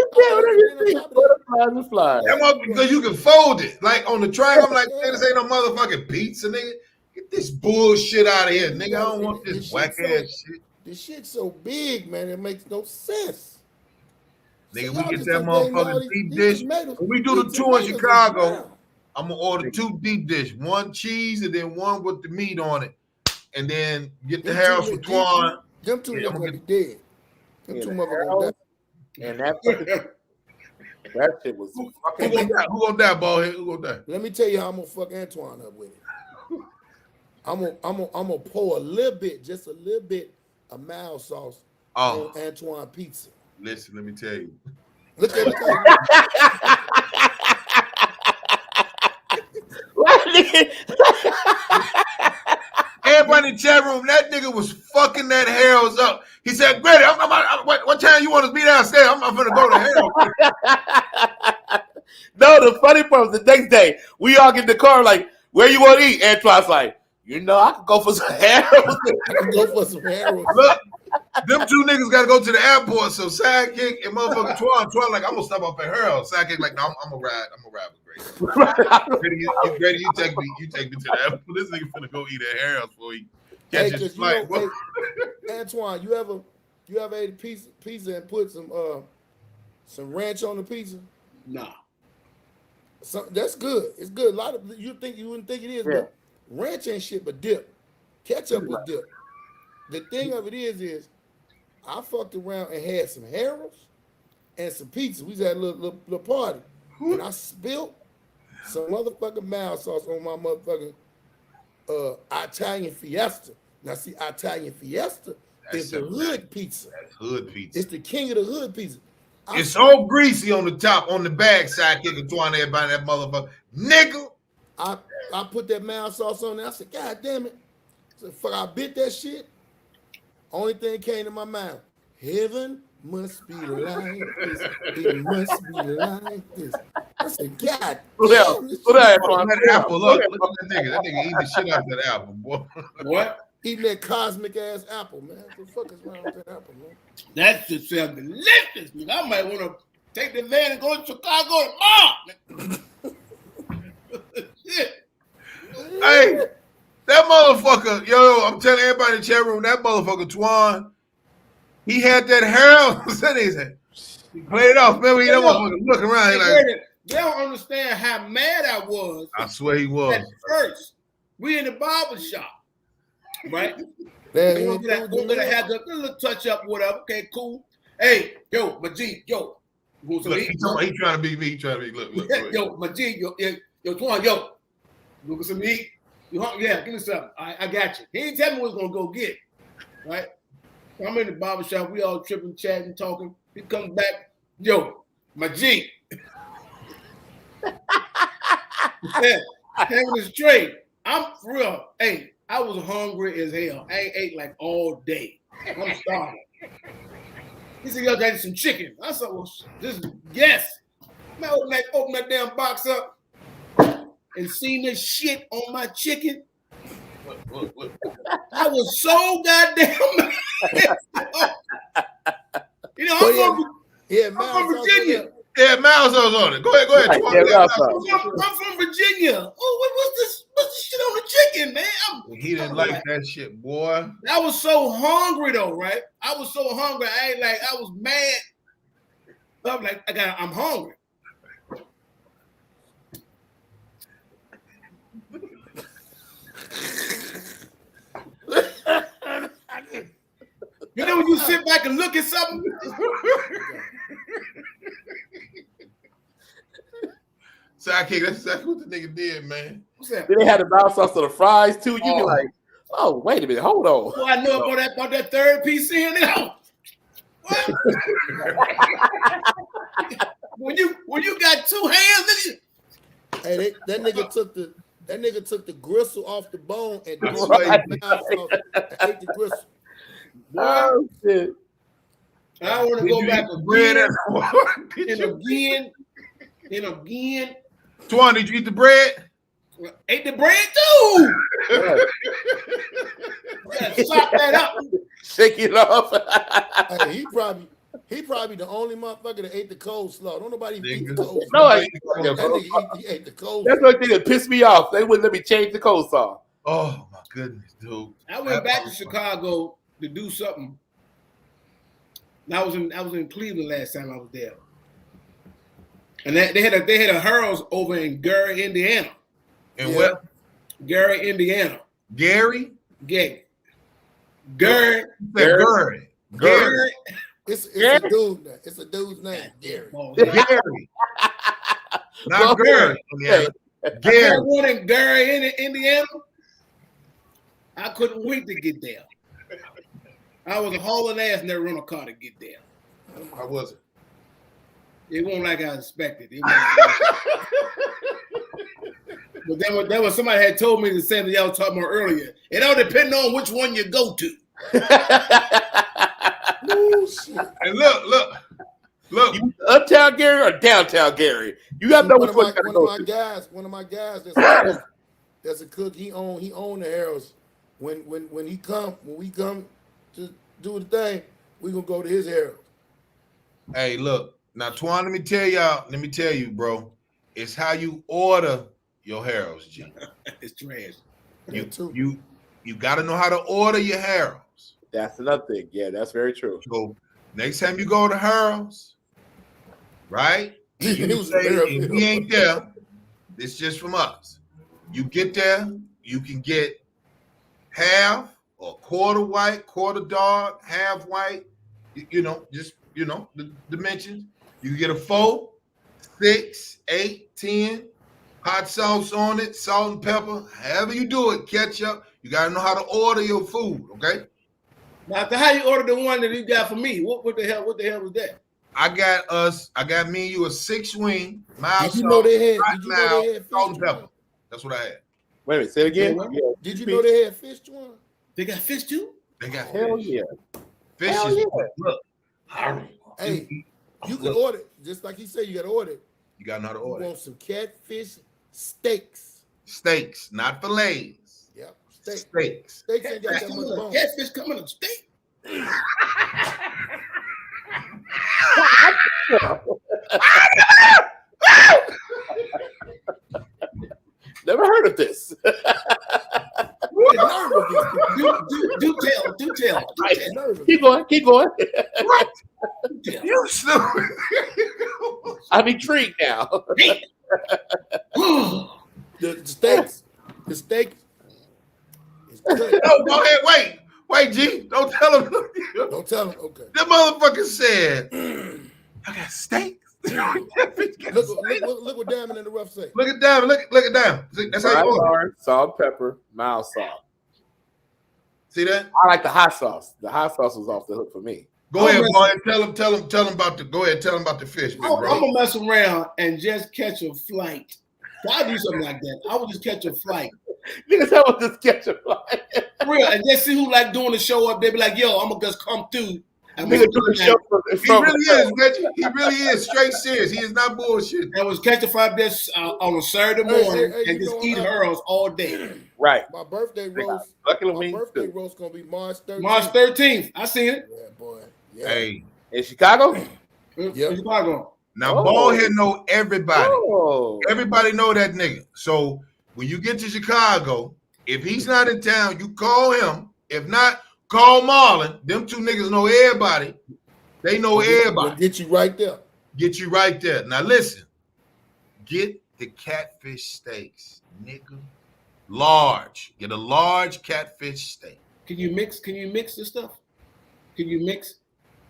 butterflies and flies. Because you can fold it like on the track. I'm like, this ain't no motherfucking pizza, nigga. Get this bullshit out of here, nigga. I don't want this whack ass shit. This shit's so big, man. It makes no sense. Nigga, we get that motherfucking deep dish. When we do the tour in Chicago, I'm gonna order 2 deep dish, 1 cheese and then 1 with the meat on it, and then get the Harold's for Antoine. Them 2 motherfuckers dead. Them 2 motherfuckers dead. And that shit was fucking. Who gonna die, ballhead? Who gonna die? Let me tell you how I'm gonna fuck Antoine up with it. I'm gonna pour a little bit, just a little bit of mild sauce on Antoine pizza. Listen, let me tell you. Look at it. Everybody in the chat room, that nigga was fucking that Harold's up. He said, Grady, what time you want to be downstairs? I'm gonna go to Harold's. No, the funny part was the next day, we all get in the car like, where you want to eat? Antoine's like, you know, I could go for some Harold's. Look, them 2 niggas got to go to the airport. So Sidekick and motherfucking Antoine like, I'm gonna stop off at Harold's. Sidekick like, no, I'm gonna ride with Grady. Grady, you take me to the airport. This nigga finna go eat at Harold's before he catches his flight. Antoine, you ever ate a pizza and put some some ranch on the pizza. Nah. That's good. It's good. A lot of you wouldn't think it is, but ranch ain't shit but dip. Ketchup is dip. The thing of it is I fucked around and had some Harold's and some pizza. We was at a little party, and I spilled some motherfucking mild sauce on my motherfucking Italian Fiesta. Now see, Italian Fiesta is the hood pizza. That's hood pizza. It's the king of the hood pizza. It's so greasy on the top, on the back side, kicking Antoine everybody that motherfucker. Nigga. I put that mild sauce on there. I said, God damn it. I said, fuck, I bit that shit. Only thing came to my mind. Heaven must be like this. It must be like this. I said, God damn. That apple up. Look at that nigga. That nigga eating the shit out that apple, boy. What? Eating that cosmic ass apple, man. What the fuck is wrong with that apple, man? That shit sounds delicious, nigga. I might want to take the man and go to Chicago tomorrow. Shit. Hey, that motherfucker, yo, I'm telling everybody in the chat room, that motherfucker Twan, he had that Harold. He played it off. Remember, that motherfucker looking around. He like, they don't understand how mad I was. I swear he was. At first, we in the barber shop, right? We're gonna have a little touch up, whatever. Okay, cool. Hey, yo, Majid, yo. Look, he trying to be me. He trying to be, look. Yo, Majid, yo, Twan, yo. Look at some meat. You hungry? Yeah, give me something. I got you. He didn't tell me what he was gonna go get. Right? So I'm in the barbershop. We all tripping, chatting, talking. He comes back. Yo, Majid. Having this straight. I'm for real. Hey, I was hungry as hell. I ain't ate like all day. I'm starving. He said, yo, I got some chicken. I said, well, yes. Man, open that damn box up and seen this shit on my chicken. What? I was so goddamn you know, I'm from Virginia. Yeah, mild sauce on it. Go ahead. I'm from Virginia. Oh, what's this shit on the chicken, man? He didn't like that shit, boy. I was so hungry though, right? I was so hungry. I was mad. I'm like, I'm hungry. You know when you sit back and look at something? Sidekick, that's exactly what the nigga did, man. What's that? Then they had the mild sauce to the fries too. You be like, oh, wait a minute, hold on. Well, I know about that third piece in there. when you got two hands, hey, that nigga took the gristle off the bone and ate the gristle. Oh shit! I want to go back and again. Twan, did you eat the bread? Ate the bread too. Chop that up. Shake it off. Hey, he probably the only motherfucker that ate the coleslaw. Don't nobody eat the coleslaw. No, he ate the coleslaw. That's the thing that pissed me off. They wouldn't let me change the coleslaw. Oh my goodness, dude! I went back to Chicago to do something. I was in Cleveland last time I was there, and they had a Harold's over in Gary, Indiana. And what? Gary, Indiana. Gary. Gary. It's a dude. It's a dude's name. Gary. Gary. Not Gary. Gary. Gary. One in Gary, Indiana. I couldn't wait to get there. I was hauling ass in that rental car to get there. How was it? It wasn't like I expected. But then when somebody had told me the same thing y'all was talking about earlier. It all depends on which one you go to. Ooh, shit. And look. You uptown Gary or downtown Gary? You got to know which one. One of my guys that's a cook. He own the Harold's. When we come to do the thing, we gonna go to his Harold's. Hey, look. Now, Twan, let me tell you, bro. It's how you order your Harold's, G. It's trash. You got to know how to order your Harold's. That's another thing. Yeah, that's very true. So next time you go to Harold's, right? You say, if we ain't there, this just from us. You get there, you can get half or quarter white, quarter dark, half white, just the dimensions. You can get a 4, 6, 8, 10, hot sauce on it, salt and pepper, however you do it, ketchup. You gotta know how to order your food, okay? Now, how you order the one that you got for me? What the hell was that? I got me and you a 6-wing, mild Did you know they had? hot, Did you know they had salt and fish? pepper. That's what I had. Wait a minute, say it again. Yeah. Did you know they had fish, Juan? They got fish too? They got Hell fish. yeah. Fish Hell is yeah. look. Hey, you can order just like he said. You got to order. You gotta know how to You order. want some catfish steaks? Steaks, not fillets. Yep, steaks. Steaks. Steaks ain't got that much bone. Catfish coming to steak. Never heard of this. Do tell. Keep going. What? You stupid. I'm intrigued now. The steaks. The steak. Is good. No, go ahead. Wait, G. Don't tell him. Don't tell them. Okay. That motherfucker said, I got steaks. Look what Diamond in the Rough say. Look at Diamond. Look at Diamond. See, that's how you order. Salt, pepper, mild salt. See that? I like the hot sauce. The hot sauce was off the hook for me. Go ahead, boy. Tell him about the. Go ahead. Tell him about the fish. I'm gonna mess around and just catch a flight. I'll do something like that. I would just catch a flight. Niggas, I was just catch a flight. Real, and just see who like doing the show up. They be like, "Yo, I'm gonna just come through." And Nigga do the show he really is, Reggie. He really is straight serious. He is not bullshit. I was catching 5 days on a Saturday morning and just eat hurls all day. Right. My birthday roast. Luckily, My we birthday too. roast gonna be March 13th. March 13th. I seen it. Yeah, boy. Yeah. Hey, In Chicago? In Chicago. now Ballhead know everybody. Oh. Everybody know that nigga. So when you get to Chicago, if he's not in town, you call him. If not, call Marlon. Them two niggas know everybody. They know everybody. We'll get you right there. Get you right there. Now listen. Get the catfish steaks, nigga. Large. Get a large catfish steak. Can you mix the stuff? Can you mix?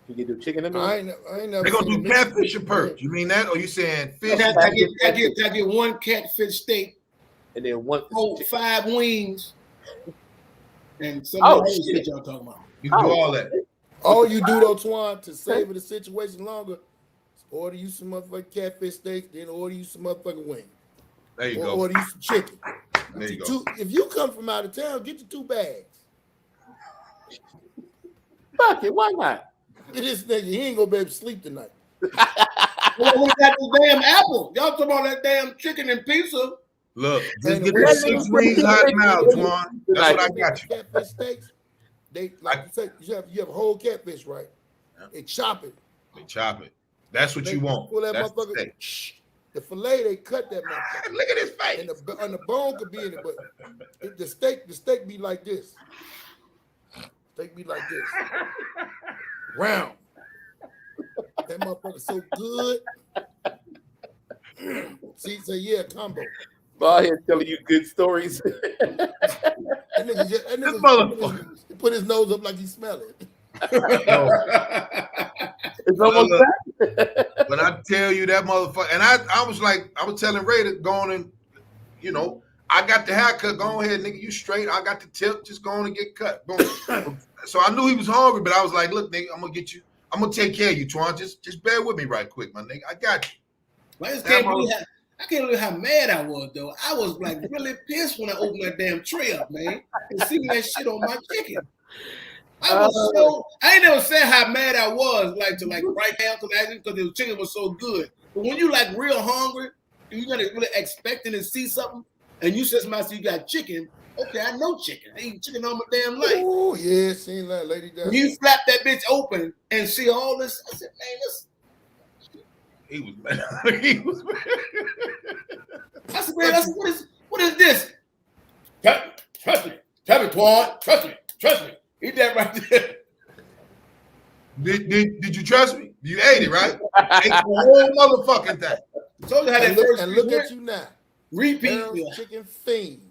You can do chicken and I ain't never. They're gonna seen do a catfish or perch. You mean that? Or you saying fish? I get one catfish steak, and then one 5 wings, and some Oh, other shit. shit y'all talking about. You can do all that. All you do though, Twan, to savor the situation longer, is order you some motherfucking catfish steaks, then order you some motherfucking wings. There you Or go. order you some chicken. There you go. If you come from out of town, get your 2 bags. Fuck it, why not? Get this nigga, he ain't gonna be able to sleep tonight. Well, we got the damn apple. Y'all talking about that damn chicken and pizza? Look, And just get the the way 6 wings hot now, Twan. That's what I got you. Catfish steaks, they like you say, you have a whole catfish, right? Yeah. They chop it. They chop it. That's what They you want. pull that That's the motherfucker. steak. The fillet, they cut that motherfucker. Look at his face. And the bone could be in it, but the steak be like this. Steak be like this. Round. That motherfucker so good. See, say yeah, combo. Ball here telling you good stories. That nigga, that This nigga motherfucker. he put his nose up like he smell it. It's almost Look, that. But I tell you that motherfucker, and I was telling Ray to go on and, I got the haircut. Go ahead, nigga, you straight. I got the tip. Just go on and get cut. Boom. So I knew he was hungry, but I was like, look, nigga, I'm gonna get you. I'm gonna take care of you, Twan. Just bear with me right quick, my nigga. I got you. I can't believe how mad I was though. I was like really pissed when I opened that damn tray up, man, and seeing that shit on my chicken. I ain't never said how mad I was, like right now, because the chicken was so good. But when you like real hungry, and you gotta really expecting to see something, and you said somebody you got chicken. Okay, I know chicken. I eat chicken all my damn life. Oh yeah, seen that lady down. When you flap that bitch open and see all this, I said, man, this. He was mad. He was mad. I said, man, what is this? Trust me, Twan. Trust me. Eat that right there. Did you trust me? You ate it, right? Ate the whole motherfucking thing. So you had that first and look at you now. repeat. Harold's chicken fiend.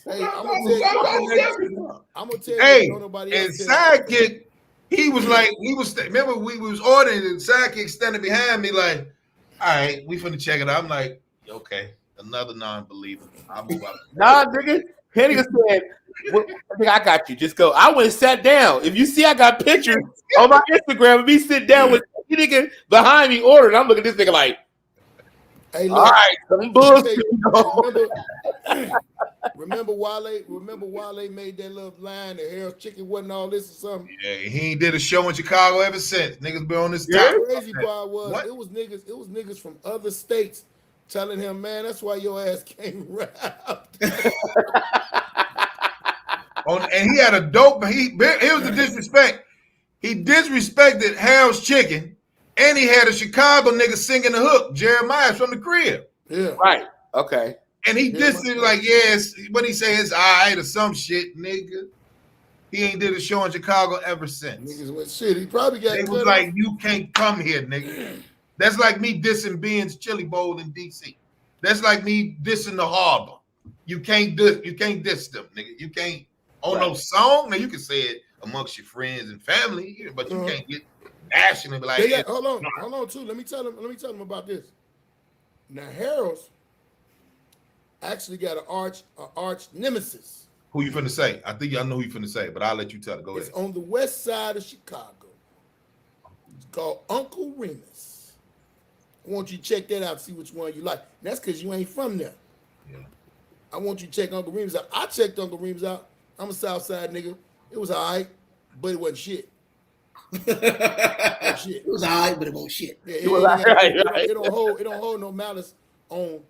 Hey, I'm gonna tell you. Hey, don't nobody and else Sidekick, he was like, remember we was ordering and Sidekick standing behind me like, all right, we finna check it out. I'm like, okay, another non-believer. I'll move out. Nah, nigga. Henry said, nigga, I got you. Just go. I went and sat down. If you see, I got pictures on my Instagram of me sitting down with you nigga behind me ordering. I'm looking at this nigga like, hey, look, all right, some bullshit. Remember Wale made that little line that Harold's chicken wasn't all this or something? Yeah, he ain't did a show in Chicago ever since. Niggas been on this Yeah. top. The crazy part was it was niggas from other states telling him, man, that's why your ass came around. And he had a dope. Here's the disrespect. He disrespected Harold's Chicken, and he had a Chicago nigga singing the hook, Jeremiah from the crib. Yeah, Right. Okay. And he dissed it like, yes, what he say is all right or some shit, nigga. He ain't did a show in Chicago ever since. niggas went shit. He probably got. It was like, you can't come here, nigga. That's like me dissing Ben's Chili Bowl in DC. That's like me dissing the Harbor. You can't diss them, nigga. You can't on no song. Now you can say it amongst your friends and family, but you can't get national and be like, hold on too. Let me tell them about this. Now Harold's actually got an arch nemesis. who you finna say? I think y'all know who you finna say, but I'll let you tell it. Go ahead. It's on the west side of Chicago. It's called Uncle Remus. I want you to check that out, see which one you like. And that's because you ain't from there. Yeah. I want you to check Uncle Remus out. I checked Uncle Remus out. I'm a South Side nigga. It was all right, but it wasn't shit. It was all right, but it wasn't shit. Yeah, It was all right. it don't hold no malice on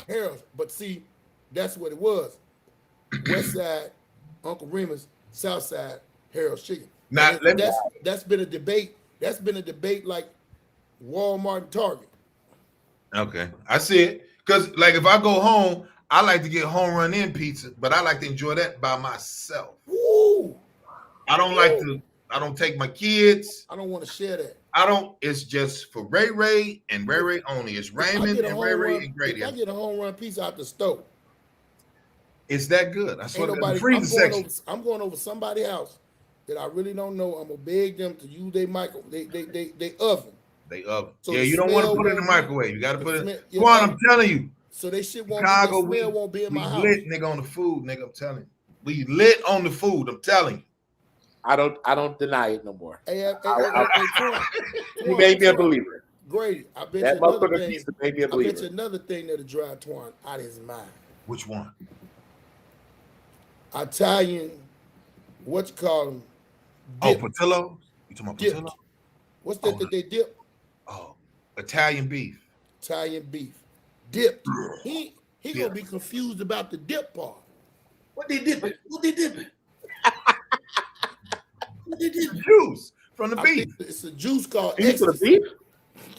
Harold's. But see, that's what it was. West Side, Uncle Remus, South Side, Harold's Chicken. Now, That's been a debate. That's been a debate like Walmart and Target. Okay, I see it. Because like if I go home, I like to get home run in pizza, but I like to enjoy that by myself. Woo! I don't take my kids. I don't want to share that. It's just for Ray Ray and Ray Ray only. It's Raymond and Ray Ray and Grady. If I get a home run pizza out the stove, it's that good. I swear to God. nobody, The freezer section. I'm going over somebody's house that I really don't know. I'm gonna beg them to use their they oven. They oven. So yeah, the you don't want to smell put it in the won't microwave. You got to the put it. smell- Quan, I'm telling you. So they shit won't Chicago, be, the smell won't be in my house. lit, nigga, on the food, nigga. I'm telling you. We lit on the food. I'm telling you. I don't deny it no more. Hey, You made me a believer. Grady, I bet That you another motherfucker thing. pizza made me a I bet you believer. another thing that'll drive Antoine out of his mind. Which one? Italian, what you call them? Oh, Patillo? You talking about Dipped. Patillo? What's that they dip? Oh, Italian beef. Italian beef. Dipped. He gonna be confused about the dip part. What they did? What they did? What they did? Juice from the I beef. think it's a juice called You for the ecstasy.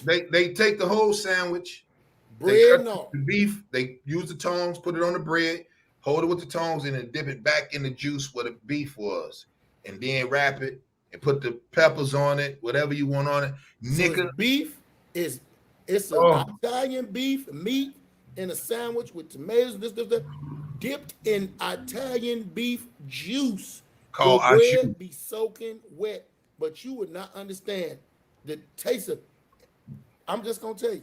beef? They take the whole sandwich, they Bread, cut no. the beef, they use the tongs, put it on the bread, hold it with the tongs, and then dip it back in the juice where the beef was, and then wrap it and put the peppers on it, whatever you want on it. So Nigga, it's beef is it's an Italian beef meat in a sandwich with tomatoes, this, dipped in Italian beef juice. called Your bread anshu. be soaking wet, but you would not understand the taste of. I'm just gonna tell you.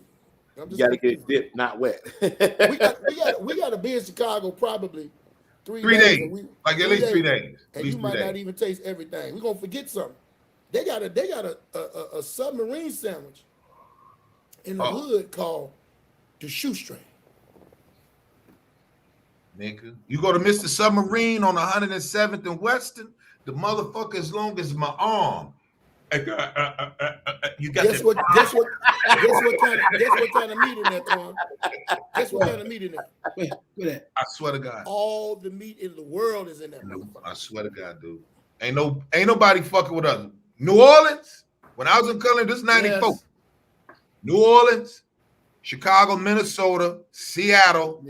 You gotta get dipped, not wet. we got to be in Chicago probably 3 days. and Like at least 3 days. and you might not even taste everything. We're gonna forget something. They got a submarine sandwich in the hood called the shoestring. Nigga. You go to Mr. Submarine on 107th and Western, the motherfucker as long as my arm. You got Guess what kind of meat in there, Tom? Guess what kind of meat in there? What I swear to God. All the meat in the world is in that motherfucker. I swear to God, dude. Ain't nobody fucking with us. New Orleans, when I was in Cullen, this is 94. Yes. New Orleans, Chicago, Minnesota, Seattle,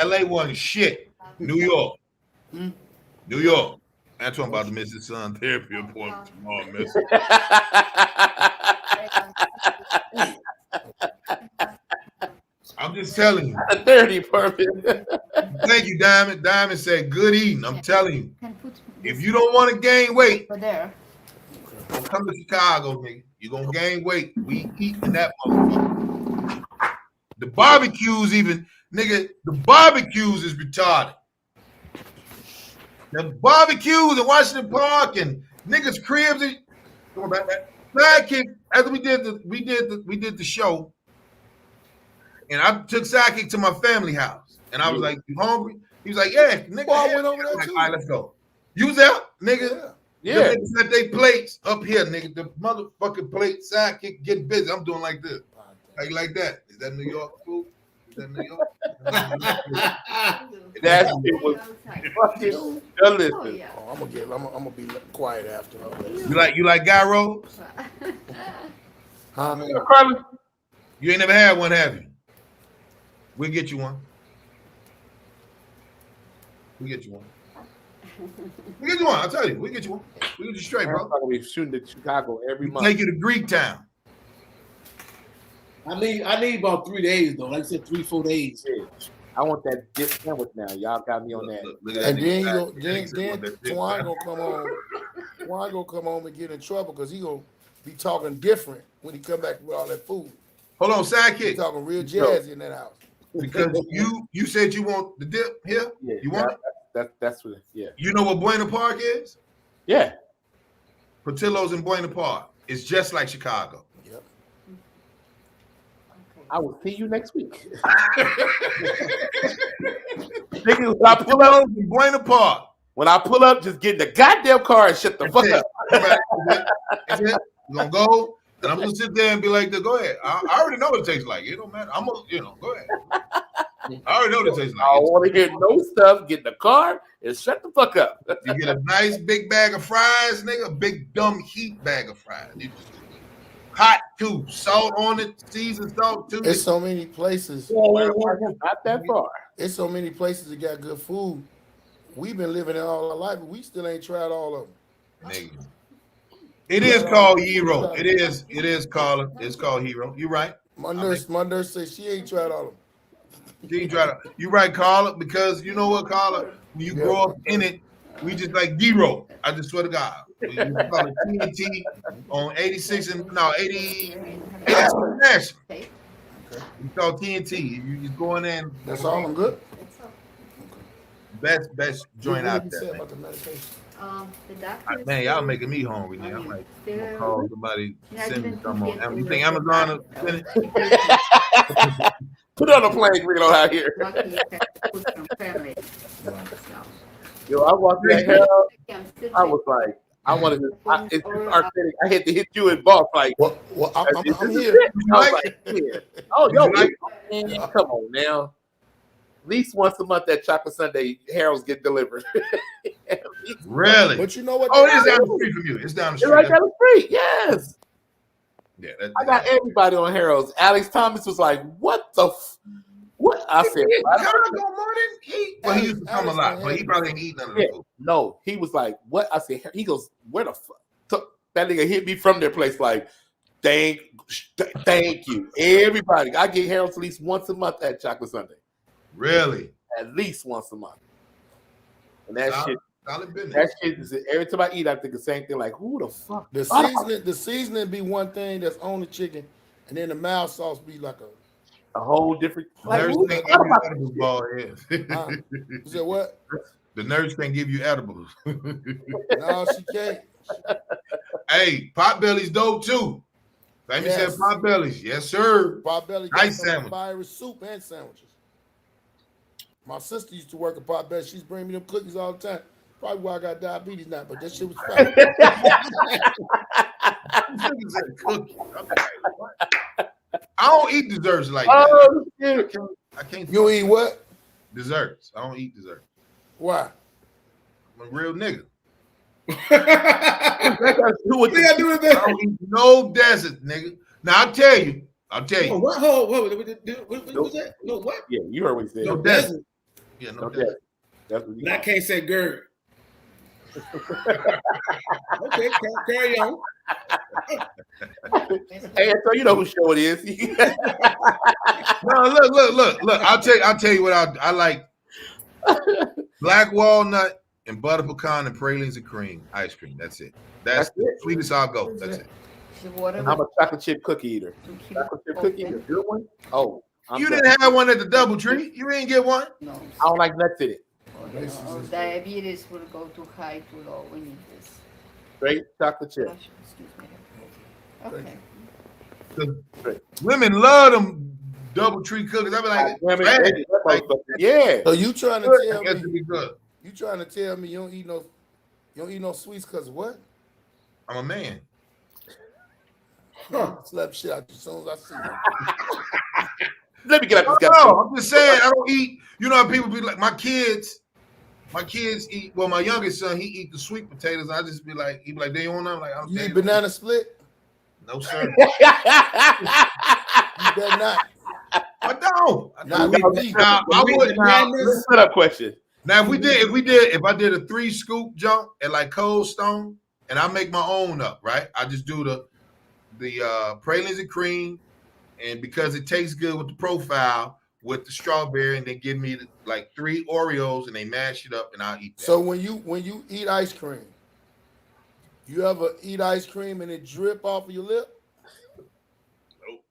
LA wasn't shit. New York. New York. Antoine about to miss his son therapy appointment tomorrow, miss. I'm just telling you. The dirty department. Thank you, Diamond. Diamond said, good eating. I'm telling you. If you don't want to gain weight, don't come to Chicago, nigga. You're going to gain weight. We eat in that motherfucker. The barbecues even, nigga, the barbecues is retarded. The barbecues in Washington Park and niggas' cribs. Going back that. Sidekick, after we did the show, and I took Sidekick to my family house. And I was like, you hungry? He was like, yeah, nigga. Well, I went over there like, too. all right, let's go. You was out, nigga? Yeah. The niggas had their plates up here, nigga. The motherfucking plate, Sidekick getting busy. I'm doing like this. Like that. Is that New York food? Is that New York? That shit was fucking delicious. Oh, I'm gonna be quiet after. You like gyros? Huh? Carly? You ain't never had one, have you? We'll get you one. We'll get you one. We'll get you one. I'll tell you. We'll get you one. We'll get you straight, bro. I'm gonna be shooting to Chicago every month. Take you to Greek town. I need about 3 days though. Like I said, 3-4 days. Yeah. I want that dip sandwich now. Y'all got me on that. Look at And that then nigga. Twan gonna come home. Twan gonna come home and get in trouble because he gonna be talking different when he come back with all that food. Hold on, He Sidekick. talking real jazzy in that house. Because you said you want the dip here. Yeah, You want it? that's what. Yeah. You know what Buena Park is? Yeah. Portillo's in Buena Park. It's just like Chicago. Yep. I will see you next week. Nigga, when I pull up, Portillo's in Buena Park. just get in the goddamn car and shut the fuck up. That's it. You're gonna go, and I'm gonna sit there and be like, go ahead. I already know what it tastes like. It don't matter. I'm gonna, go ahead. I already know what it tastes like. I don't want to hear no stuff. Get in the car and shut the fuck up. You get a nice big bag of fries, nigga, a big dumb heat bag of fries. Hot too, salt on it, seasoned salt too. It's so many places. Not that far. It's so many places that got good food. We've been living it all our life, but we still ain't tried all of them. Nigga. It is called Hero. It's called Hero. You right. My nurse says she ain't tried all of them. You right, Carla, because you know what, Carla? When you grow up in it, we just like Hero. I just swear to God. We call it TNT on 86 and 80 National. We call TNT. You just go in there and That's all. I'm good. best joint What out you there. say Man. about the medication? The doctor Man, y'all making me hungry now. I'm like, I'm gonna call somebody, send me some on. You think Amazon will send it? Put it on a plane, bring it on out here. Yo, I walked that hell. I was like, I wanted to. It's archaic. I had to hit you in boss like. Well, I'm here. I was like, yeah. Oh, yo, man, come on now. At least once a month that Chocolate Sunday Harold's get delivered. Really? But you know what? Oh, it is down the street from you. It's down the It's street. right down the street. Yes. Yeah, I got everybody on Harold's. Alex Thomas was like, "What the? What?" I said, Chicago morning. Well, he used to come a lot, but he probably ain't eat none of the food. "No." He was like, "What?" I said, "He goes, where the fuck?" So that nigga hit me from their place like, "Thank you, everybody." I get Harold's at least once a month at Chocolate Sunday. Really? At least once a month. And that Solid business. that shit is every time I eat, I think the same thing. Like, who the fuck? The seasoning be one thing that's on the chicken, and then the mild sauce be like A whole different. Like, Nurse who can't the give you fuck? edibles, ball head. you said what? The nurse can't give you edibles. No, she can't. Hey, Potbelly's dope too. Family Yes. said Potbelly's. Yes, sir. Potbelly Nice got sandwich. fiery soup and sandwiches. My sister used to work at Potbelly. She's bringing me them cookies all the time. Probably why I got diabetes now, but that shit was fire. I don't eat desserts like that. Oh shit! I can't. You eat what? Desserts. I don't eat desserts. Why? I'm a real nigga. That got to do with What you gotta do with that? I don't eat no desert, nigga. Now I'll tell you. Oh, what? What was that? No, what? Yeah, you heard what he said. No No desert. desert. Yeah, no No desert. desert. That's what But I can't say GERD. Okay, carry on. Hey, so you know whose show it is. No, look. I'll tell you what I like. Black walnut and butter pecan and pralines and cream ice cream. That's it. That's the sweetest I'll go. That's it. I'm a chocolate chip cookie eater. Chocolate chip cookie eater. Good one. Oh, you didn't have one at the DoubleTree. You didn't get one. No. I don't like nuts in it. Diabetes will go too high, too low. We need this. Straight chocolate chip. Excuse me. Okay. Women love them DoubleTree cookies. I be like, yeah. So you trying to tell me? You trying to tell me you don't eat no sweets because of what? I'm a man. Slap shit out you as soon as I see you. Let me get up this guy. No, I'm just saying I don't eat. You know how people be like, my kids eat. Well, my youngest son, he eat the sweet potatoes. I just be like, he be like, they don't want them. Like, you eat banana split? No, sir. You better not. I don't. I wouldn't. Let's put up question. Now, if I did a 3 scoop jump at like Cold Stone, and I make my own up, right? I just do the pralines and cream, and because it tastes good with the profile with the strawberry, and they give me like 3 Oreos and they mash it up, and I'll eat that. So when you eat ice cream, you ever eat ice cream and it drip off of your lip? Nope.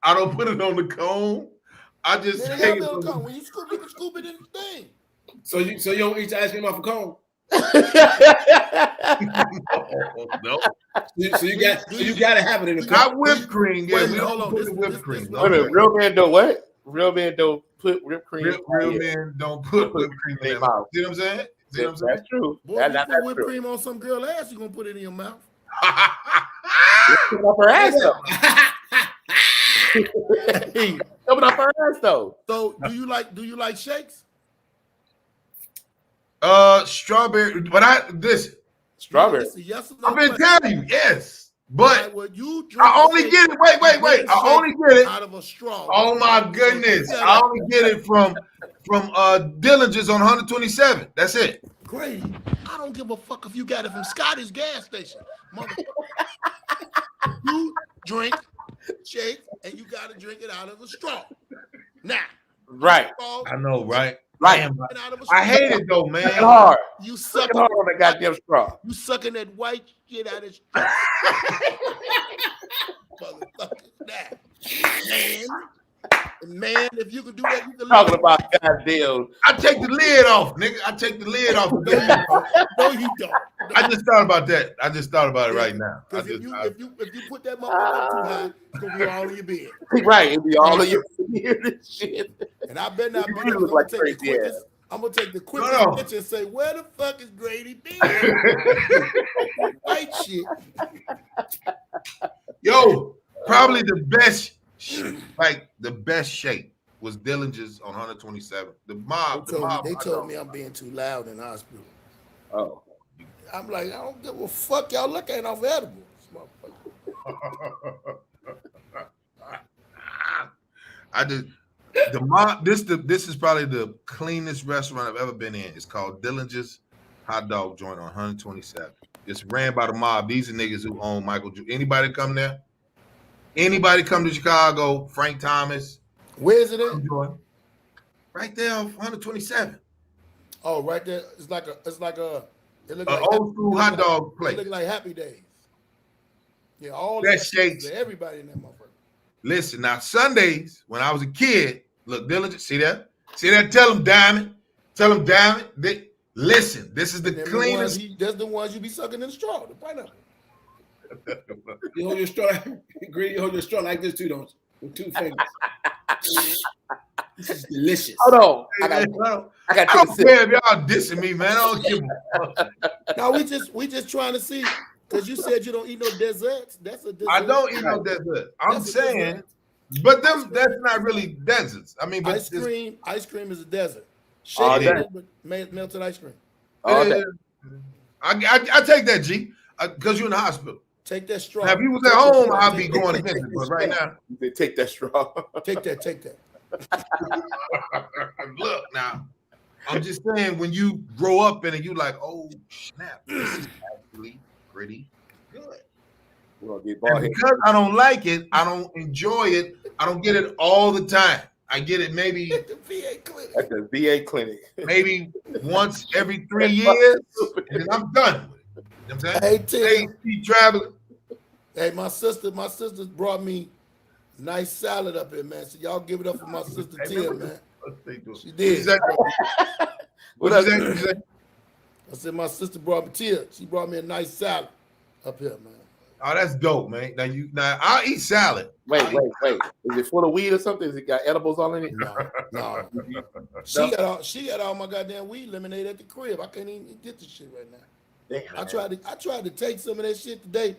I don't put it on the cone. I just take it on the cone. When you scoop, you can scoop it in the thing. So you don't eat your ice cream off a cone? No. So you got to have it in the cone. Not whipped cream. Yeah, we hold don't on. put the whipped cream. Wait a minute, real men don't what? Real men don't put whipped cream. Real men don't put whipped cream in their mouth. See what I'm saying? That's true. Boy, if you put whipped cream on some girl ass, you gonna put it in your mouth. Coming up her ass though. Coming up her ass though. So do you like shakes? Strawberry, but strawberry. Yes or no I've been question. telling you, yes. But Like, you I only get it. Wait. I only get it out of a straw. Oh my goodness! I only get it from Dillinger's on 127. That's it. Great. I don't give a fuck if you got it from Scotty's gas station. Motherfucker. You drink shake and you gotta drink it out of a straw. Now. Right. I know, right? Right. I hate it though, man. Hard. You suck hard on that goddamn straw. You sucking that white shit out of straw. Motherfucker. Man, if you could do that, you could talking about goddamn. I take the lid off, nigga. I take the lid off. No, you don't. I just thought about that. I just thought about it right now. Because if you put that motherfucker too high, it's gonna be all in your bed. Right, it'll be all in your shit. And I bet not be I'm gonna take the quickest picture and say, where the fuck is Grady been? White shit. Yo, probably the best shape was Dillinger's on 127. They told me I'm being too loud in the hospital. Oh. I'm like, I don't give a fuck. Y'all look at off edibles. This is probably the cleanest restaurant I've ever been in. It's called Dillinger's Hot Dog Joint on 127. It's ran by the mob. These are niggas who own Michael. Anybody come there? Anybody come to Chicago? Frank Thomas. Where is it at? Right there on 127. Oh, right there. It looks like old school hot dog place. It look like Happy Days. Yeah, all that shakes. Everybody in that motherfucker. Listen, now Sundays when I was a kid, look, Dillinger, see that? Tell them Diamond. Listen, this is the cleanest. That's the ones you be sucking in the straw, the pineapple. You hold your straw, Green. You hold your straw like this too, don't you? With 2 fingers. This is delicious. Hold on, I got. I don't care if y'all dissing me, man. I don't give a fuck. No, we just trying to see because you said you don't eat no desserts. That's a dessert. I don't eat no dessert. I'm saying, but that's not really deserts. I mean, but ice cream is a desert. Shake with melted ice cream. I take that, G, because you're in the hospital. Take that straw. Now, if you was at home, I'd be going against it. But right now, take that straw. Take that. Look now. I'm just saying, when you grow up in it, you like, oh snap, this is actually pretty good. We're gonna get bald And head. because I don't like it, I don't enjoy it. I don't get it all the time. I get it maybe The VA clinic. At the VA clinic. maybe once every 3 years, and then I'm done with it. You know what I'm saying? Hey, Tim. Hey, keep traveling. Hey, my sister brought me nice salad up here, man. So y'all give it up for my sister Tim, man. She did. What you say? I said my sister brought me Tia. She brought me a nice salad up here, man. Oh, that's dope, man. Now I'll eat salad. Wait. Is it full of weed or something? Is it got edibles all in it? No. She got all my goddamn weed lemonade at the crib. I can't even get the shit right now. Damn, I tried to take some of that shit today.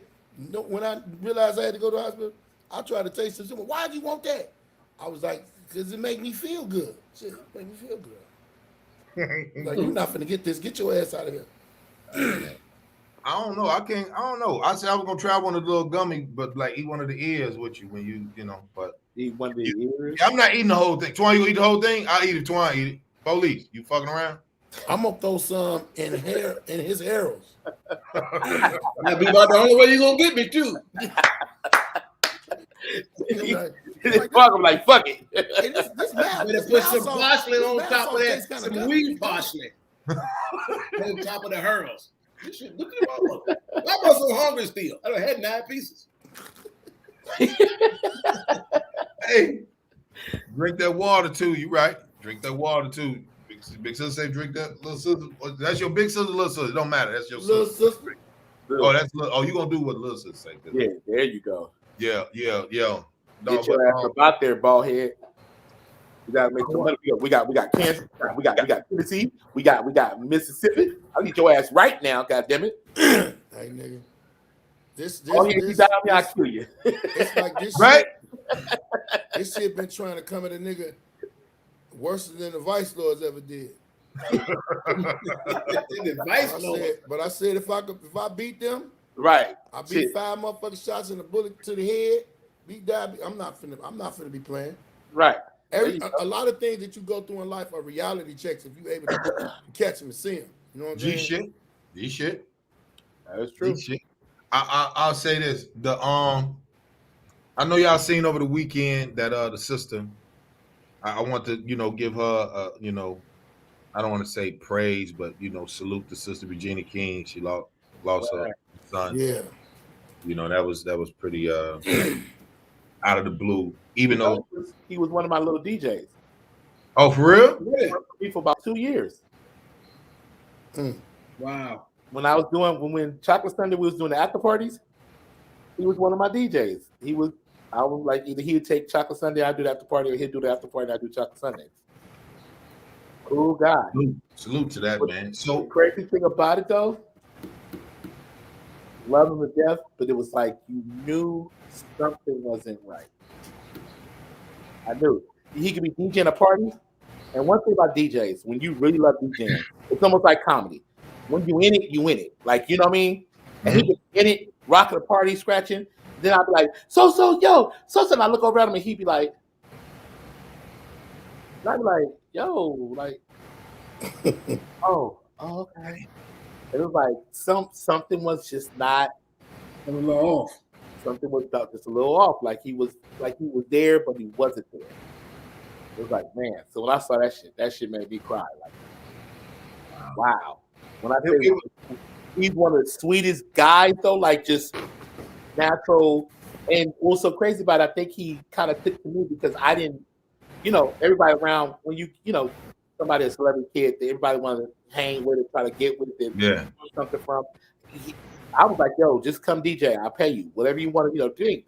When I realized I had to go to the hospital, I tried to take some. Why do you want that? I was like, because it make me feel good. Shit, make me feel good. Like, you're not finna get this. Get your ass out of here. I don't know. I don't know. I said I was gonna try one of the little gummy, but like eat one of the ears with you when you know. But eat one of the ears. I'm not eating the whole thing. Twine, you eat the whole thing? I'll eat it. Twine, eat it. Police, you fucking around? I'm gonna throw some in his arrows. That'd be about the only way you're gonna get me too. I'm like, fuck it. Hey, this mouth, Better put some parsley on top of that, some weed parsley on top of the hurls. Look at the I'm so hungry still. I done had 9 pieces. Hey, drink that water too. You right? Drink that water too. Big sister say drink that. Little sister, that's your big sister. Little sister, it don't matter. That's your little sister. Oh, that's you gonna do what little sister say? Yeah, there you go. Yeah. No, get your ass about there, bald head. We gotta make some money. We got Kansas. We got Tennessee. We got Mississippi. I'll get your ass right now. God damn it! Hey nigga, this I'll kill you. It's like this right? Shit, this shit been trying to come at a nigga worse than the vice lords ever did. But I said if I beat them, right? I beat 5 motherfucking shots and a bullet to the head. Beat that. I'm not finna be playing. Right. A lot of things that you go through in life are reality checks if you able to catch them and see them. You know what I'm saying? G shit. That's true. G shit. I'll say this. I know y'all seen over the weekend that the sister. I want to give her I don't want to say praise, but salute the sister Regina King. She lost her son. Yeah. That was pretty out of the blue. Even though he was one of my little DJs. Oh, for real? He worked for me for about 2 years. Wow. When Chocolate Sunday we was doing the after parties, he was one of my DJs. I was like, either he would take Chocolate Sunday, I'd do the after party, or he'd do the after party, and I'd do Chocolate Sunday. Cool guy. Salute to that, man. So the crazy thing about it though, love him to death, but it was like you knew something wasn't right. I knew. He could be DJing a party. And one thing about DJs, when you really love DJing, it's almost like comedy. When you in it, you in it. Like, you know what I mean? And he could be in it, rocking a party, scratching. Then I'd be like, and I look over at him and he'd be like, and I'd be like, yo, like, oh, okay. It was like something was just not a little off. Something was just a little off. Like he was there, but he wasn't there. It was like, man. So when I saw that shit made me cry. Like, wow. When I say he's one of the sweetest guys, though, like just natural. And what's so crazy about it, I think he kind of took to me because I didn't, everybody around when somebody a celebrity kid, everybody wanted to hang with it, try to get with it, yeah, something from. I was like, yo, just come DJ. I'll pay you whatever you want to, drink.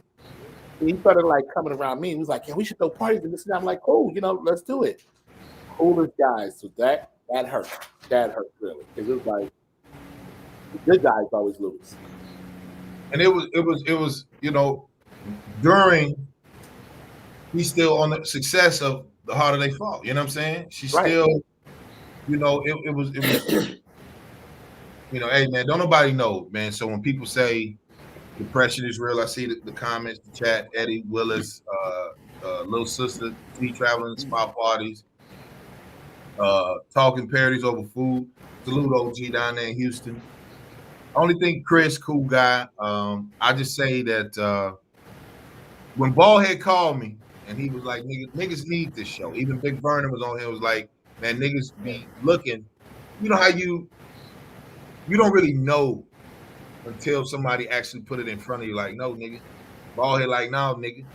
And he started like coming around me. He was like, yeah, we should throw parties and this and that. I'm like, cool, let's do it. Coolest guys. So that hurt. That hurt really. Because it was like the good guys always lose. And it was during he's still on the success of the harder they fall. You know what I'm saying? She's still, it was hey man, don't nobody know, man. So when people say depression is real, I see the comments, the chat, Eddie Willis, little sister, me traveling to spot parties. talking parodies over food. Salute OG down there in Houston. Only thing, Chris, cool guy. I just say that when Ballhead called me and he was like, niggas need this show. Even Big Vernon was on here, was like, man, niggas be looking. You know how you don't really know until somebody actually put it in front of you, like, no, nigga. Ballhead like, no, nigga.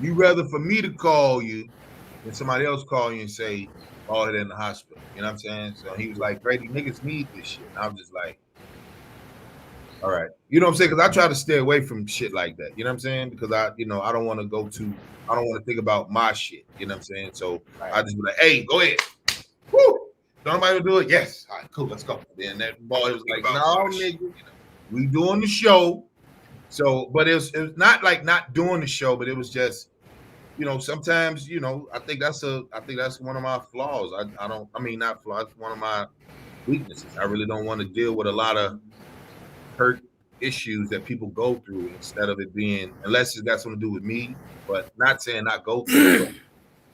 You rather for me to call you than somebody else call you and say, Ballhead in the hospital. You know what I'm saying? So he was like, Grady, niggas need this shit. And I was just like, all right. You know what I'm saying? Because I try to stay away from shit like that. You know what I'm saying? Because I don't want to I don't want to think about my shit. You know what I'm saying? So I just be like, hey, go ahead. Woo! Don't nobody do it? Yes. All right, cool. Let's go. Then that boy was like, no, nigga. We doing the show. So, but it was not like not doing the show, but it was just, sometimes, I think that's one of my flaws. Not flaws, one of my weaknesses. I really don't want to deal with a lot of hurt issues that people go through instead of it being, unless it's got something to do with me, but not saying not go through it.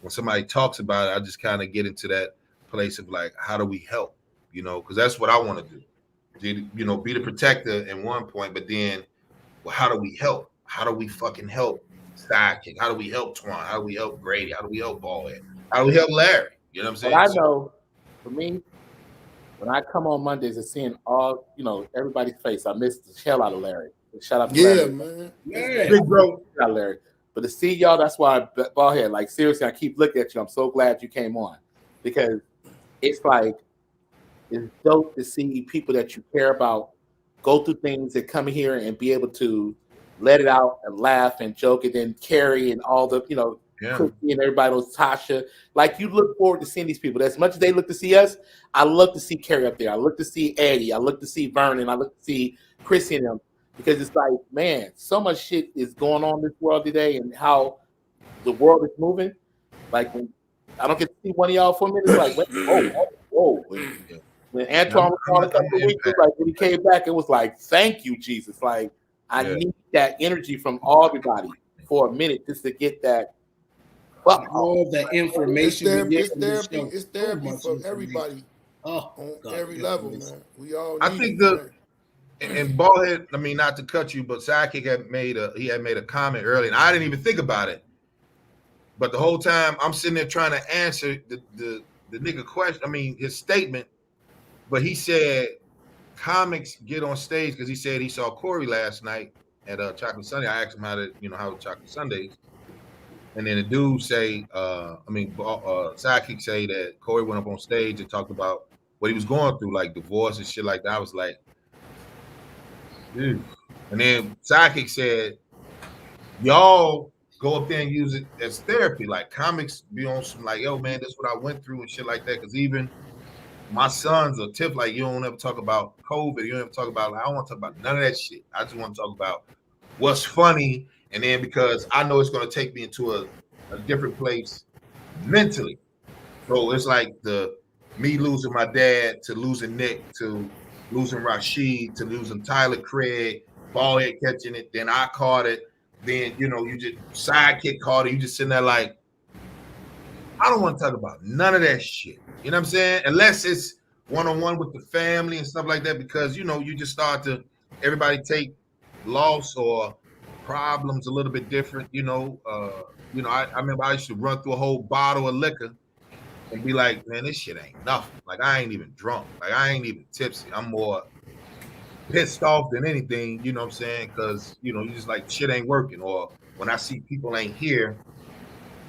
When somebody talks about it, I just kind of get into that place of like, how do we help? Because that's what I want to do. Be the protector at one point, but then, well, how do we help? How do we fucking help Sidekick? How do we help Twan? How do we help Grady? How do we help Ballhead? How do we help Larry? You know what I'm saying? But I know, for me, when I come on Mondays and seeing all, everybody's face, I miss the hell out of Larry. Shout out to Larry. Man. Yeah, big bro. Shout out Larry. But to see y'all, that's why Ballhead, like, seriously, I keep looking at you. I'm so glad you came on, because it's like, it's dope to see people that you care about go through things and come here and be able to let it out and laugh and joke, and then Carrie and all the, Cookie and everybody else, Tasha. Like, you look forward to seeing these people. As much as they look to see us, I love to see Carrie up there. I look to see Eddie. I look to see Vernon. I look to see Chrissy and them, because it's like, man, so much shit is going on in this world today and how the world is moving. Like, I don't get to see one of y'all for a minute. It's like, whoa. When Antoine was on a couple of weeks, like, when he came back, it was like, thank you, Jesus. Like, I need that energy from everybody for a minute just to get that. All the information. It's therapy for everybody on every level, man. We all need I think and Ballhead, not to cut you, but Sidekick had made a comment earlier, and I didn't even think about it. But the whole time I'm sitting there trying to answer the nigga question, his statement. But he said comics get on stage because he said he saw Corey last night at Chocolate Sunday. I asked him how the Chocolate Sundays. And then the dude say, Sidekick say that Corey went up on stage and talked about what he was going through, like divorce and shit like that. I was like, dude. And then Sidekick said, y'all go up there and use it as therapy. Like, comics be on some like, yo, man, that's what I went through and shit like that. Because even my sons are tip, like, you don't ever talk about COVID. You don't ever talk about, I don't want to talk about none of that shit. I just want to talk about what's funny. And then because I know it's going to take me into a different place mentally. So it's like me losing my dad to losing Nick to losing Rashid to losing Tyler Craig, Ballhead catching it. Then I caught it. Then, you just Sidekick caught it. You just sitting there like, I don't want to talk about none of that shit. You know what I'm saying? Unless it's one-on-one with the family and stuff like that, because, you just start to, everybody take loss or problems a little bit different. I remember I used to run through a whole bottle of liquor and be like, man, this shit ain't nothing. Like, I ain't even drunk. Like, I ain't even tipsy. I'm more pissed off than anything, you know what I'm saying? Because, you just like, shit ain't working. Or when I see people ain't here,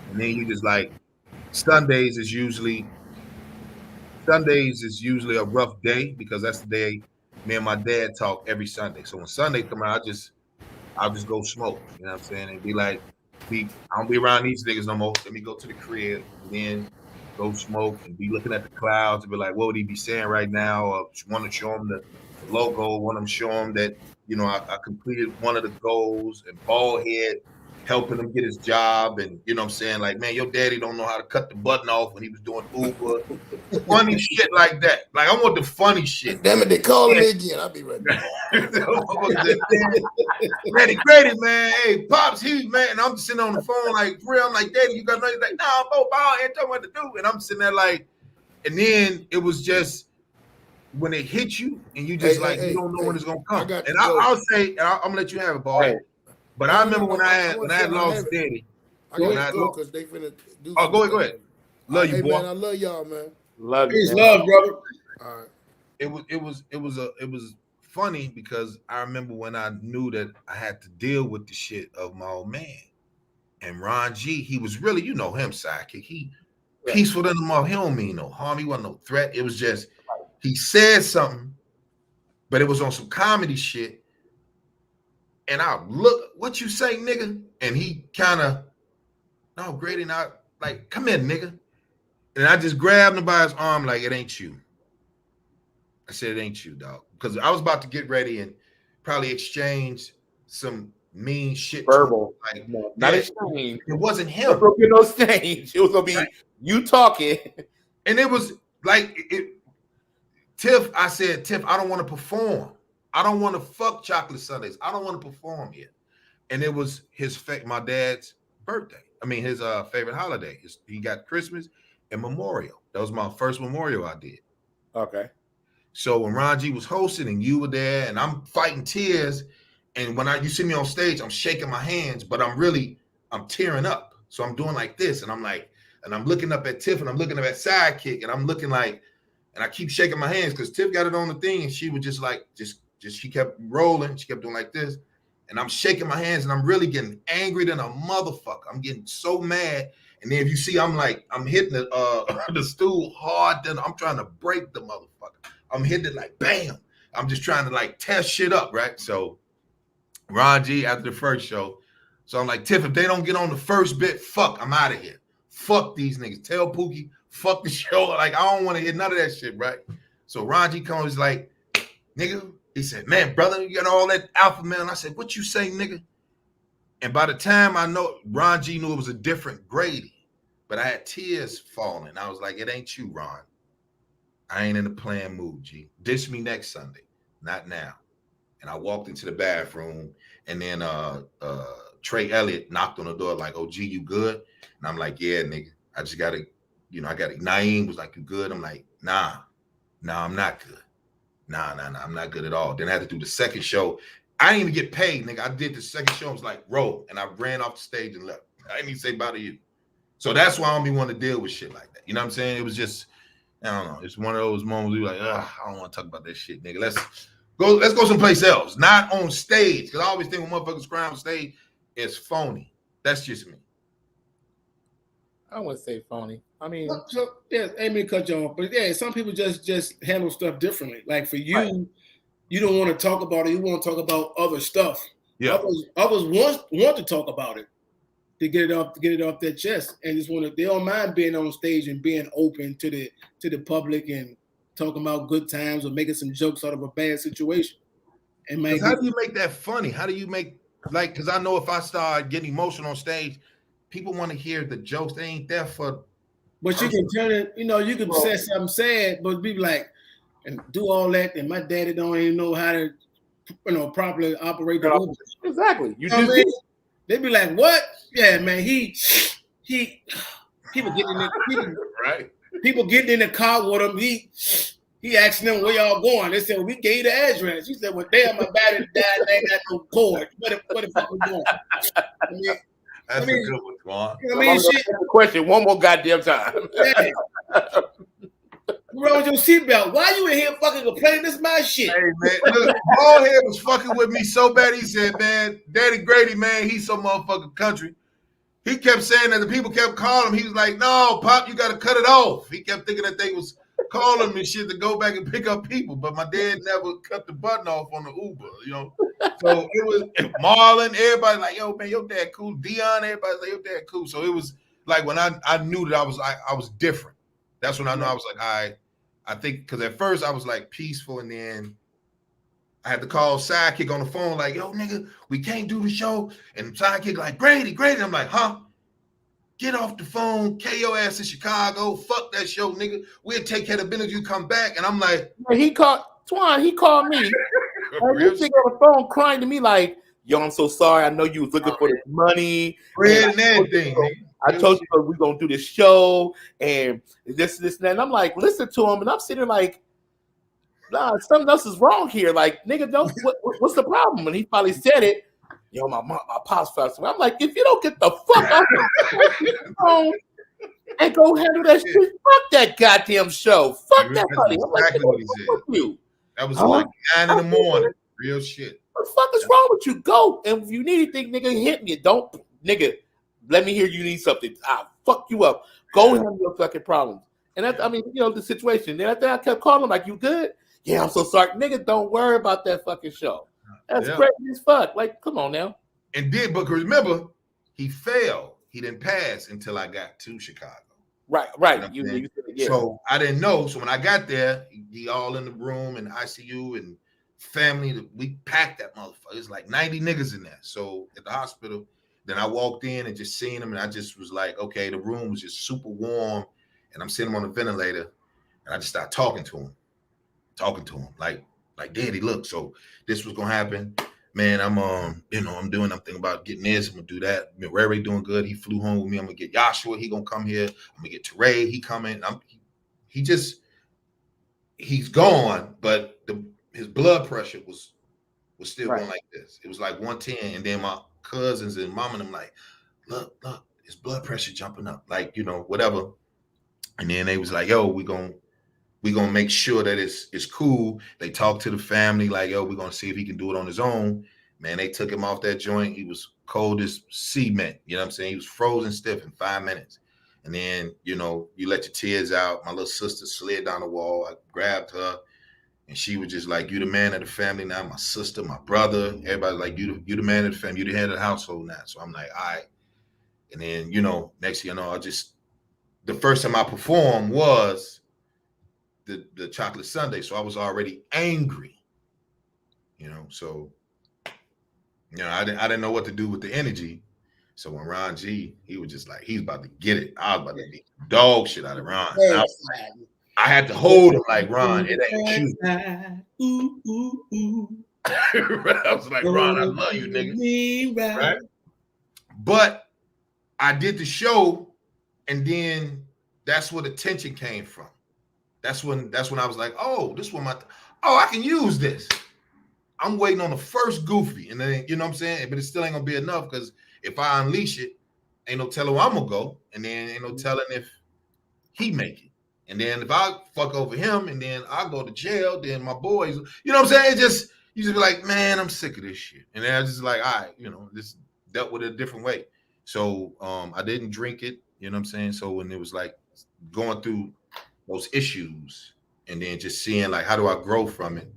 and then you just like, Sundays is usually a rough day because that's the day me and my dad talk every Sunday. So when Sunday come out, I'll just go smoke. You know what I'm saying? And be like, I don't be around these niggas no more. Let me go to the crib and then go smoke and be looking at the clouds and be like, what would he be saying right now? Or want to show him the logo, want to show him that, I completed one of the goals, and Ballhead helping him get his job. And you know what I'm saying? Like, man, your daddy don't know how to cut the button off when he was doing Uber. Funny shit like that. Like, I want the funny shit. Damn it, they calling me again. I'll be right back. Grady, man. Hey, Pops, man. And I'm sitting on the phone like, for real. I'm like, Daddy, you got nothing? Like, nah, Ballhead, tell me what to do. And I'm sitting there like, And then it was just when it hit you, and you just you don't know when it's gonna come. And I'll say, and I'm gonna let you have it, boy. But I remember when I had lost Daddy. I got to go because they finna do. Oh, go ahead. Love you, boy. Man, I love y'all, man. Love you. Peace, love, brother. All right. It was funny because I remember when I knew that I had to deal with the shit of my old man. And Ron G, he was really, you know him, sidekick. He peaceful than the mother. He don't mean no harm. He wasn't no threat. It was just he said something, but it was on some comedy shit. And I look, what you say, nigga? And he kind of, no, Grady, not like, come in, nigga. And I just grabbed him by his arm like, it ain't you. I said, it ain't you, dog. Because I was about to get ready and probably exchange some mean shit. Verbal. Like, not exchange. It wasn't him. No stage. It was going to be you talking. And it was like, Tiff, I said, Tiff, I don't want to perform. I don't want to fuck Chocolate Sundays. I don't want to perform here. And it was my dad's birthday. I mean, his favorite holiday. He got Christmas and Memorial. That was my first Memorial I did. Okay. So when Ron G was hosting and you were there and I'm fighting tears, and when you see me on stage, I'm shaking my hands, but I'm tearing up. So I'm doing like this, and I'm like, and I'm looking up at Tiff, and I'm looking up at Sidekick, and I'm looking like, and I keep shaking my hands because Tiff got it on the thing, and she was just like, she kept rolling, she kept doing like this, and I'm shaking my hands, and I'm really getting angry than a motherfucker. I'm getting so mad, and then if you see, I'm hitting the stool hard, then I'm trying to break the motherfucker. I'm hitting it like bam. I'm just trying to like tear shit up, right? So Ron G after the first show. So I'm like, Tiff, if they don't get on the first bit, fuck, I'm out of here. Fuck these niggas. Tell Pookie, fuck the show. Like, I don't want to hear none of that shit, right? So Ron G comes like, nigga, he said, man, brother, you got all that alpha male. And I said, what you say, nigga? And by the time I know, Ron G knew it was a different Grady, but I had tears falling. I was like, it ain't you, Ron. I ain't in the playing mood, G. Dish me next Sunday, not now. And I walked into the bathroom, and then Trey Elliott knocked on the door like, oh, G, you good? And I'm like, yeah, nigga. I just got to, I got it. Naeem was like, you good? I'm like, nah, I'm not good. Nah, I'm not good at all. Then I had to do the second show. I didn't even get paid, nigga. I did the second show. I was like, roll. And I ran off the stage and left. I didn't even say bye to you. So that's why I don't be wanting to deal with shit like that. You know what I'm saying? It was just, I don't know. It's one of those moments where you're like, I don't want to talk about that shit, nigga. Let's go someplace else. Not on stage. Because I always think when motherfuckers cry on stage, it's phony. That's just me. I wouldn't say phony. I mean, so yeah, I ain't mean to cut you off, but yeah, some people just handle stuff differently. Like for you, right. You don't want to talk about it. You want to talk about other stuff. Yeah. Others want to talk about it to get it off their chest, and just want to. They don't mind being on stage and being open to the public and talking about good times or making some jokes out of a bad situation. And how do you make that funny? How do you make because I know if I start getting emotional on stage, people want to hear the jokes. They ain't there for. But you can turn it, you can say something sad, but be like, and do all that, and my daddy don't even know how to, properly operate the Uber. Exactly. They be like, what? Yeah, man, he people getting in the right. People getting in the car with him. He asking them where y'all going. They said, well, we gave the address. He said, well, damn, my battery died. They ain't got no cord. What the fuck we doing? That's a good one, Twan. Shit. Question one more goddamn time. Yeah. Roll your seatbelt. Why you in here fucking complaining? This is my shit. Hey, man, look, Ballhead was fucking with me so bad. He said, man, Daddy Grady, man, he's so motherfucking country. He kept saying that the people kept calling him. He was like, no, Pop, you got to cut it off. He kept thinking that they was calling me shit to go back and pick up people. But my dad never cut the button off on the Uber, So it was Marlon, everybody like, yo, man, your dad cool. Dion, everybody like, your dad cool. So it was like when I knew that I was different. That's when I knew I was like, I think, because at first I was like peaceful, and then I had to call Sidekick on the phone like, yo, nigga, we can't do the show. And Sidekick like, Grady. I'm like, huh? Get off the phone, KO ass in Chicago. Fuck that show, nigga. We'll take care of business. You come back. And I'm like, he called me. And you think on the phone crying to me like, yo, I'm so sorry. I know you was looking for this money. Bread and everything, nigga. I told you we're gonna do this show and this and that. And I'm like, listen to him, and I'm sitting there like, nah, something else is wrong here. Like, nigga, what's the problem? And he finally said it. Yo, my pops passed away. I'm like, if you don't get the fuck out of and go handle that shit, fuck that goddamn show. Fuck that buddy. I'm like, exactly what he said. You. That was like 9 in the morning. Real shit. What the fuck is wrong with you? Go. And if you need anything, nigga, hit me. Don't, nigga, let me hear you need something. I'll fuck you up. Go handle your fucking problems. And that's, I mean, you know, the situation. Then I kept calling him like, you good? Yeah, I'm so sorry. Nigga, don't worry about that fucking show. That's crazy as fuck. Like, come on now. And then, but remember, he failed. He didn't pass until I got to Chicago. Right. You know So I didn't know. So when I got there, he all in the room and ICU and family. We packed that motherfucker. It's like 90 niggas in there. So at the hospital, then I walked in and just seen him, and I just was like, okay, the room was just super warm, and I'm sitting on the ventilator, and I just started talking to him, like, Daddy, look. So this was gonna happen. Man, I'm I'm thinking about getting this. I'm gonna do that. Ray doing good. He flew home with me. I'm gonna get Joshua. He gonna come here. I'm gonna get Teray. He coming. He's gone, but his blood pressure was still going like this. It was like 110, and then my cousins and mom and them like, look, his blood pressure jumping up, like, you know, whatever. And then they was like, yo, we gonna make sure that it's cool. They talked to the family, like, yo, we're gonna see if he can do it on his own. Man, they took him off that joint. He was cold as cement. You know what I'm saying? He was frozen stiff in 5 minutes. And then, you know, you let your tears out. My little sister slid down the wall. I grabbed her, and she was just like, you the man of the family now. My sister, my brother, everybody like, you the man of the family. You the head of the household now. So I'm like, all right. And then, you know, next thing you know, the first time I performed was the chocolate sundae. So I was already angry, you know. So, you know, I didn't know what to do with the energy. So when Ron G, he was just like, he's about to get it. I was about to beat dog shit out of Ron. I had to hold him like, Ron, it ain't cute. I was like, Ron, I love you, nigga. Right? But I did the show, and then that's where the tension came from. That's when I was like, oh, this one I can use this. I'm waiting on the first goofy, and then, you know what I'm saying? But it still ain't gonna be enough, because if I unleash it, ain't no telling where I'm gonna go, and then ain't no telling if he make it. And then if I fuck over him, and then I go to jail, then my boys, you know what I'm saying? You just be like, man, I'm sick of this shit. And then I just like, all right, you know, this dealt with it a different way. So I didn't drink it, you know what I'm saying? So when it was like going through those issues, and then just seeing like, how do I grow from it?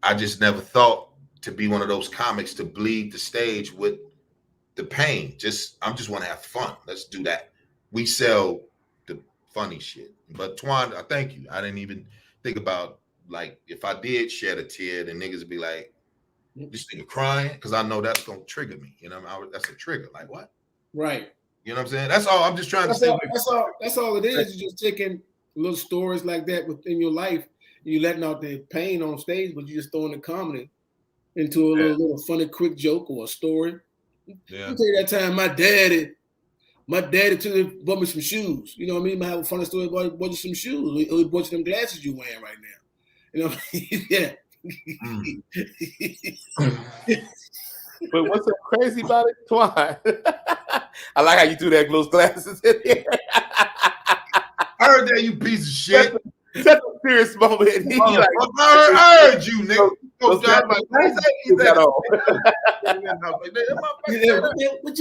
I just never thought to be one of those comics to bleed the stage with the pain. I'm just want to have fun. Let's do that. We sell the funny shit. But Twan, I thank you. I didn't even think about, like, if I did shed a tear, then niggas would be like, this nigga crying, because I know that's gonna trigger me. You know, that's a trigger. Like, what? Right. You know what I'm saying? That's all. I'm just trying to say. That's all it is. You're just taking little stories like that within your life. You letting out the pain on stage, but you just throwing the comedy into a little funny, quick joke or a story. Yeah. I'll tell you that time my daddy bought me some shoes. You know what I mean? I have a funny story about bought you some shoes. He bought you them glasses you wearing right now. You know, yeah. But what's so crazy about it, Twine? I like how you threw that those glasses in here. I heard that, you piece of shit. Such a serious moment. He like, I heard you, nigga.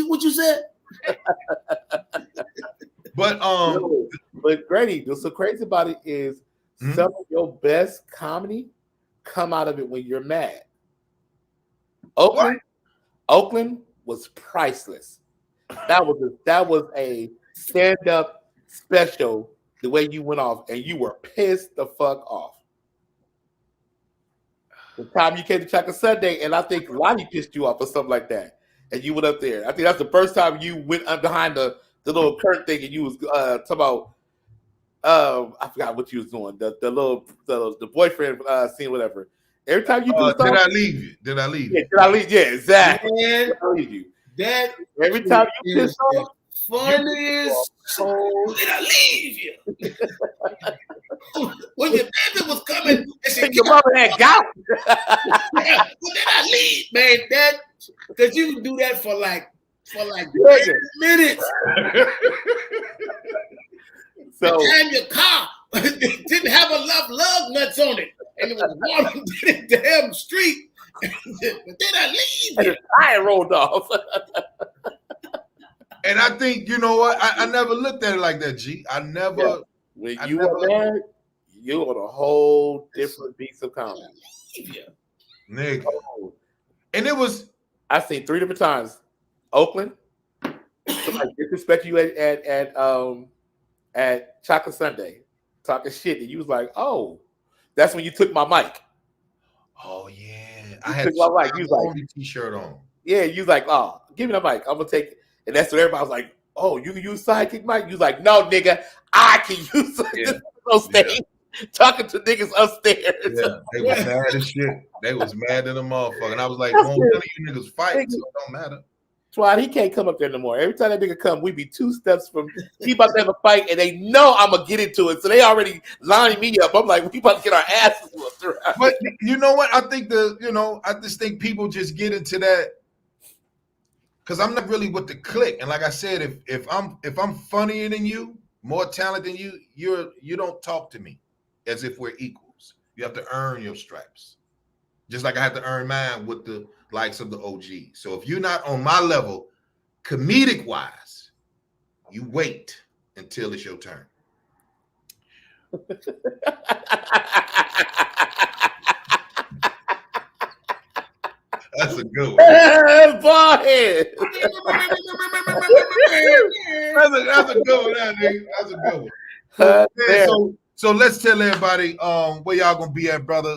What you said? But Grady, what's so crazy about it is some of your best comedy come out of it when you're mad. Oakland was priceless. That was a stand-up special. The way you went off, and you were pissed the fuck off. The time you came to Chocolate Sunday, and I think Lonnie pissed you off or something like that, and you went up there. I think that's the first time you went behind the little curtain thing, and you was talking about I forgot what you was doing. The boyfriend scene, whatever. Every time you do something, did I leave you? Yeah, did I leave? Yeah, exactly. Man, did I leave you? That every time you piss off. funniest. Did I leave you? When your baby was coming, and she Your mother had gout. yeah, well, did I leave, man? That because you can do that for like 30 minutes. So the time your car didn't have enough lug nuts on it, and it was walking to the damn street. But then I leave and you. the tire rolled off. And I think, you know what? I never looked at it like that, G. I never. Yeah. When you were married, you on a whole different beast of comedy. Nigga. Oh. And it was. I've seen 3 different times. Oakland, somebody disrespect you at Chocolate Sunday, talking shit, and you was like, "Oh, that's when you took my mic." Oh yeah, I had my mic. You was like, t-shirt on. Yeah, you was like, "Oh, give me the mic. I'm gonna take it." And that's what everybody was like, "Oh, you can use sidekick mic." You was like, "No, nigga, I can use it on stage." Talking to niggas upstairs. Yeah, they was mad as shit. They was mad at the motherfucker. And I was like, well, none of you niggas fight, so it don't matter. Twan, he can't come up there no more. Every time that nigga come, we be 2 steps from he about to have a fight, and they know I'm gonna get into it. So they already lining me up. I'm like, we about to get our asses whooped. But you know what? I think I just think people just get into that because I'm not really with the clique. And like I said, if I'm funnier than you, more talented than you, you don't talk to me as if we're equals. You have to earn your stripes. Just like I had to earn mine with the likes of the OG. So if you're not on my level, comedic wise, you wait until it's your turn. That's a good one. Boy. That's a good one, nigga. That's a good one. So let's tell everybody where y'all gonna be at, brother.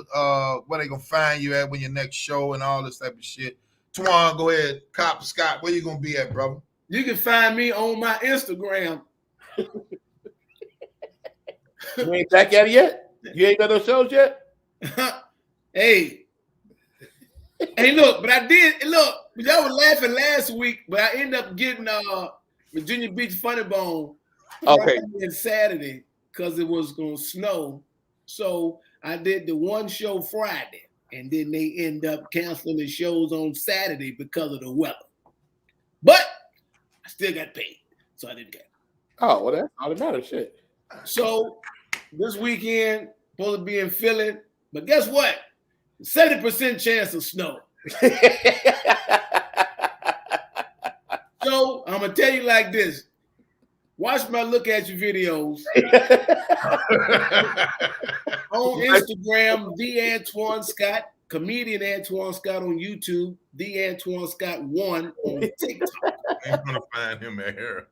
Where they gonna find you at when your next show and all this type of shit. Twan, go ahead. Cop Scott, where you gonna be at, brother? You can find me on my Instagram. You ain't back at it yet? You ain't got no shows yet? Hey, look, but I did. Look, y'all were laughing last week, but I ended up getting Virginia Beach Funny Bone okay on Saturday because it was gonna snow. So I did the one show Friday, and then they end up canceling the shows on Saturday because of the weather. But I still got paid, so I didn't get it. Oh, well, that's all that matters. Shit. So this weekend, supposed to be in Philly, but guess what? 70% chance of snow. So I'm gonna tell you like this. Watch my look at you videos on Instagram, the Antoine Scott, comedian Antoine Scott on YouTube, the Antoine Scott 1 on TikTok. I'm gonna find him at here.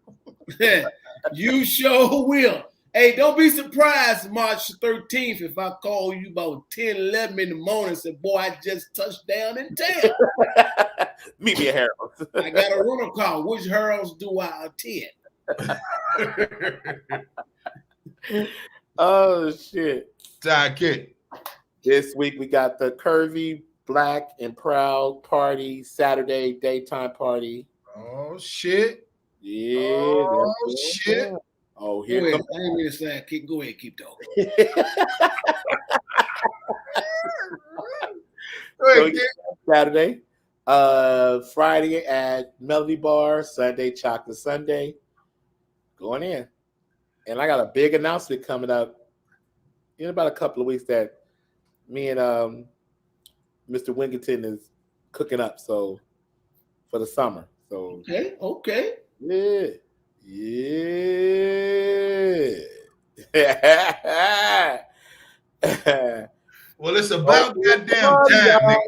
You sure will. Hey, don't be surprised March 13th if I call you about 10, 11 in the morning and say, boy, I just touched down in town. Meet me at Harold's. I got a rental car. Which Harold's do I attend? Oh, shit. Sidekick. This week we got the Curvy Black and Proud Party, Saturday daytime party. Oh, shit. Yeah. Oh, shit. Yeah. Oh, here comes. I ain't mean to say, go ahead, keep talking. So, Saturday, Friday at Melody Bar, Sunday Chocolate Sunday. Going in. And I got a big announcement coming up in about a couple of weeks that me and Mr. Wingington is cooking up for the summer. So okay. Yeah. Well, it's about goddamn time,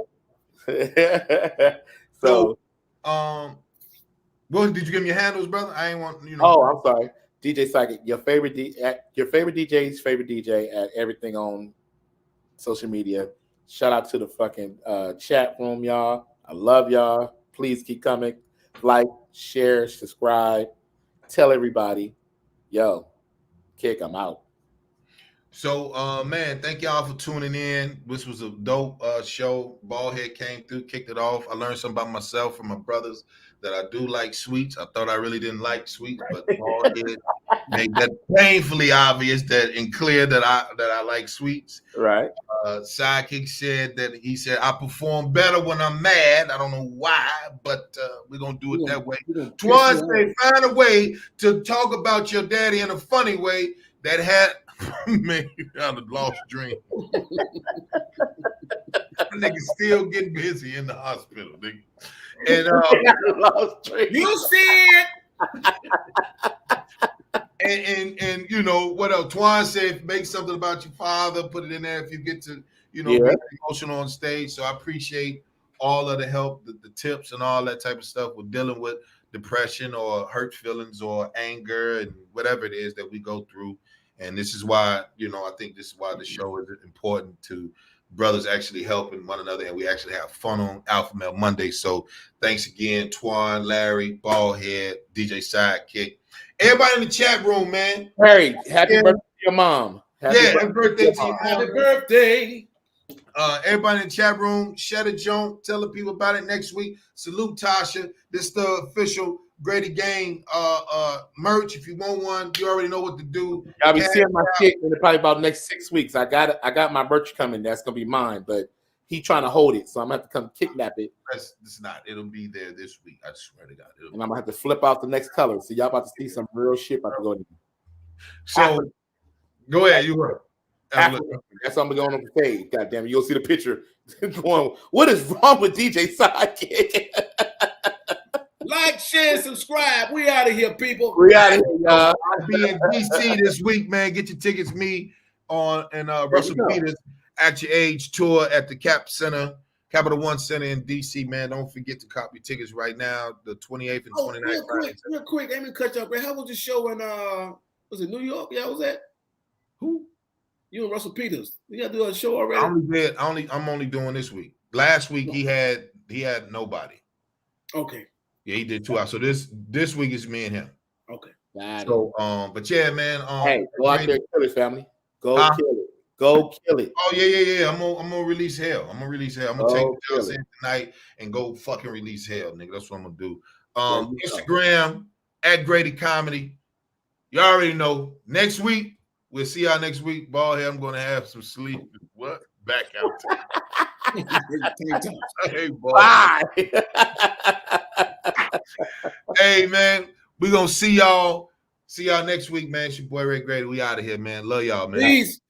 nigga. So, well, did you give me your handles, brother? I ain't want Oh, I'm sorry. DJ Psychic, your favorite DJ's favorite DJ at everything on social media. Shout out to the fucking chat room, y'all. I love y'all. Please keep coming. Like, share, subscribe. Tell everybody, yo, kick, I'm out. So, man, thank y'all for tuning in. This was a dope show. Ballhead came through, kicked it off. I learned something about myself from my brothers that I do like sweets. I thought I really didn't like sweets, but Paul did make that painfully obvious and clear that I like sweets. Right. Sidekick said that he said I perform better when I'm mad. I don't know why, but we're gonna do it that way. Twan said, find a way to talk about your daddy in a funny way that had made you out of lost dream. Nigga still getting busy in the hospital, nigga. And you see it. And you know what else? Twan said, make something about your father, put it in there if you get to, you know, be emotional on stage. So I appreciate all of the help, the tips and all that type of stuff with dealing with depression or hurt feelings or anger and whatever it is that we go through. And this is why, you know, I think this is why the show is important to brothers actually helping one another, and we actually have fun on Alpha Male Monday. So thanks again, Twan, Larry, Ballhead, DJ Sidekick, everybody in the chat room, man. Harry, happy birthday to your mom. Happy birthday to your mom. Happy birthday. Everybody in the chat room, share the joint, tell the people about it next week. Salute Tasha. This is the official Grady Gang merch. If you want one, you already know what to do. I'll be seeing my shit in probably about next 6 weeks. I got my merch coming. That's gonna be mine, but he trying to hold it, so I'm gonna have to come kidnap it. It's not. It'll be there this week. I swear to God. And I'm gonna have to flip out the next color. So y'all about to see some real shit about to go in. So go ahead, you were. That's what I'm going on the stage. God damn it, you'll see the picture going. What is wrong with DJ Sidekick? Like, share, subscribe. We out of here, people. We out of here, y'all. I'll be in DC this week, man. Get your tickets. Me and Russell Peters At Your Age tour at the Capital One Center in DC, man. Don't forget to copy tickets right now, the 28th and 29th. Real quick, let me cut you up. How was the show in was it New York? Yeah, was that? Who? You and Russell Peters. You gotta do a show already. I'm only doing this week. Last week he had nobody. Okay. Yeah, he did 2 hours. So this week is me and him. Okay. So but yeah, man. Hey, go out there and kill it, family. Go kill it. Go kill it. Oh yeah. I'm gonna release hell. I'm gonna take the house in tonight and go fucking release hell, nigga. That's what I'm gonna do. Instagram at Grady Comedy. You already know. Next week, we'll see y'all next week. Ballhead, I'm gonna have some sleep. What? Back out. Hey, bye. Hey, man. We're gonna see y'all. See y'all next week, man. It's your boy Ray Grady. We out of here, man. Love y'all, man. Peace.